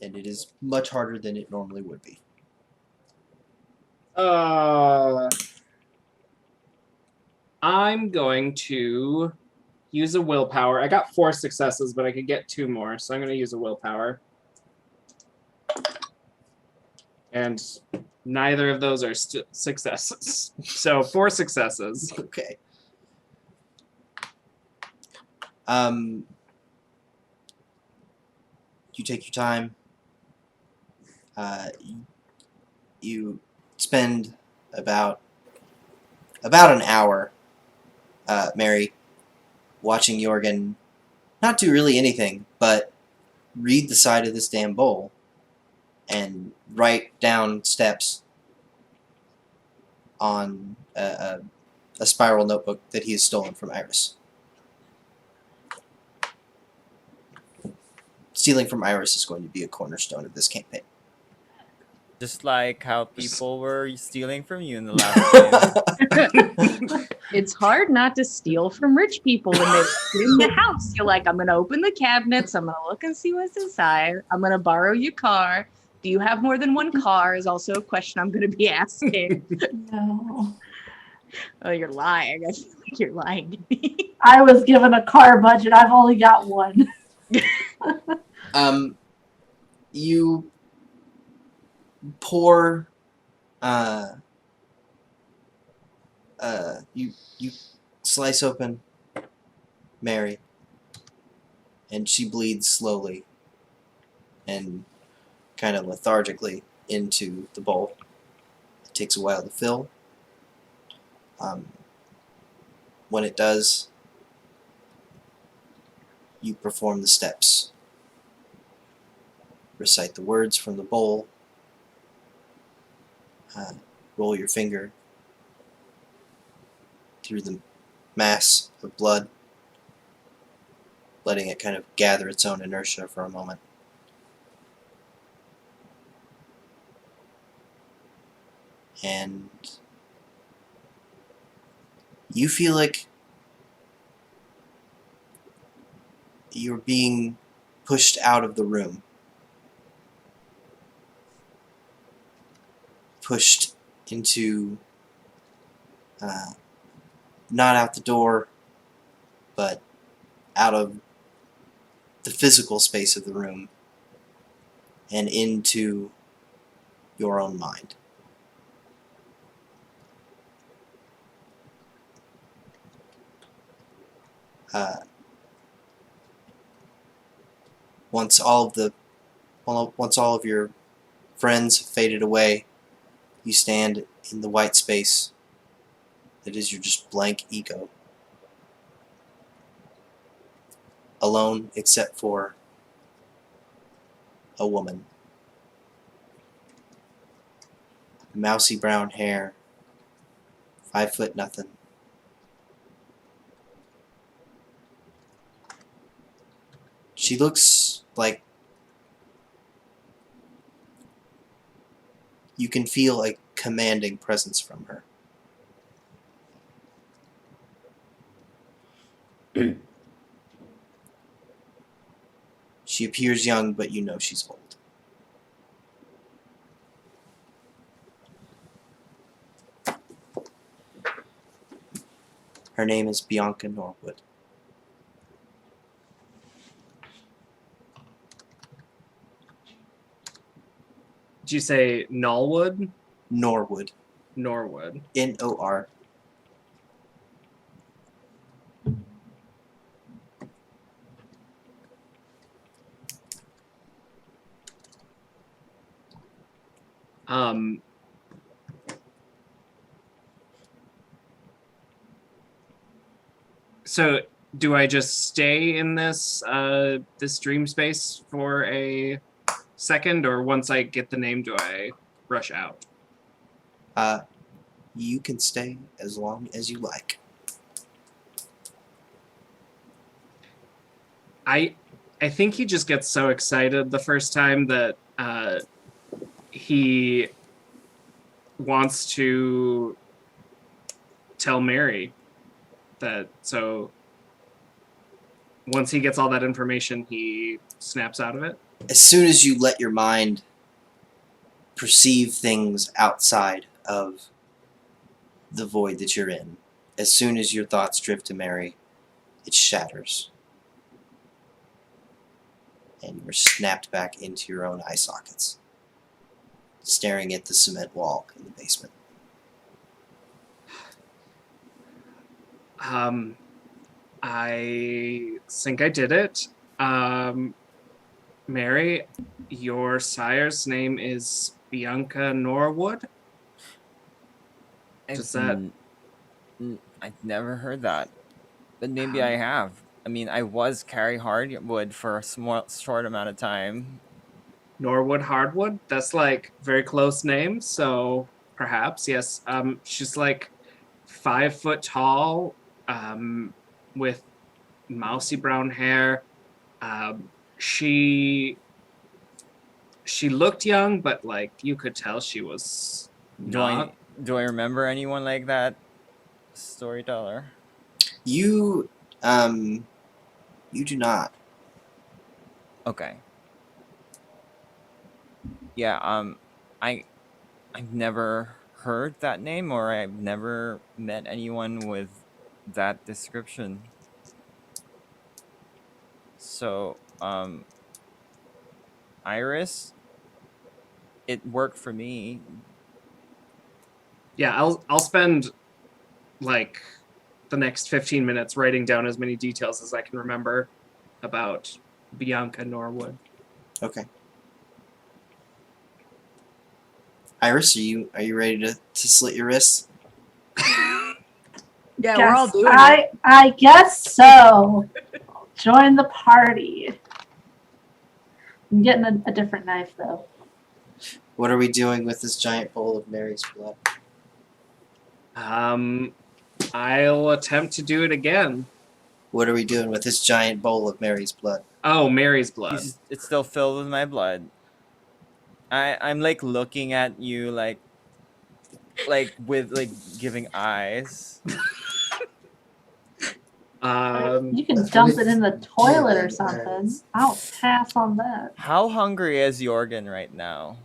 And it is much harder than it normally would be. I'm going to use a willpower. I got 4 successes, but I could get 2 more, so I'm going to use a willpower. And neither of those are successes. So 4 successes. Okay. You take your time. You spend about an hour, Mary, watching Jorgen not do really anything but read the side of this damn bowl and write down steps on a spiral notebook that he has stolen from Iris. Stealing from Iris is going to be a cornerstone of this campaign. just like how people were stealing from you in the last game. It's hard not to steal from rich people when they're in the house. You're like, I'm going to open the cabinets. I'm going to look and see what's inside. I'm going to borrow your car. Do you have more than one car is also a question I'm going to be asking. No. Oh, you're lying. I feel like you're lying to me. I was given a car budget. I've only got one. You pour you slice open Mary, and she bleeds slowly and kind of lethargically into the bowl. It takes a while to fill. When it does, you perform the steps. Recite the words from the bowl. Roll your finger through the mass of blood, letting it kind of gather its own inertia for a moment. and you feel like you're being pushed out of the room. Pushed into, not out the door, but out of the physical space of the room and into your own mind. Once all of your friends faded away, you stand in the white space that is your just blank ego. Alone except for a woman. Mousy brown hair, 5 foot nothing. She looks like you can feel a commanding presence from her. She appears young, but you know she's old. Her name is Bianca Norwood. Did you say Norwood? Norwood. Norwood. N-O-R. So do I just stay in this this dream space for a second, or once I get the name, do I rush out? You can stay as long as you like. I think he just gets so excited the first time that he wants to tell Mary that. So once he gets all that information, he snaps out of it. As soon as you let your mind perceive things outside of the void that you're in, as soon as your thoughts drift to Mary, it shatters. And you are snapped back into your own eye sockets, staring at the cement wall in the basement. I think I did it. Mary, your sire's name is Bianca Norwood? Does that... I've never heard that, but maybe I have. I mean, I was Carrie Hardwood for a short amount of time. Norwood Hardwood? That's like very close name, so perhaps, yes. She's like 5 foot tall, with mousy brown hair. She looked young, but like you could tell she was not. Do I remember anyone like that, storyteller? You do not. Okay. Yeah, I've never heard that name, or I've never met anyone with that description. So, Iris, it worked for me. Yeah, I'll spend like the next 15 minutes writing down as many details as I can remember about Bianca Norwood. Okay. Iris, are you ready to slit your wrists? Yeah, we're all doing it. I guess so. Join the party. I'm getting a different knife though. What are we doing with this giant bowl of Mary's blood? I'll attempt to do it again. What are we doing with this giant bowl of Mary's blood? Oh, Mary's blood. It's still filled with my blood. I'm like looking at you like, like with like giving eyes. You can dump it in the toilet or something. I'll pass on that. How hungry is Jorgen right now?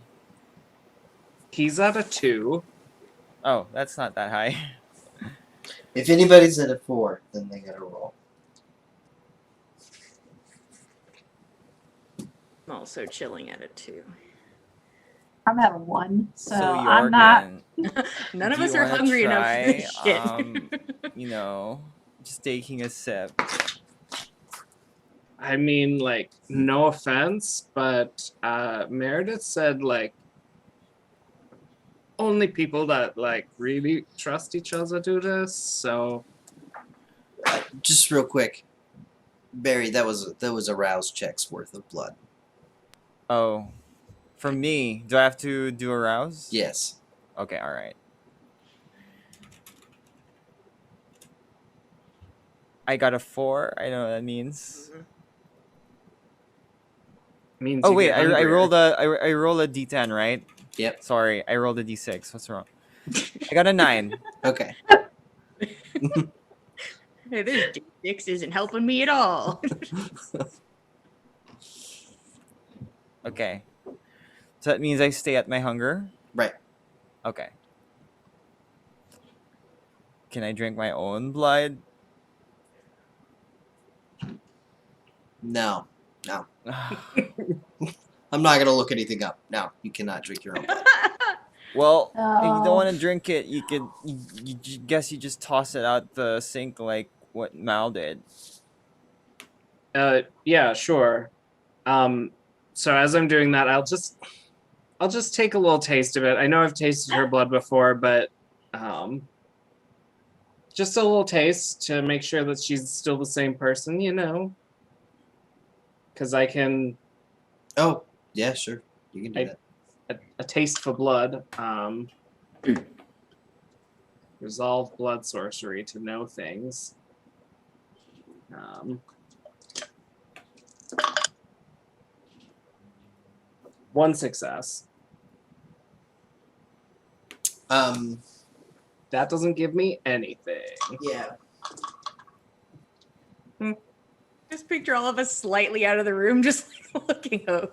He's at a 2. Oh, that's not that high. If anybody's at a 4, then they gotta roll. I'm also chilling at it too. I'm at a 1, so Jorgen, I'm not. None of do us you are wanna hungry enough for try, this shit. you know, just taking a sip. I mean, like, no offense, but Meredith said, like, only people that, like, really trust each other do this, so... Just real quick, Barry, that was a rouse check's worth of blood. Oh, for me, do I have to do a rouse? Yes. Okay, all right. I got a 4. I know what that means. Means Oh you wait, get I hungrier. rolled a rolled a d10, right? Yep. Sorry, I rolled a d6. What's wrong? I got a 9. Okay. Hey, this D6 isn't helping me at all. Okay. So that means I stay at my hunger? Right. Okay. Can I drink my own blood? No. No. I'm not gonna look anything up. No, you cannot drink your own blood. Well, if you don't Oh. want to drink it, you could. Guess you just toss it out the sink like what Mal did. Yeah, sure. So as I'm doing that, I'll just take a little taste of it. I know I've tasted her blood before, but just a little taste to make sure that she's still the same person, you know. Because I can Oh, yeah, sure. You can do that. a taste for blood. Resolve blood sorcery to know things. One success. That doesn't give me anything. Yeah. Just picture all of us slightly out of the room, just like, looking over.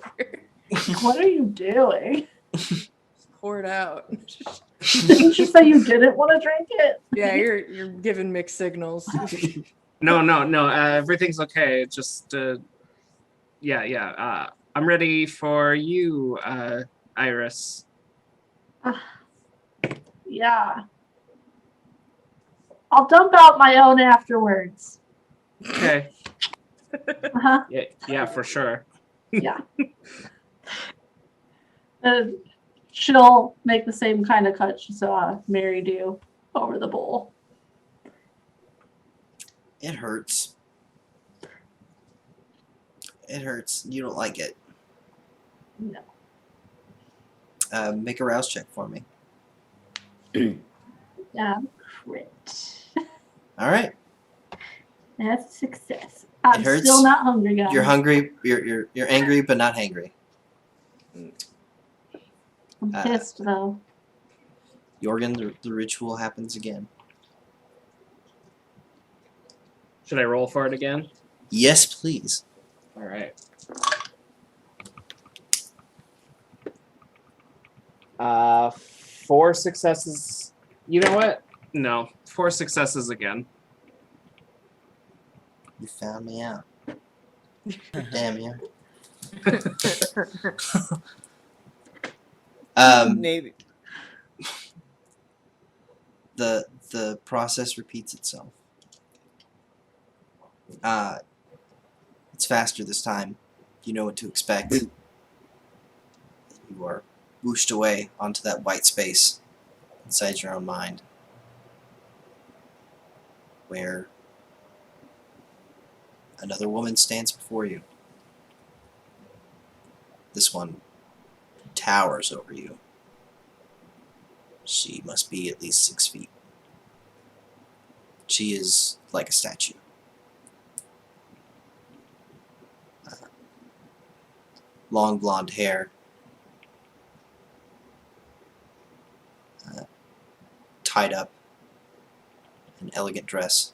What are you doing? Pour it out. Didn't you say you didn't want to drink it? Yeah, you're giving mixed signals. No. Everything's okay. Just yeah. I'm ready for you, Iris. Yeah. I'll dump out my own afterwards. Okay. Uh-huh. Yeah, for sure. Yeah. She'll make the same kind of cut she saw Mary do over the bowl. It hurts. It hurts. You don't like it. No. Make a rouse check for me. Crit. All right. That's a success. I'm hurts. still not hungry, guys. You're hungry. You're angry, but not hangry. I'm pissed though. Jorgen, the ritual happens again. Should I roll for it again? Yes, please. All right. 4 successes. You know what? No, 4 successes again. You found me out. Damn you. Maybe. The process repeats itself. It's faster this time. You know what to expect. You are whooshed away onto that white space inside your own mind, where another woman stands before you. This one towers over you. She must be at least 6 feet. She is like a statue. Long blonde hair. tied up, an elegant dress.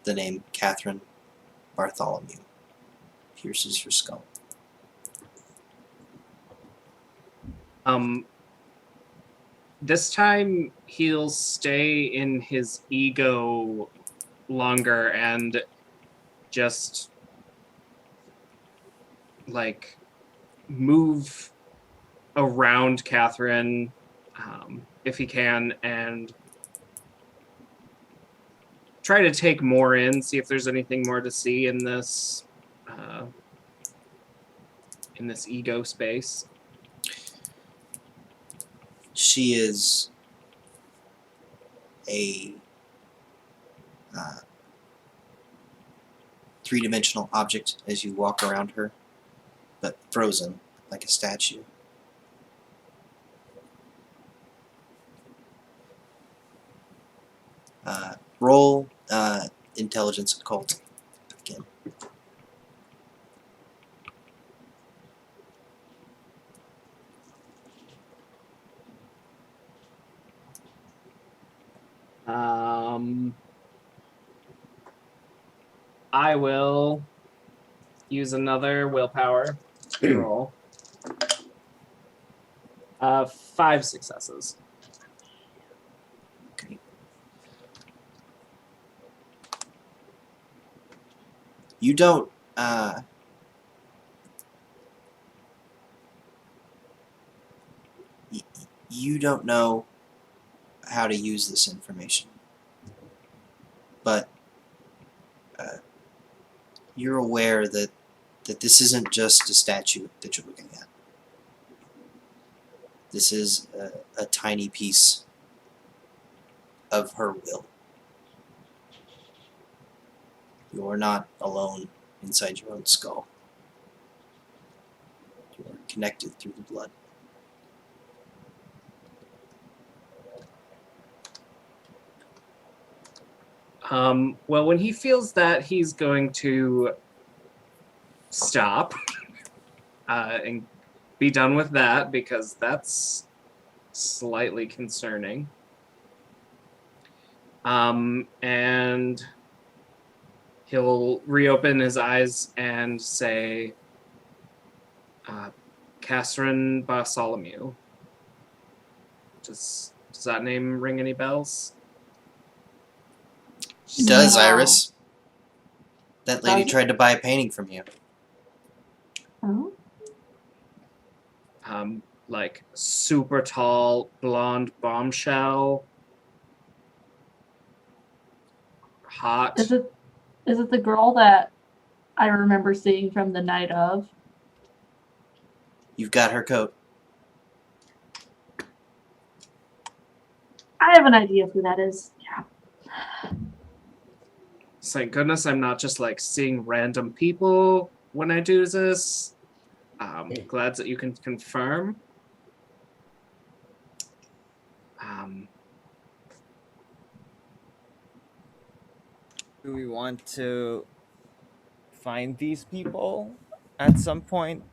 The name Catherine Bartholomew pierces your skull. This time he'll stay in his ego longer and just like move around Catherine if he can, and try to take more in, see if there's anything more to see in this ego space. She is a three-dimensional object as you walk around her, but frozen like a statue. Roll intelligence occult again. I will use another willpower roll. 5 successes. Okay. You don't you don't know how to use this information, but you're aware that this isn't just a statue that you're looking at. This is a tiny piece of her will. You're not alone inside your own skull. You are connected through the blood. Well, when he feels that, he's going to stop and be done with that, because that's slightly concerning. And he'll reopen his eyes and say, Catherine Bartholomew. Does that name ring any bells? It does, No. Iris. That lady Does it? tried to buy a painting from you. Oh. Like super tall, blonde bombshell. Hot. Is it the girl that I remember seeing from the night of? You've got her coat. I have an idea of who that is. Yeah. Thank goodness I'm not just like seeing random people when I do this. Glad that you can confirm. Do we want to find these people at some point?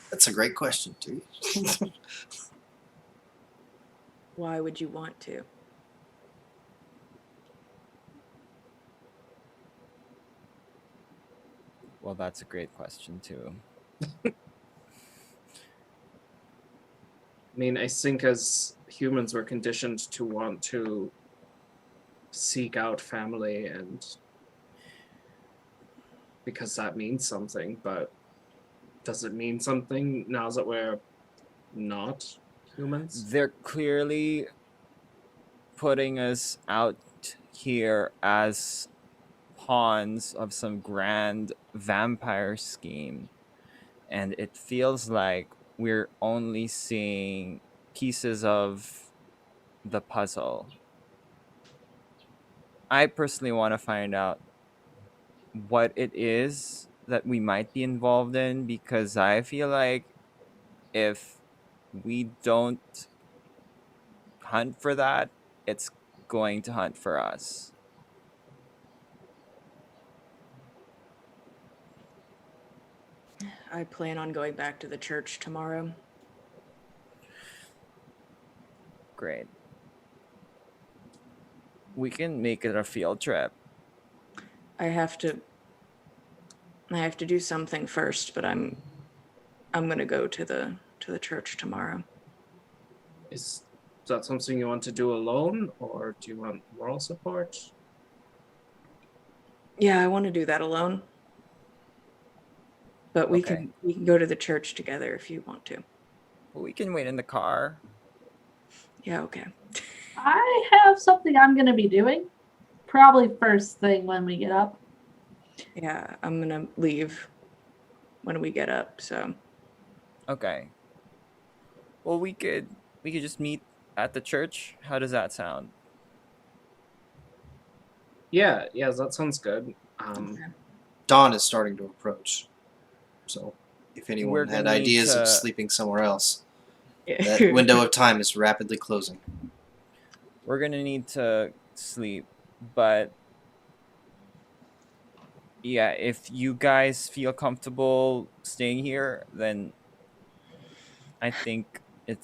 That's a great question, too. Why would you want to? Well, that's a great question too. I mean, I think as humans we're conditioned to want to seek out family, and because that means something, but does it mean something now that we're not humans? They're clearly putting us out here as pawns of some grand vampire scheme, and it feels like we're only seeing pieces of the puzzle. I personally want to find out what it is that we might be involved in, because I feel like if we don't hunt for that, it's going to hunt for us. I plan on going back to the church tomorrow. Great. We can make it a field trip. I have to do something first, but I'm gonna go to the church tomorrow. Is that something you want to do alone, or do you want moral support? Yeah, I want to do that alone. But we Okay. can go to the church together if you want to. We can wait in the car. Yeah, okay. I have something I'm going to be doing. Probably first thing when we get up. Yeah, I'm gonna leave when we get up, so Okay. Well, we could just meet at the church. How does that sound? Yeah, that sounds good. Dawn is starting to approach. So, if We're anyone had gonna need ideas of to- sleeping somewhere else, that window of time is rapidly closing. We're gonna need to sleep, but yeah, if you guys feel comfortable staying here, then I think we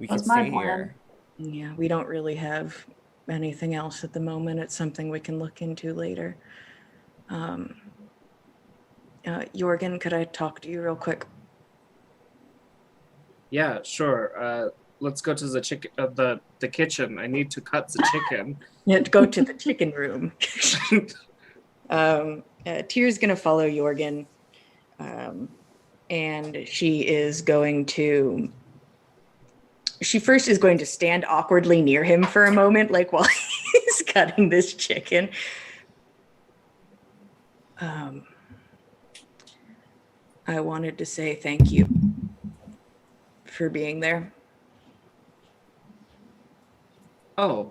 can That's my stay plan. here. yeah, we don't really have anything else at the moment. It's something we can look into later. Jorgen, could I talk to you real quick? Yeah, sure. Let's go to the the kitchen. I need to cut the chicken. Yeah, go to the chicken room. Tyr's gonna follow Jorgen, and she first is going to stand awkwardly near him for a moment, like while he's cutting this chicken. I wanted to say thank you for being there. Oh,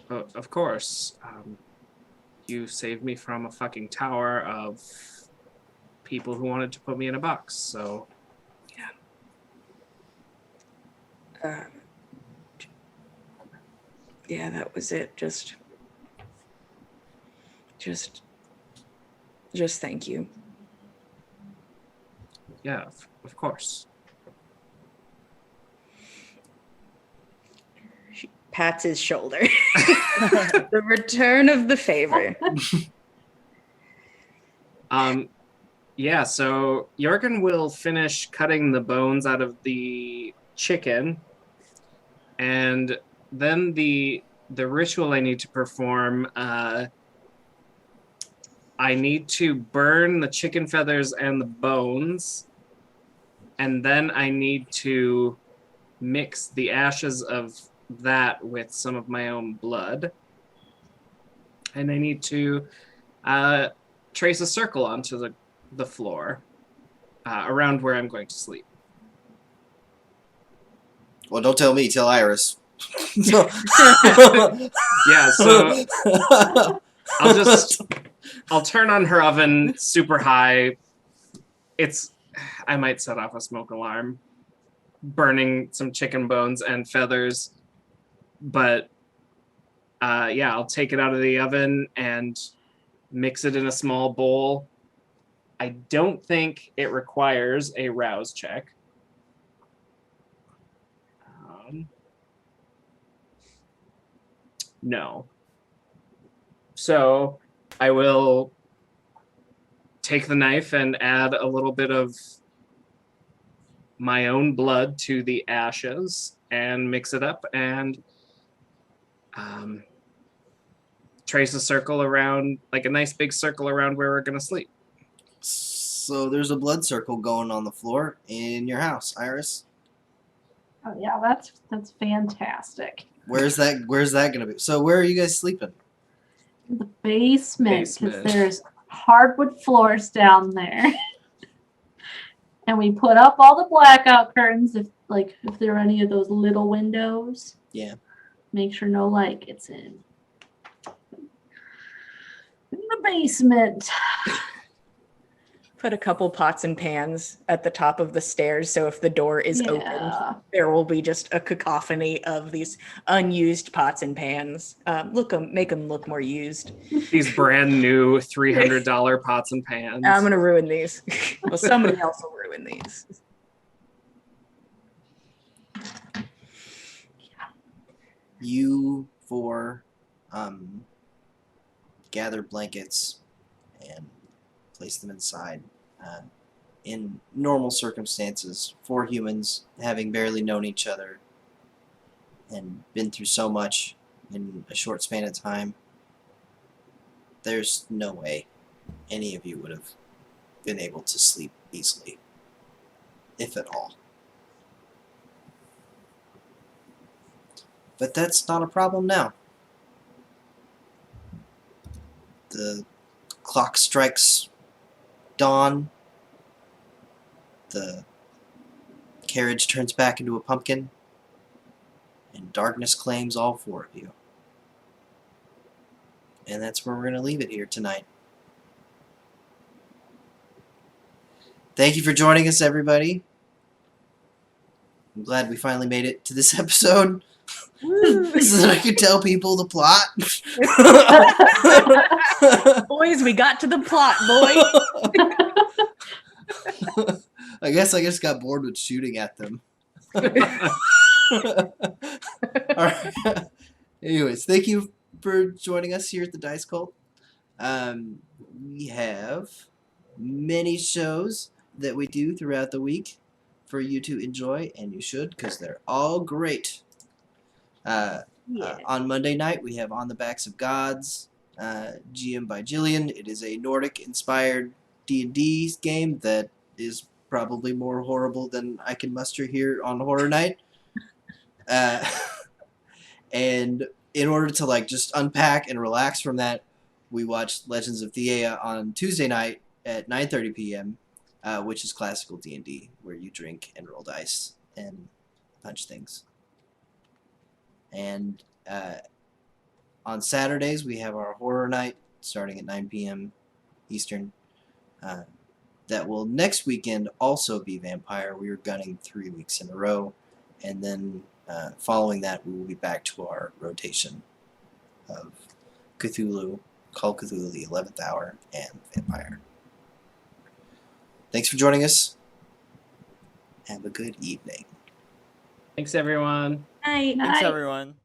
of course. You saved me from a fucking tower of people who wanted to put me in a box, so... Yeah, that was it. Just thank you. Yeah, of course. She pats his shoulder. The return of the favor. Yeah, so Jorgen will finish cutting the bones out of the chicken, and then the ritual I need to perform, I need to burn the chicken feathers and the bones, and then I need to mix the ashes of that with some of my own blood. And I need to trace a circle onto the floor around where I'm going to sleep. Well, don't tell me. Tell Iris. Yeah, so I'll turn on her oven super high. I might set off a smoke alarm, burning some chicken bones and feathers, but yeah, I'll take it out of the oven and mix it in a small bowl. I don't think it requires a rouse check. No. So I will take the knife and add a little bit of my own blood to the ashes and mix it up and trace a circle around, like a nice big circle around where we're going to sleep. So there's a blood circle going on the floor in your house, Iris. Oh yeah, that's fantastic. Where's that going to be? So where are you guys sleeping? In the basement, because Basement. there's hardwood floors down there. And we put up all the blackout curtains if there are any of those little windows. Yeah. Make sure no light gets in. In the basement. Put a couple pots and pans at the top of the stairs, so if the door is opened, Yeah. there will be just a cacophony of these unused pots and pans. Make them look more used. These brand new $300 pots and pans. I'm gonna ruin these. Well, somebody else will ruin these. You four gather blankets and place them inside. In normal circumstances, four humans having barely known each other and been through so much in a short span of time, there's no way any of you would have been able to sleep easily, if at all. But that's not a problem now. The clock strikes dawn. The carriage turns back into a pumpkin, and darkness claims all four of you. And that's where we're going to leave it here tonight. Thank you for joining us, everybody. I'm glad we finally made it to this episode so that I could tell people the plot. Boys, we got to the plot, boy. I guess I just got bored with shooting at them. Alright. Anyways, thank you for joining us here at the Dice Cult. We have many shows that we do throughout the week for you to enjoy, and you should, because they're all great. On Monday night, we have On the Backs of Gods, GM by Jillian. It is a Nordic-inspired D&D game that is probably more horrible than I can muster here on Horror Night. And in order to just unpack and relax from that, we watched Legends of Thea on Tuesday night at 9:30 p.m., which is classical D&D, where you drink and roll dice and punch things. And on Saturdays, we have our Horror Night starting at 9 p.m. Eastern. That will next weekend also be Vampire. We are gunning 3 weeks in a row. And then following that, we will be back to our rotation of Cthulhu, Call of Cthulhu, the 11th Hour, and Vampire. Thanks for joining us. Have a good evening. Thanks, everyone. Night. Thanks, everyone.